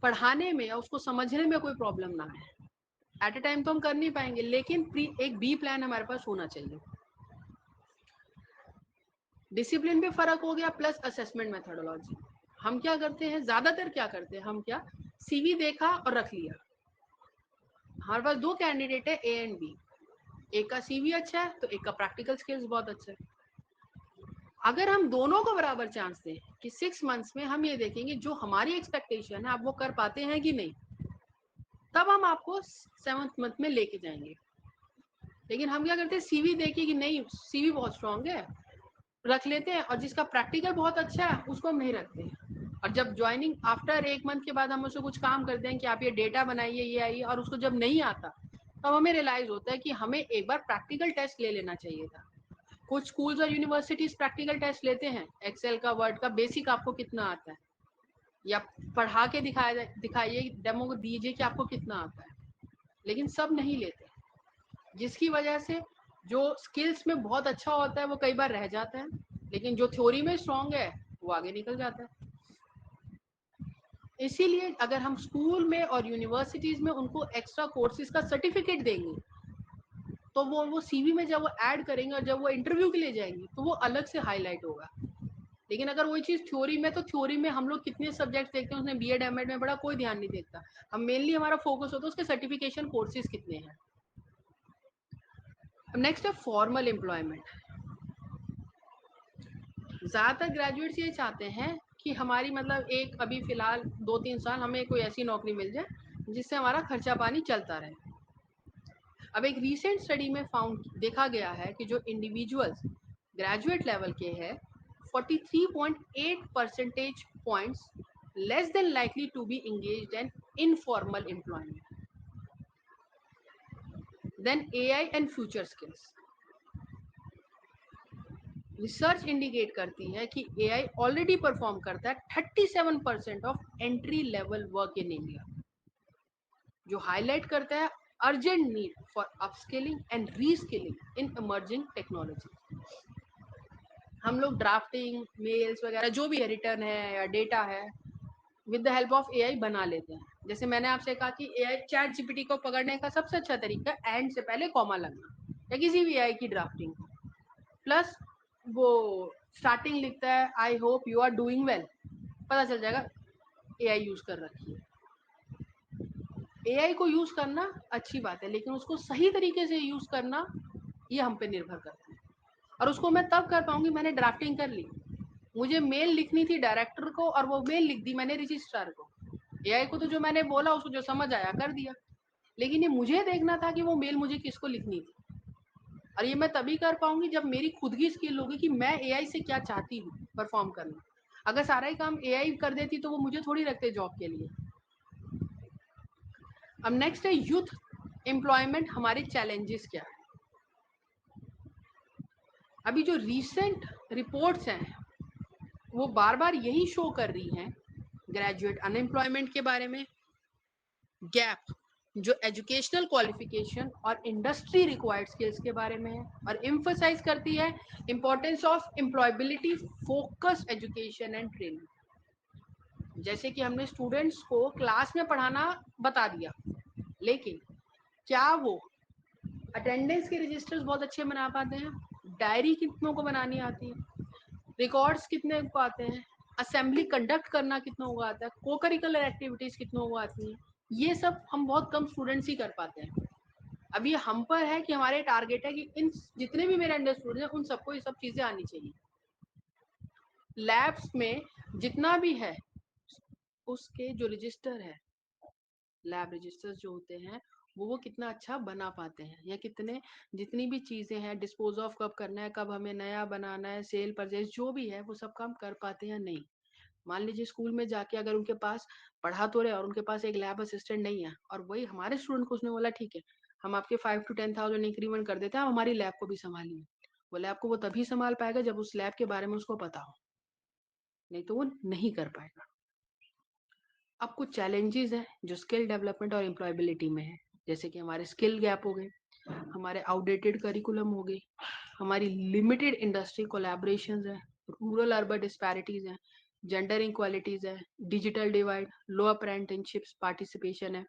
पढ़ाने में या उसको समझने में कोई प्रॉब्लम ना आए। एट ए टाइम तो हम कर नहीं पाएंगे, लेकिन एक बी प्लान हमारे पास होना चाहिए। डिसिप्लिन पे फर्क हो गया, प्लस असेसमेंट मेथोडोलॉजी। हम क्या करते हैं, ज्यादातर क्या करते हैं, हम क्या सीवी देखा और रख लिया। हमारे पास दो कैंडिडेट है, ए एंड बी, एक का सीवी अच्छा है तो एक का प्रैक्टिकल स्किल्स बहुत अच्छा है। अगर हम दोनों को बराबर चांस दें कि 6 मंथ्स में हम ये देखेंगे जो हमारी एक्सपेक्टेशन है आप वो कर पाते हैं कि नहीं, तब हम आपको 7th मंथ में लेके जाएंगे। लेकिन हम क्या करते हैं, सीवी देखिए कि नहीं सीवी बहुत स्ट्रांग है, रख लेते हैं, और जिसका प्रैक्टिकल बहुत अच्छा है उसको हम नहीं रखते हैं। और जब ज्वाइनिंग आफ्टर 1 मंथ के बाद हम उससे कुछ काम करते हैं कि आप ये डेटा बनाइए, ये आइए, और उसको जब नहीं आता तब हमें रियलाइज होता है कि हमें एक बार प्रैक्टिकल टेस्ट ले लेना चाहिए था। कुछ स्कूल्स और यूनिवर्सिटीज प्रैक्टिकल टेस्ट लेते हैं, एक्सेल का, वर्ड का बेसिक आपको कितना आता है, या पढ़ा के दिखाइए, डेमो को दीजिए कि आपको कितना आता है, लेकिन सब नहीं लेते, जिसकी वजह से जो स्किल्स में बहुत अच्छा होता है वो कई बार रह जाता है, लेकिन जो थ्योरी में स्ट्रांग है वो आगे निकल जाता है। इसीलिए अगर हम स्कूल में और यूनिवर्सिटीज में उनको एक्स्ट्रा कोर्सेज का सर्टिफिकेट देंगे, तो वो सीवी में जब वो ऐड करेंगे और जब वो इंटरव्यू के लिए जाएंगे तो वो अलग से हाईलाइट होगा। लेकिन अगर वही चीज थ्योरी में, तो थ्योरी में हम लोग कितने सब्जेक्ट देखते हैं, उसने बीएड एमएड में बड़ा कोई ध्यान नहीं देता, हम मेनली हमारा फोकस होता है उसके सर्टिफिकेशन कोर्सेज कितने हैं। नेक्स्ट है फॉर्मल एम्प्लॉयमेंट। ज्यादातर ग्रेजुएट्स ये चाहते हैं कि हमारी मतलब एक अभी फिलहाल 2-3 साल हमें कोई ऐसी नौकरी मिल जाए जिससे हमारा खर्चा पानी चलता रहे। अब एक रीसेंट स्टडी में देखा गया है कि जो इंडिविजुअल्स ग्रेजुएट लेवल के हैं 43.8 percentage points less than likely to be engaged in informal employment then AI and future skills. Research indicate करती है कि एआई ऑलरेडी परफॉर्म करता है 37% of entry level work in India, जो हाईलाइट करता है urgent need for upskilling and reskilling in emerging technology. हम लोग ड्राफ्टिंग, मेल्स वगैरह जो भी है, रिटर्न है या डेटा है, with the help of AI बना लेते हैं। जैसे मैंने आपसे कहा कि एआई चैट जीपीटी को पकड़ने का सबसे अच्छा तरीका एंड से पहले कॉमा लगना, या किसी भी एआई की ड्राफ्टिंग को, प्लस वो स्टार्टिंग लिखता है I hope you are doing well, पता चल जाएगा एआई यूज कर रखी है। एआई को यूज करना अच्छी बात है, लेकिन उसको सही तरीके से यूज करना ये हम पे निर्भर करता है। और उसको मैं तब कर पाऊंगी, मैंने ड्राफ्टिंग कर ली, मुझे मेल लिखनी थी डायरेक्टर को और वो मेल लिख दी मैंने रजिस्ट्रार को। एआई को तो जो मैंने बोला उसको जो समझ आया कर दिया, लेकिन ये मुझे देखना था कि वो मेल मुझे किसको लिखनी थी। और ये मैं तभी कर पाऊंगी जब मेरी खुद की स्किल होगी कि मैं एआई से क्या चाहती हूँ परफॉर्म करना। अगर सारा ही काम एआई कर देती तो वो मुझे थोड़ी रखते जॉब के लिए। अब नेक्स्ट है यूथ एम्प्लॉयमेंट, हमारे चैलेंजेस क्या है। अभी जो रीसेंट रिपोर्ट्स हैं वो बार बार यही शो कर रही हैं ग्रेजुएट अनएम्प्लॉयमेंट के बारे में, गैप जो एजुकेशनल क्वालिफिकेशन और इंडस्ट्री रिक्वायर्ड स्किल्स के बारे में है, और एम्फसाइज करती है importance of employability focused education and training. जैसे कि हमने स्टूडेंट्स को क्लास में पढ़ाना बता दिया, लेकिन क्या वो अटेंडेंस के रजिस्टर्स बहुत अच्छे बना पाते हैं, डायरी कितनों को बनानी आती है, रिकॉर्ड्स कितने को आते हैं, असेंबली कंडक्ट करना कितनों को आता है, को करिकुलर एक्टिविटीज कितनों को आती हैं, ये सब हम बहुत कम स्टूडेंट्स ही कर पाते हैं। अब ये हम पर है कि हमारे टारगेट है कि इन जितने भी मेरे अंडर स्टूडेंट हैं उन सबको ये सब चीजें आनी चाहिए। लैब्स में जितना भी है उसके जो रजिस्टर है, लैब रजिस्टर्स जो होते हैं वो कितना अच्छा बना पाते हैं, या कितने जितनी भी चीजें हैं डिस्पोज ऑफ कब करना है, कब हमें नया बनाना है, सेल परचेज जो भी है वो सब काम कर पाते हैं नहीं। मान लीजिए स्कूल में जाके अगर उनके पास पढ़ा तो रहे और उनके पास एक लैब असिस्टेंट नहीं है, और वही हमारे स्टूडेंट को उसने बोला ठीक है हम आपके 5 to 10,000 इंक्रीमेंट कर देते हैं, आप हमारी लैब को भी संभालिए। वो लैब को वो तभी संभाल पाएगा जब उस लैब के बारे में उसको पता हो, नहीं तो वो नहीं कर पाएगा। अब कुछ चैलेंजेस हैं जो स्किल डेवलपमेंट और एम्प्लॉयबिलिटी में है, जैसे कि हमारे स्किल गैप हो गए, हमारे आउटडेटेड करिकुलम हो गए, हमारी लिमिटेड इंडस्ट्री कोलैबोरेशंस हैं, रूरल अर्बन डिस्पैरिटीज हैं, जेंडर इनक्वालिटीज है, डिजिटल डिवाइड, लो अप्रेंटिसशिप्स पार्टिसिपेशन है,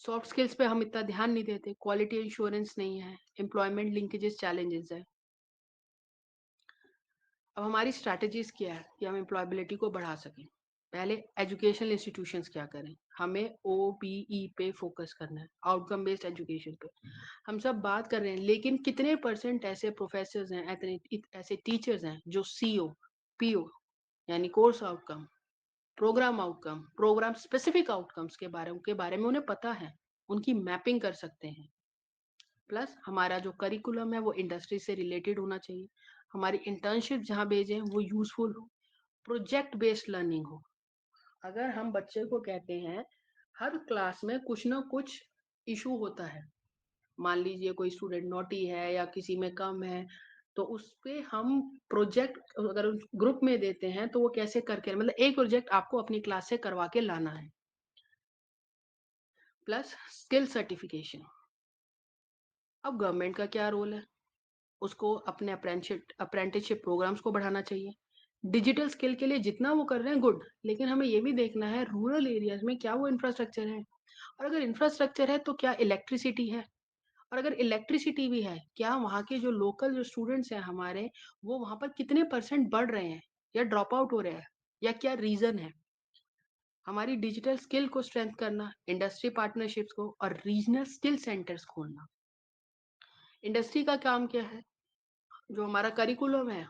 सॉफ्ट स्किल्स पे हम इतना ध्यान नहीं देते, क्वालिटी इंश्योरेंस नहीं है, एम्प्लॉयमेंट लिंकेजेस चैलेंजेस है। अब हमारी स्ट्रैटेजीज क्या है कि हम एम्प्लॉयबिलिटी को बढ़ा सकें। पहले एजुकेशनल इंस्टीट्यूशंस क्या करें, हमें OBE पे फोकस करना है, आउटकम बेस्ड एजुकेशन पे। हम सब बात कर रहे हैं लेकिन कितने % ऐसे प्रोफेसर्स हैं, ऐसे टीचर्स हैं जो CO PO यानी course outcome, programme outcome, programme specific outcomes के बारे में उन्हें पता है, उनकी मैपिंग कर सकते हैं। प्लस हमारा जो करिकुलम है वो इंडस्ट्री से रिलेटेड होना चाहिए, हमारी इंटर्नशिप जहाँ भेजें वो यूजफुल हो, प्रोजेक्ट बेस्ड लर्निंग हो। अगर हम बच्चे को कहते हैं हर क्लास में कुछ ना कुछ इशू होता है, मान लीजिए कोई स्टूडेंट नोटी है या किसी में कम है, तो उस पे हम प्रोजेक्ट अगर ग्रुप में देते हैं तो वो कैसे करके, मतलब एक प्रोजेक्ट आपको अपनी क्लास से करवा के लाना है। Plus skill certification. अब गवर्नमेंट का क्या रोल है, उसको अपने अप्रेंटिसशिप प्रोग्राम्स को बढ़ाना चाहिए। डिजिटल स्किल के लिए जितना वो कर रहे हैं गुड, लेकिन हमें ये भी देखना है रूरल एरियाज में क्या वो इंफ्रास्ट्रक्चर है, और अगर इंफ्रास्ट्रक्चर है तो क्या इलेक्ट्रिसिटी है, और अगर इलेक्ट्रिसिटी भी है क्या वहाँ के जो लोकल जो स्टूडेंट्स हैं हमारे, वो वहाँ पर कितने % बढ़ रहे हैं या ड्रॉप आउट हो रहे हैं, या क्या रीजन है। हमारी डिजिटल स्किल को स्ट्रेंथ करना, इंडस्ट्री पार्टनरशिप्स को और रीजनल स्किल सेंटर्स खोलना। इंडस्ट्री का काम क्या है, जो हमारा करिकुलम है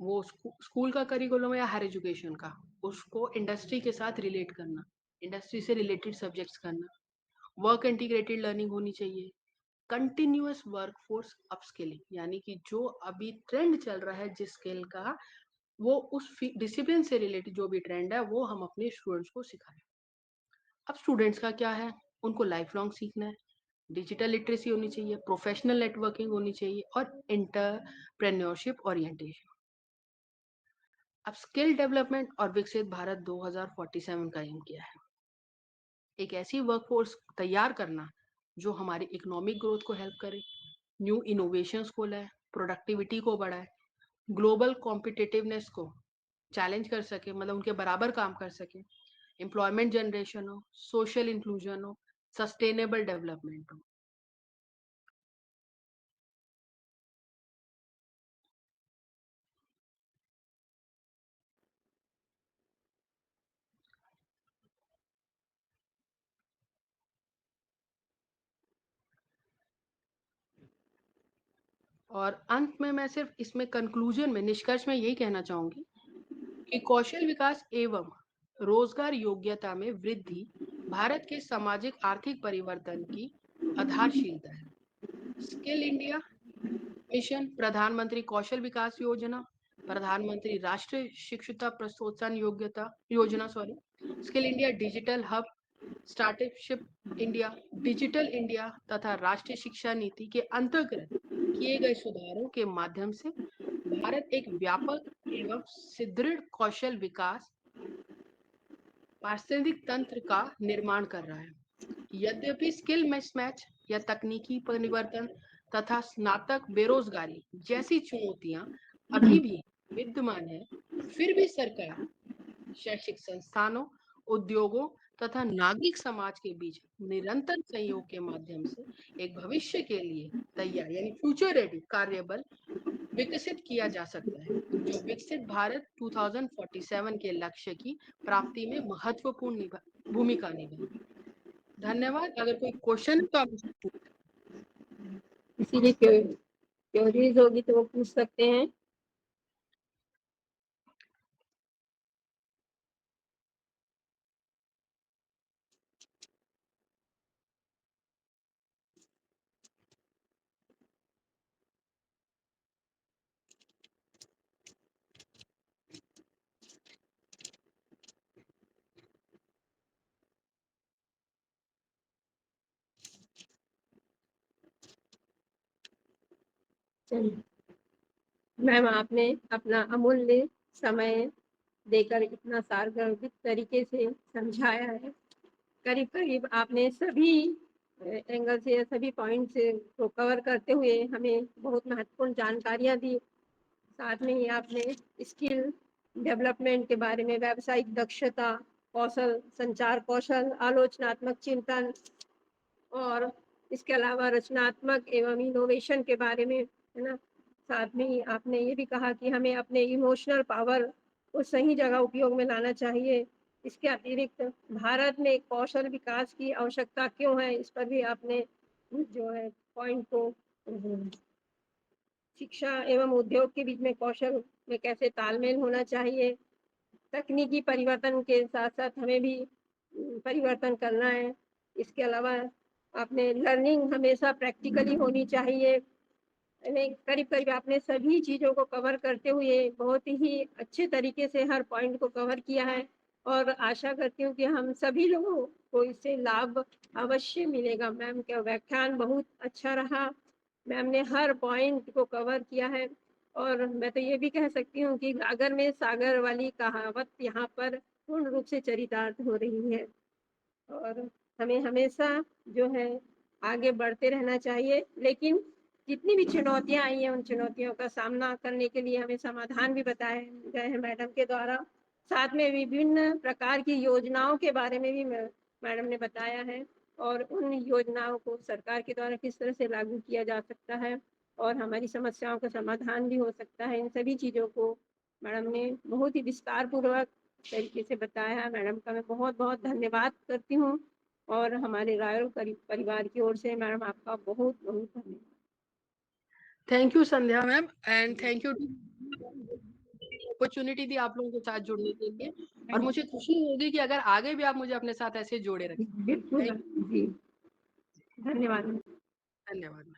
वो स्कूल का करिकुलम है या हायर एजुकेशन का, उसको इंडस्ट्री के साथ रिलेट करना, इंडस्ट्री से रिलेटेड सब्जेक्ट्स करना, वर्क इंटीग्रेटेड लर्निंग होनी चाहिए, कंटिन्यूअस वर्कफोर्स अपस्किलिंग, यानी कि जो अभी ट्रेंड चल रहा है जिस स्किल का, वो उस डिसिप्लिन से रिलेटेड जो भी ट्रेंड है वो हम अपने स्टूडेंट्स को सिखाएं। अब स्टूडेंट्स का क्या है, उनको लाइफ लॉन्ग सीखना है, डिजिटल लिटरेसी होनी चाहिए, प्रोफेशनल नेटवर्किंग होनी चाहिए और एंटरप्रेन्योरशिप ओरिएंटेशन। अब स्किल डेवलपमेंट और विकसित भारत 2047 का एम किया है, एक ऐसी वर्कफोर्स तैयार करना जो हमारी इकोनॉमिक ग्रोथ को हेल्प करे, न्यू इनोवेशंस को लाए, प्रोडक्टिविटी को बढ़ाए, ग्लोबल कॉम्पिटिटिवनेस को चैलेंज कर सके, मतलब उनके बराबर काम कर सके, एम्प्लॉयमेंट जनरेशन हो, सोशल इंक्लूजन हो, सस्टेनेबल डेवलपमेंट हो। और अंत में मैं सिर्फ इसमें कंक्लूजन में, निष्कर्ष में यही कहना चाहूंगी कि कौशल विकास एवं रोजगार योग्यता में वृद्धि भारत के सामाजिक आर्थिक परिवर्तन की आधारशिलता है। स्किल इंडिया मिशन, प्रधानमंत्री कौशल विकास योजना, प्रधानमंत्री राष्ट्रीय शिक्षुता प्रोत्साहन योजना, skill India digital hub, startup India, digital India तथा राष्ट्रीय शिक्षा नीति के अंतर्गत किए गए सुधारों के माध्यम से भारत एक व्यापक एवं सुदृढ़ कौशल विकास पारिस्थितिक तंत्र का निर्माण कर रहा है। यद्यपि स्किल मिसमैच या तकनीकी परिवर्तन तथा स्नातक बेरोजगारी जैसी चुनौतियां अभी भी विद्यमान है, फिर भी सरकार शैक्षिक संस्थानों, उद्योगों तथा नागरिक समाज के बीच निरंतर सहयोग के माध्यम से एक भविष्य के लिए तैयार यानी फ्यूचर रेडी कार्यबल विकसित किया जा सकता है, जो विकसित भारत 2047 के लक्ष्य की प्राप्ति में महत्वपूर्ण भूमिका निभाए। धन्यवाद। अगर कोई क्वेश्चन तो आप इसीलिए क्योरीज होगी तो वो पूछ सकते हैं। चलिए मैम, आपने अपना अमूल्य समय देकर इतना सारगर्भित तरीके से समझाया है। करीब करीब आपने सभी एंगल से, सभी पॉइंट से को कवर करते हुए हमें बहुत महत्वपूर्ण जानकारियां दी। साथ में ही आपने स्किल डेवलपमेंट के बारे में, व्यावसायिक दक्षता, कौशल, संचार कौशल, आलोचनात्मक चिंतन और इसके अलावा रचनात्मक एवं इनोवेशन के बारे में, है ना। साथ में ही आपने ये भी कहा कि हमें अपने इमोशनल पावर को सही जगह उपयोग में लाना चाहिए। इसके अतिरिक्त भारत में कौशल विकास की आवश्यकता क्यों है, इस पर भी आपने जो है पॉइंट को, शिक्षा एवं उद्योग के बीच में कौशल में कैसे तालमेल होना चाहिए, तकनीकी परिवर्तन के साथ साथ हमें भी परिवर्तन करना है। इसके अलावा आपने लर्निंग हमेशा प्रैक्टिकली होनी चाहिए। करीब करीब आपने सभी चीज़ों को कवर करते हुए बहुत ही अच्छे तरीके से हर पॉइंट को कवर किया है, और आशा करती हूँ कि हम सभी लोगों को इससे लाभ अवश्य मिलेगा। मैम का व्याख्यान बहुत अच्छा रहा। मैम ने हर पॉइंट को कवर किया है, और मैं तो ये भी कह सकती हूँ कि गागर में सागर वाली कहावत यहाँ पर पूर्ण रूप से चरितार्थ हो रही है। और हमें हमेशा जो है आगे बढ़ते रहना चाहिए, लेकिन जितनी भी चुनौतियां आई हैं उन चुनौतियों का सामना करने के लिए हमें समाधान भी बताए गए हैं मैडम के द्वारा। साथ में विभिन्न प्रकार की योजनाओं के बारे में भी मैडम ने बताया है, और उन योजनाओं को सरकार के द्वारा किस तरह से लागू किया जा सकता है और हमारी समस्याओं का समाधान भी हो सकता है। इन सभी चीज़ों को मैडम ने बहुत ही विस्तार पूर्वक तरीके से बताया। मैडम का मैं बहुत बहुत धन्यवाद करती हूँ, और हमारे रॉयल परिवार की ओर से मैडम आपका बहुत बहुत धन्यवाद। Thank you Sandhya ma'am, and thank you opportunity दी आप लोगों के साथ जुड़ने के लिए। और मुझे खुशी होगी कि अगर आगे भी आप मुझे अपने साथ ऐसे जोड़े रखें। बिल्कुल जी, धन्यवाद। धन्यवाद।